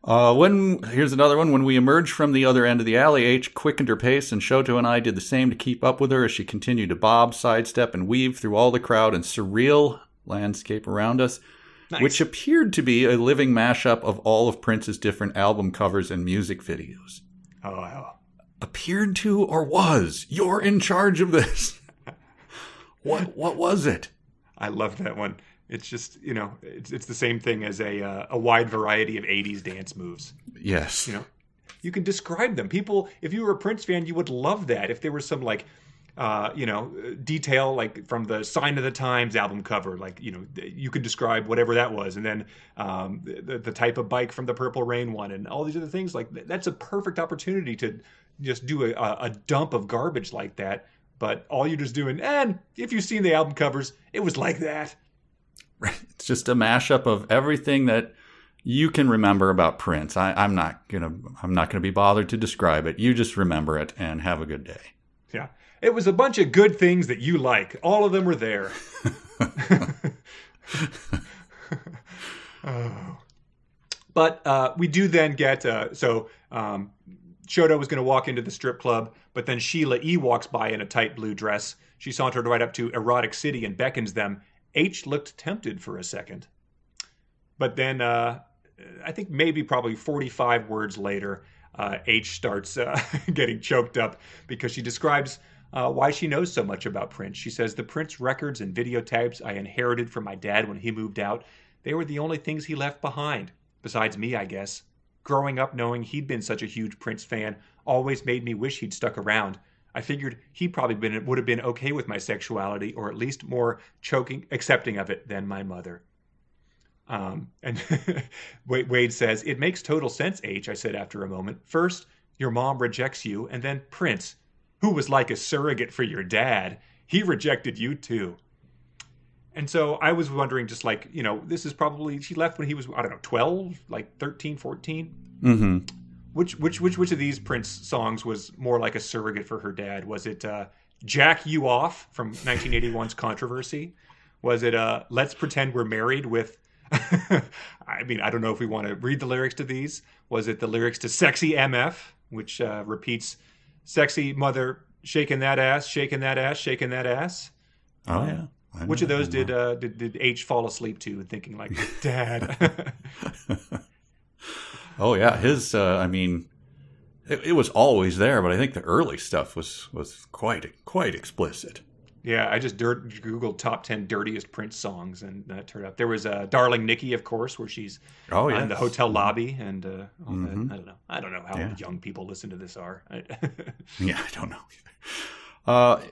Here's another one. When we emerged from the other end of the alley, H quickened her pace, and Shoto and I did the same to keep up with her as she continued to bob, sidestep, and weave through all the crowd and surreal landscape around us. Nice. Which appeared to be a living mashup of all of Prince's different album covers and music videos. Oh, wow. Appeared to or was? You're in charge of this. What was it? I love that one. It's just, it's the same thing as a wide variety of 80s dance moves. Yes. You can describe them. People, if you were a Prince fan, you would love that. If there was some detail like from the Sign of the Times album cover, like, you could describe whatever that was. And then the type of bike from the Purple Rain one and all these other things, like that's a perfect opportunity to just do a dump of garbage like that. But all you're just doing, and if you've seen the album covers, it was like that. It's just a mashup of everything that you can remember about Prince. I'm not gonna be bothered to describe it. You just remember it and have a good day. Yeah. It was a bunch of good things that you like. All of them were there. Oh. But we do then get... Shoto was going to walk into the strip club, but then Sheila E. walks by in a tight blue dress. She sauntered right up to Erotic City and beckons them. H looked tempted for a second. But then, I think probably 45 words later, H starts getting choked up because she describes... why she knows so much about Prince. She says, the Prince records and videotapes I inherited from my dad when he moved out, they were the only things he left behind. Besides me, I guess. Growing up knowing he'd been such a huge Prince fan always made me wish he'd stuck around. I figured he probably would have been okay with my sexuality, or at least more accepting of it than my mother. And Wade says, it makes total sense, H, I said after a moment. First, your mom rejects you, and then Prince, who was like a surrogate for your dad, he rejected you too. And so I was wondering, just like, this is probably, she left when he was, 12, like 13, 14. Mm-hmm. Which of these Prince songs was more like a surrogate for her dad? Was it Jack You Off from 1981's Controversy? Was it let's pretend we're married with I mean, I don't know if we want to read the lyrics to these. Was it the lyrics to Sexy MF, which repeats sexy mother shaking that ass, shaking that ass, shaking that ass? Oh yeah. Which of those did H fall asleep to, thinking like, Dad? Oh yeah, his. I mean, it was always there, but I think the early stuff was quite explicit. Yeah, I just Googled top 10 dirtiest Prince songs, and that turned up. There was Darling Nikki, of course, where she's in the hotel lobby, and all that. I don't know how young people listen to this are. Yeah, I don't know either.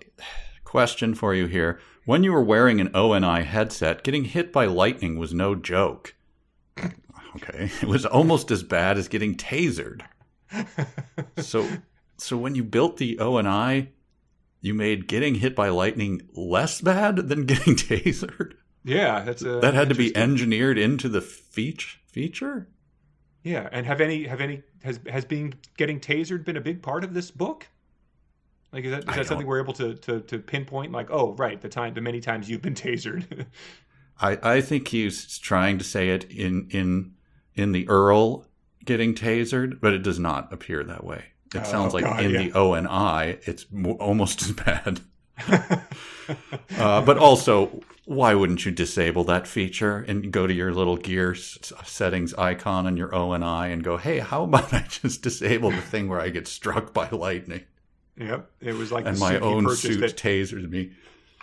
Question for you here. When you were wearing an ONI headset, getting hit by lightning was no joke. Okay. It was almost as bad as getting tasered. So when you built the ONI, you made getting hit by lightning less bad than getting tasered? Yeah, that had to be engineered into the feature? Yeah, and has being getting tasered been a big part of this book? Like, is that something we're able to pinpoint? Like, oh, right, the many times you've been tasered. I think he's trying to say it in the Earl getting tasered, but it does not appear that way. It sounds like the ONI, it's almost as bad. But also, why wouldn't you disable that feature and go to your little gear settings icon on your ONI and go, hey, how about I just disable the thing where I get struck by lightning? Yep, it was like and my own suit tasers me.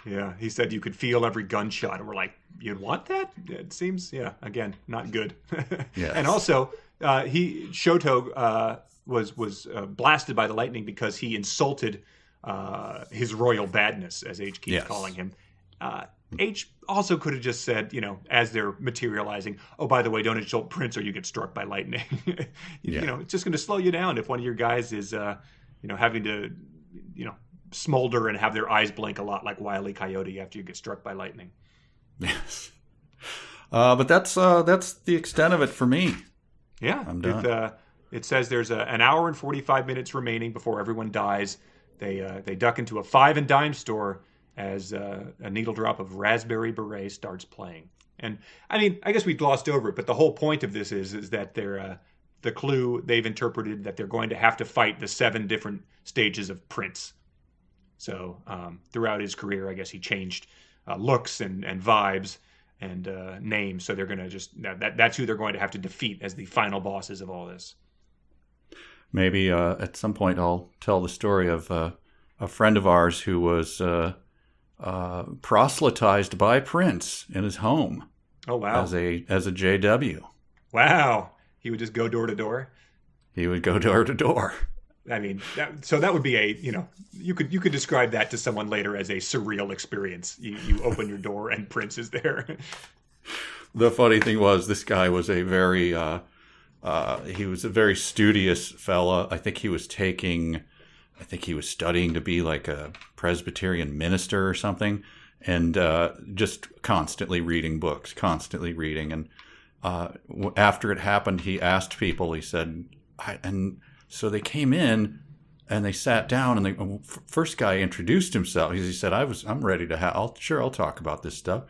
Yeah, he said you could feel every gunshot, and we're like, you'd want that? It seems, again, not good. Yes. And also, Shoto was blasted by the lightning because he insulted his royal badness, as H keeps calling him. H also could have just said, as they're materializing, oh, by the way, don't insult Prince or you get struck by lightning. It's just going to slow you down if one of your guys is, having to, smolder and have their eyes blink a lot like Wile E. Coyote after you get struck by lightning. Yes. But that's the extent of it for me. Yeah. I'm done. It says there's an hour and 45 minutes remaining before everyone dies. They duck into a 5 and dime store as a needle drop of Raspberry Beret starts playing. And I mean, I guess we glossed over it, but the whole point of this is that they're the clue they've interpreted that they're going to have to fight the 7 different stages of Prince. So throughout his career, I guess he changed looks and vibes and names. So they're going to that's who they're going to have to defeat as the final bosses of all this. Maybe at some point I'll tell the story of a friend of ours who was proselytized by Prince in his home. Oh wow! As a JW. Wow, he would just go door to door. He would go door to door. I mean, that would be you could describe that to someone later as a surreal experience. You open your door and Prince is there. The funny thing was, this guy was a very studious fella. I think he was studying to be like a Presbyterian minister or something, and just constantly reading books, constantly reading. And after it happened, he asked people. He said, so they came in and they sat down, and the first guy introduced himself. He said, I'm ready to I'll talk about this stuff.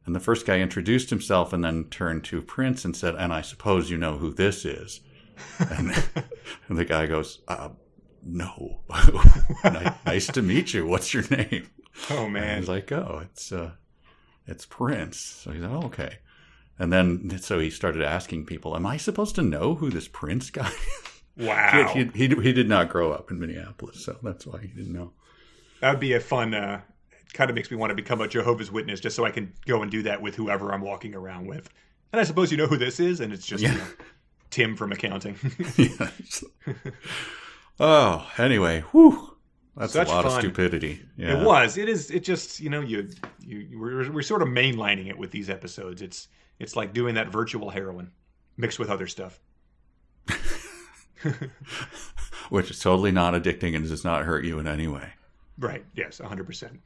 And the first guy introduced himself and then turned to Prince and said, and I suppose you know who this is. And the guy goes, no. Nice to meet you. What's your name? Oh, man. And he's like, oh, it's Prince. So he's like, oh, okay. And then, so he started asking people, am I supposed to know who this Prince guy is? Wow. He did not grow up in Minneapolis, so that's why he didn't know. That would be a fun, it kind of makes me want to become a Jehovah's Witness just so I can go and do that with whoever I'm walking around with. And I suppose you know who this is, and it's just Tim from accounting. Yes. Oh, anyway, whew. That's Such a lot fun. of stupidity. Yeah. It was. It is. It just, we're sort of mainlining it with these episodes. It's like doing that virtual heroin mixed with other stuff. Which is totally not addicting and does not hurt you in any way. Right. Yes, 100%.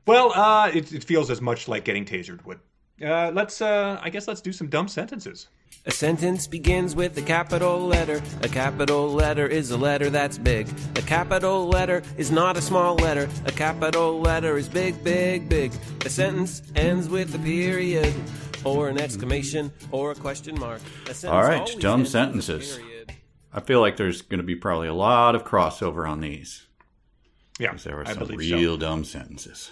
Well, it feels as much like getting tasered would. I guess let's do some dumb sentences. A sentence begins with a capital letter. A capital letter is a letter that's big. A capital letter is not a small letter. A capital letter is big, big, big. A sentence ends with a period, or an exclamation, or a question mark. All right, dumb sentences. I feel like there's going to be probably a lot of crossover on these. Yeah, because there were I some believe real dumb sentences.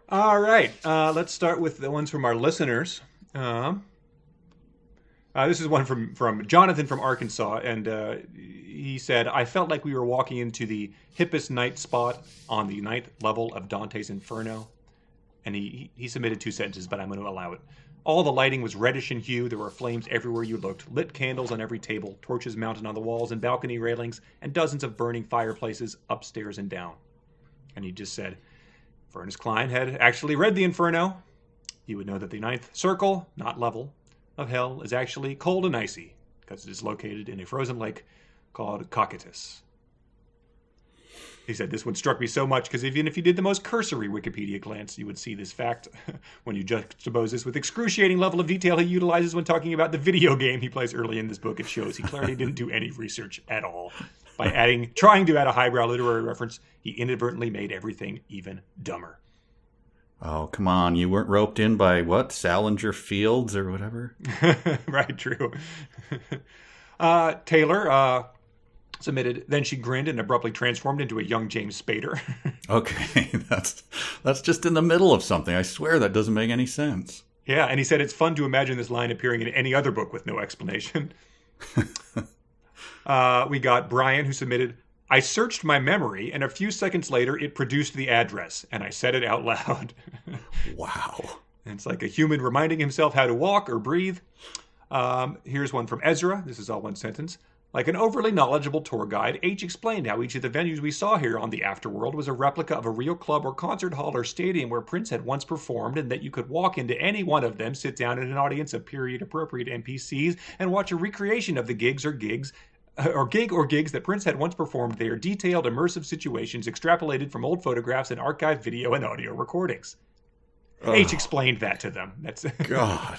All right, let's start with the ones from our listeners. This is one from Jonathan from Arkansas, and he said, I felt like we were walking into the hippest night spot on the 9th level of Dante's Inferno. And he submitted 2 sentences, but I'm going to allow it. All the lighting was reddish in hue. There were flames everywhere you looked, lit candles on every table, torches mounted on the walls and balcony railings, and dozens of burning fireplaces upstairs and down. And he just said, if Ernest Cline had actually read the Inferno, he would know that the 9th circle, not level, of hell is actually cold and icy because it is located in a frozen lake called Cocytus. He said, this one struck me so much because even if you did the most cursory Wikipedia glance, you would see this fact when you juxtapose this with excruciating level of detail he utilizes when talking about the video game he plays early in this book. It shows he clearly didn't do any research at all. By trying to add a highbrow literary reference, he inadvertently made everything even dumber. Oh, come on. You weren't roped in by, what, Salinger Fields or whatever? Right, true. Taylor submitted, then she grinned and abruptly transformed into a young James Spader. Okay, that's just in the middle of something. I swear that doesn't make any sense. Yeah, and he said it's fun to imagine this line appearing in any other book with no explanation. We got Brian, who submitted, I searched my memory, and a few seconds later, it produced the address, and I said it out loud. Wow. And it's like a human reminding himself how to walk or breathe. Here's one from Ezra. This is all one sentence. Like an overly knowledgeable tour guide, H explained how each of the venues we saw here on the Afterworld was a replica of a real club or concert hall or stadium where Prince had once performed, and that you could walk into any one of them, sit down in an audience of period-appropriate NPCs, and watch a recreation of the gigs that Prince had once performed there, detailed immersive situations extrapolated from old photographs and archived video and audio recordings. Oh. H explained that to them. That's God.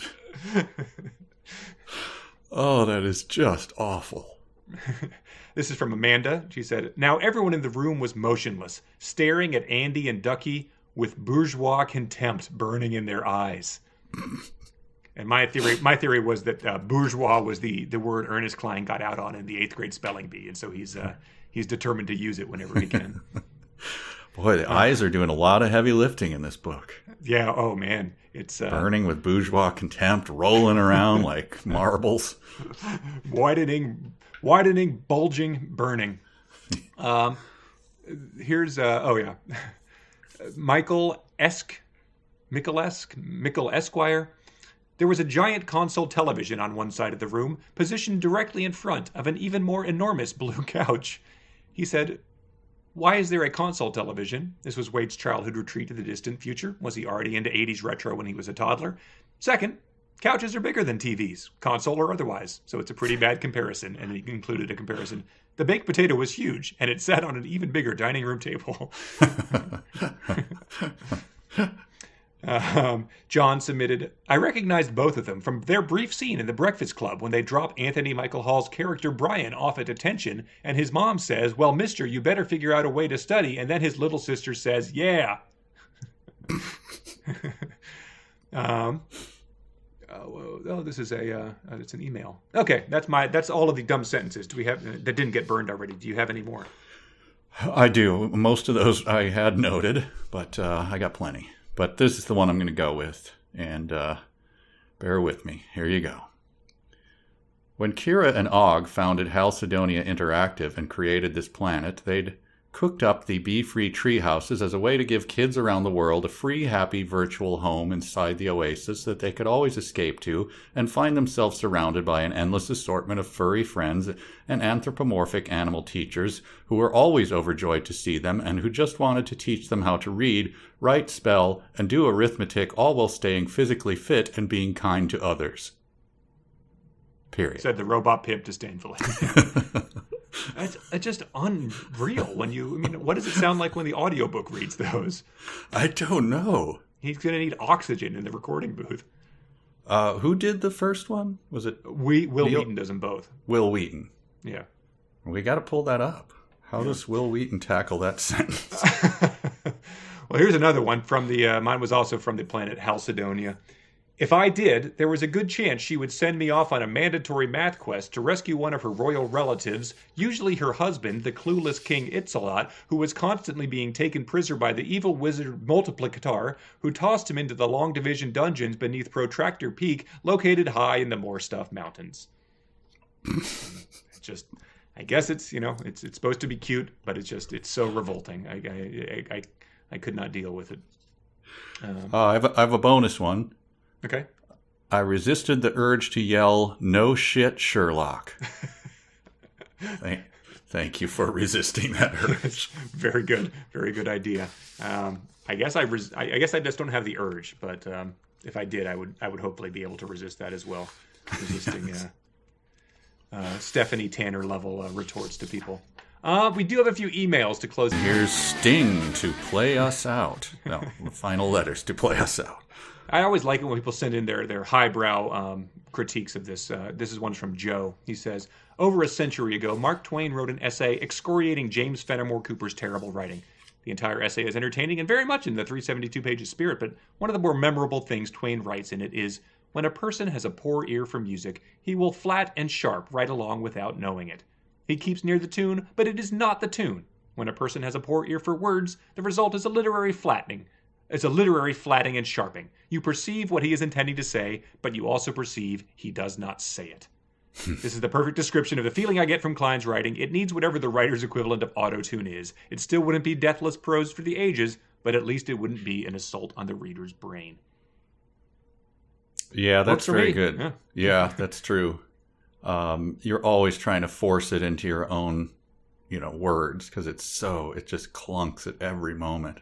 Oh, that is just awful. This is from Amanda. She said, now everyone in the room was motionless, staring at Andy and Ducky with bourgeois contempt burning in their eyes. And my theory was that bourgeois was the word Ernest Cline got out on in the 8th grade spelling bee, and so he's determined to use it whenever he can. Boy, the eyes are doing a lot of heavy lifting in this book. Yeah, oh man. It's burning with bourgeois contempt, rolling around like marbles. Widening, bulging, burning. Here's Michael Esquire. There was a giant console television on one side of the room, positioned directly in front of an even more enormous blue couch. He said, why is there a console television? This was Wade's childhood retreat to the distant future. Was he already into 80s retro when he was a toddler? Second, couches are bigger than TVs, console or otherwise, so it's a pretty bad comparison, and he included a comparison. The baked potato was huge, and it sat on an even bigger dining room table. John submitted, I recognized both of them from their brief scene in The Breakfast Club when they drop Anthony Michael Hall's character Brian off at detention, and his mom says, well, mister, you better figure out a way to study, and then his little sister says, yeah. This is it's an email. Okay, that's all of the dumb sentences. Do we have that didn't get burned already? Do you have any more? I do. Most of those I had noted, but I got plenty. But this is the one I'm going to go with, and bear with me. Here you go. When Kira and Og founded Halcydonia Interactive and created this planet, they'd cooked up the bee-free treehouses as a way to give kids around the world a free, happy virtual home inside the Oasis that they could always escape to and find themselves surrounded by an endless assortment of furry friends and anthropomorphic animal teachers who were always overjoyed to see them and who just wanted to teach them how to read, write, spell, and do arithmetic, all while staying physically fit and being kind to others. Period. Said the robot pimp disdainfully. It's just unreal what does it sound like when the audiobook reads those? I don't know. He's going to need oxygen in the recording booth. Who did the first one? Was it Will Neil? Wheaton does them both. Will Wheaton? Yeah. We got to pull that up. How does Will Wheaton tackle that sentence? Well, here's another one from the. Mine was also from the planet Halcydonia. If I did, there was a good chance she would send me off on a mandatory math quest to rescue one of her royal relatives, usually her husband, the clueless King Itzalot, who was constantly being taken prisoner by the evil wizard Multiplicatar, who tossed him into the Long Division dungeons beneath Protractor Peak, located high in the Moorstuff Mountains. It's just, I guess it's, it's supposed to be cute, but it's so revolting. I could not deal with it. I have a bonus one. Okay. I resisted the urge to yell, "No shit, Sherlock." Thank you for resisting that urge. Very good. Very good idea. I guess I guess I just don't have the urge, but if I did, I would hopefully be able to resist that as well. Resisting Stephanie Tanner level retorts to people. We do have a few emails to close. Here's Sting to play us out. No, the final letters to play us out. I always like it when people send in their highbrow critiques of this. This is one from Joe. He says, over a century ago, Mark Twain wrote an essay excoriating James Fenimore Cooper's terrible writing. The entire essay is entertaining and very much in the 372 pages spirit, but one of the more memorable things Twain writes in it is, when a person has a poor ear for music, he will flat and sharp right along without knowing it. He keeps near the tune, but it is not the tune. When a person has a poor ear for words, the result is a literary flattening. It's a literary flatting and sharping. You perceive what he is intending to say, but you also perceive he does not say it. This is the perfect description of the feeling I get from Cline's writing. It needs whatever the writer's equivalent of auto-tune is. It still wouldn't be deathless prose for the ages, but at least it wouldn't be an assault on the reader's brain. Yeah, that's very good. Yeah. Yeah, that's true. You're always trying to force it into your own, words because it just clunks at every moment.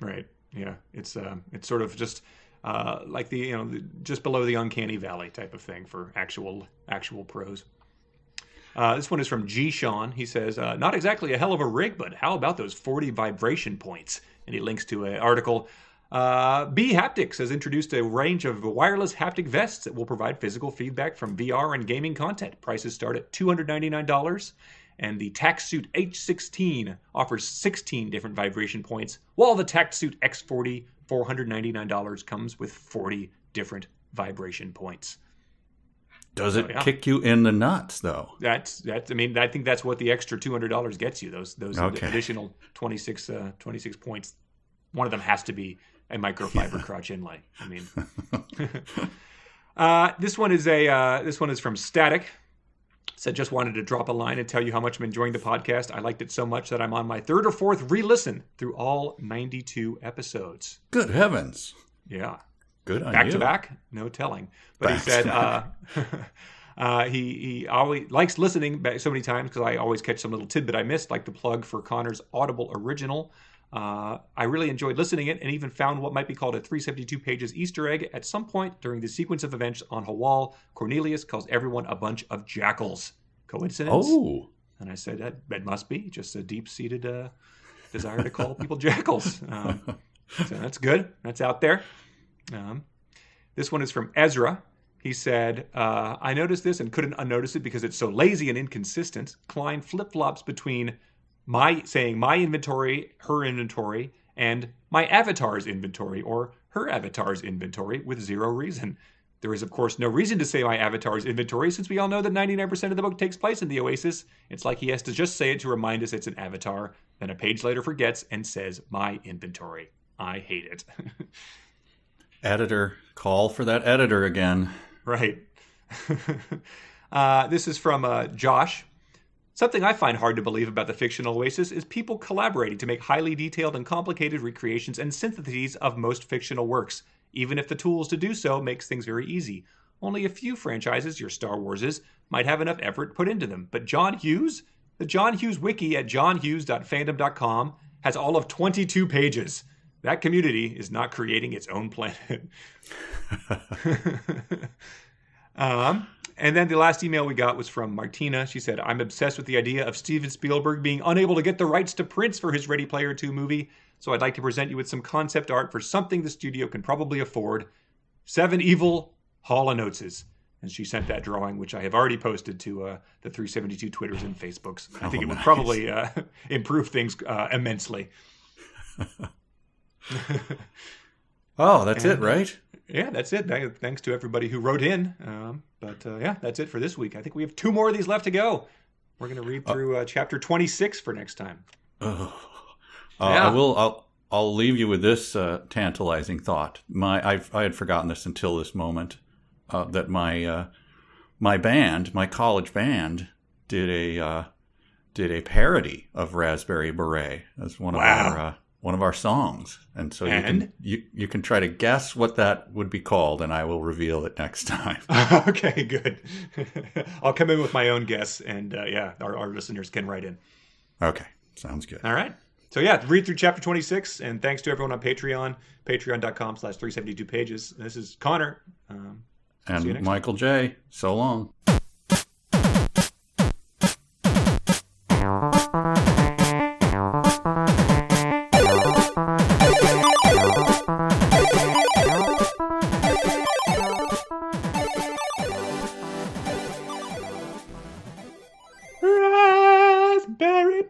Right. Yeah. It's sort of just like just below the uncanny valley type of thing for actual prose. This one is from G. Sean. He says, not exactly a hell of a rig, but how about those 40 vibration points? And he links to an article. B Haptics has introduced a range of wireless haptic vests that will provide physical feedback from VR and gaming content. Prices start at $299. And the TacSuit H16 offers 16 different vibration points, while the TacSuit X40, $499, comes with 40 different vibration points. Does it kick you in the nuts, though? That's. I mean, I think that's what the extra $200 gets you. Those Okay. additional 26 points. One of them has to be a microfiber crotch inlay. I mean, this one is from Static. Said, just wanted to drop a line and tell you how much I'm enjoying the podcast. I liked it so much that I'm on my third or fourth re-listen through all 92 episodes. Good heavens. Yeah. Good on Back you. to back? No telling. But he said he always likes listening so many times because I always catch some little tidbit I missed, like the plug for Conor's Audible original. I really enjoyed listening it and even found what might be called a 372 pages Easter egg. At some point during the sequence of events on Hawal, Cornelius calls everyone a bunch of jackals. Coincidence? Oh. And I said, that must be just a deep-seated desire to call people jackals. So that's good. That's out there. This one is from Ezra. He said, I noticed this and couldn't unnotice it because it's so lazy and inconsistent. Cline flip-flops between saying my inventory, her inventory, and my avatar's inventory or her avatar's inventory with zero reason. There is, of course, no reason to say my avatar's inventory since we all know that 99% of the book takes place in the Oasis. It's like he has to just say it to remind us it's an avatar, then a page later forgets and says my inventory. I hate it. Editor, call for that editor again. Right. This is from Josh. Something I find hard to believe about the fictional Oasis is people collaborating to make highly detailed and complicated recreations and syntheses of most fictional works, even if the tools to do so makes things very easy. Only a few franchises, your Star Warses, might have enough effort put into them. But John Hughes? The John Hughes wiki at johnhughes.fandom.com has all of 22 pages. That community is not creating its own planet. And then the last email we got was from Martina. She said, I'm obsessed with the idea of Steven Spielberg being unable to get the rights to Prince for his Ready Player 2 movie. So I'd like to present you with some concept art for something the studio can probably afford. 7 evil Hall of Noteses. And she sent that drawing, which I have already posted to the 372 Twitters and Facebooks. I think it would probably improve things immensely. Oh, that's it, right? Yeah, that's it. Thanks to everybody who wrote in. But that's it for this week. I think we have 2 more of these left to go. We're going to read through chapter 26 for next time. I'll leave you with this tantalizing thought. I had forgotten this until this moment. That my college band, did a parody of Raspberry Beret as one of our songs, and so you can try to guess what that would be called, and I will reveal it next time. Okay, good. I'll come in with my own guess, and our listeners can write in. Okay, sounds good. All right. So read through chapter 26, and thanks to everyone on Patreon, patreon.com/372pages. This is Connor. And Michael J. So long.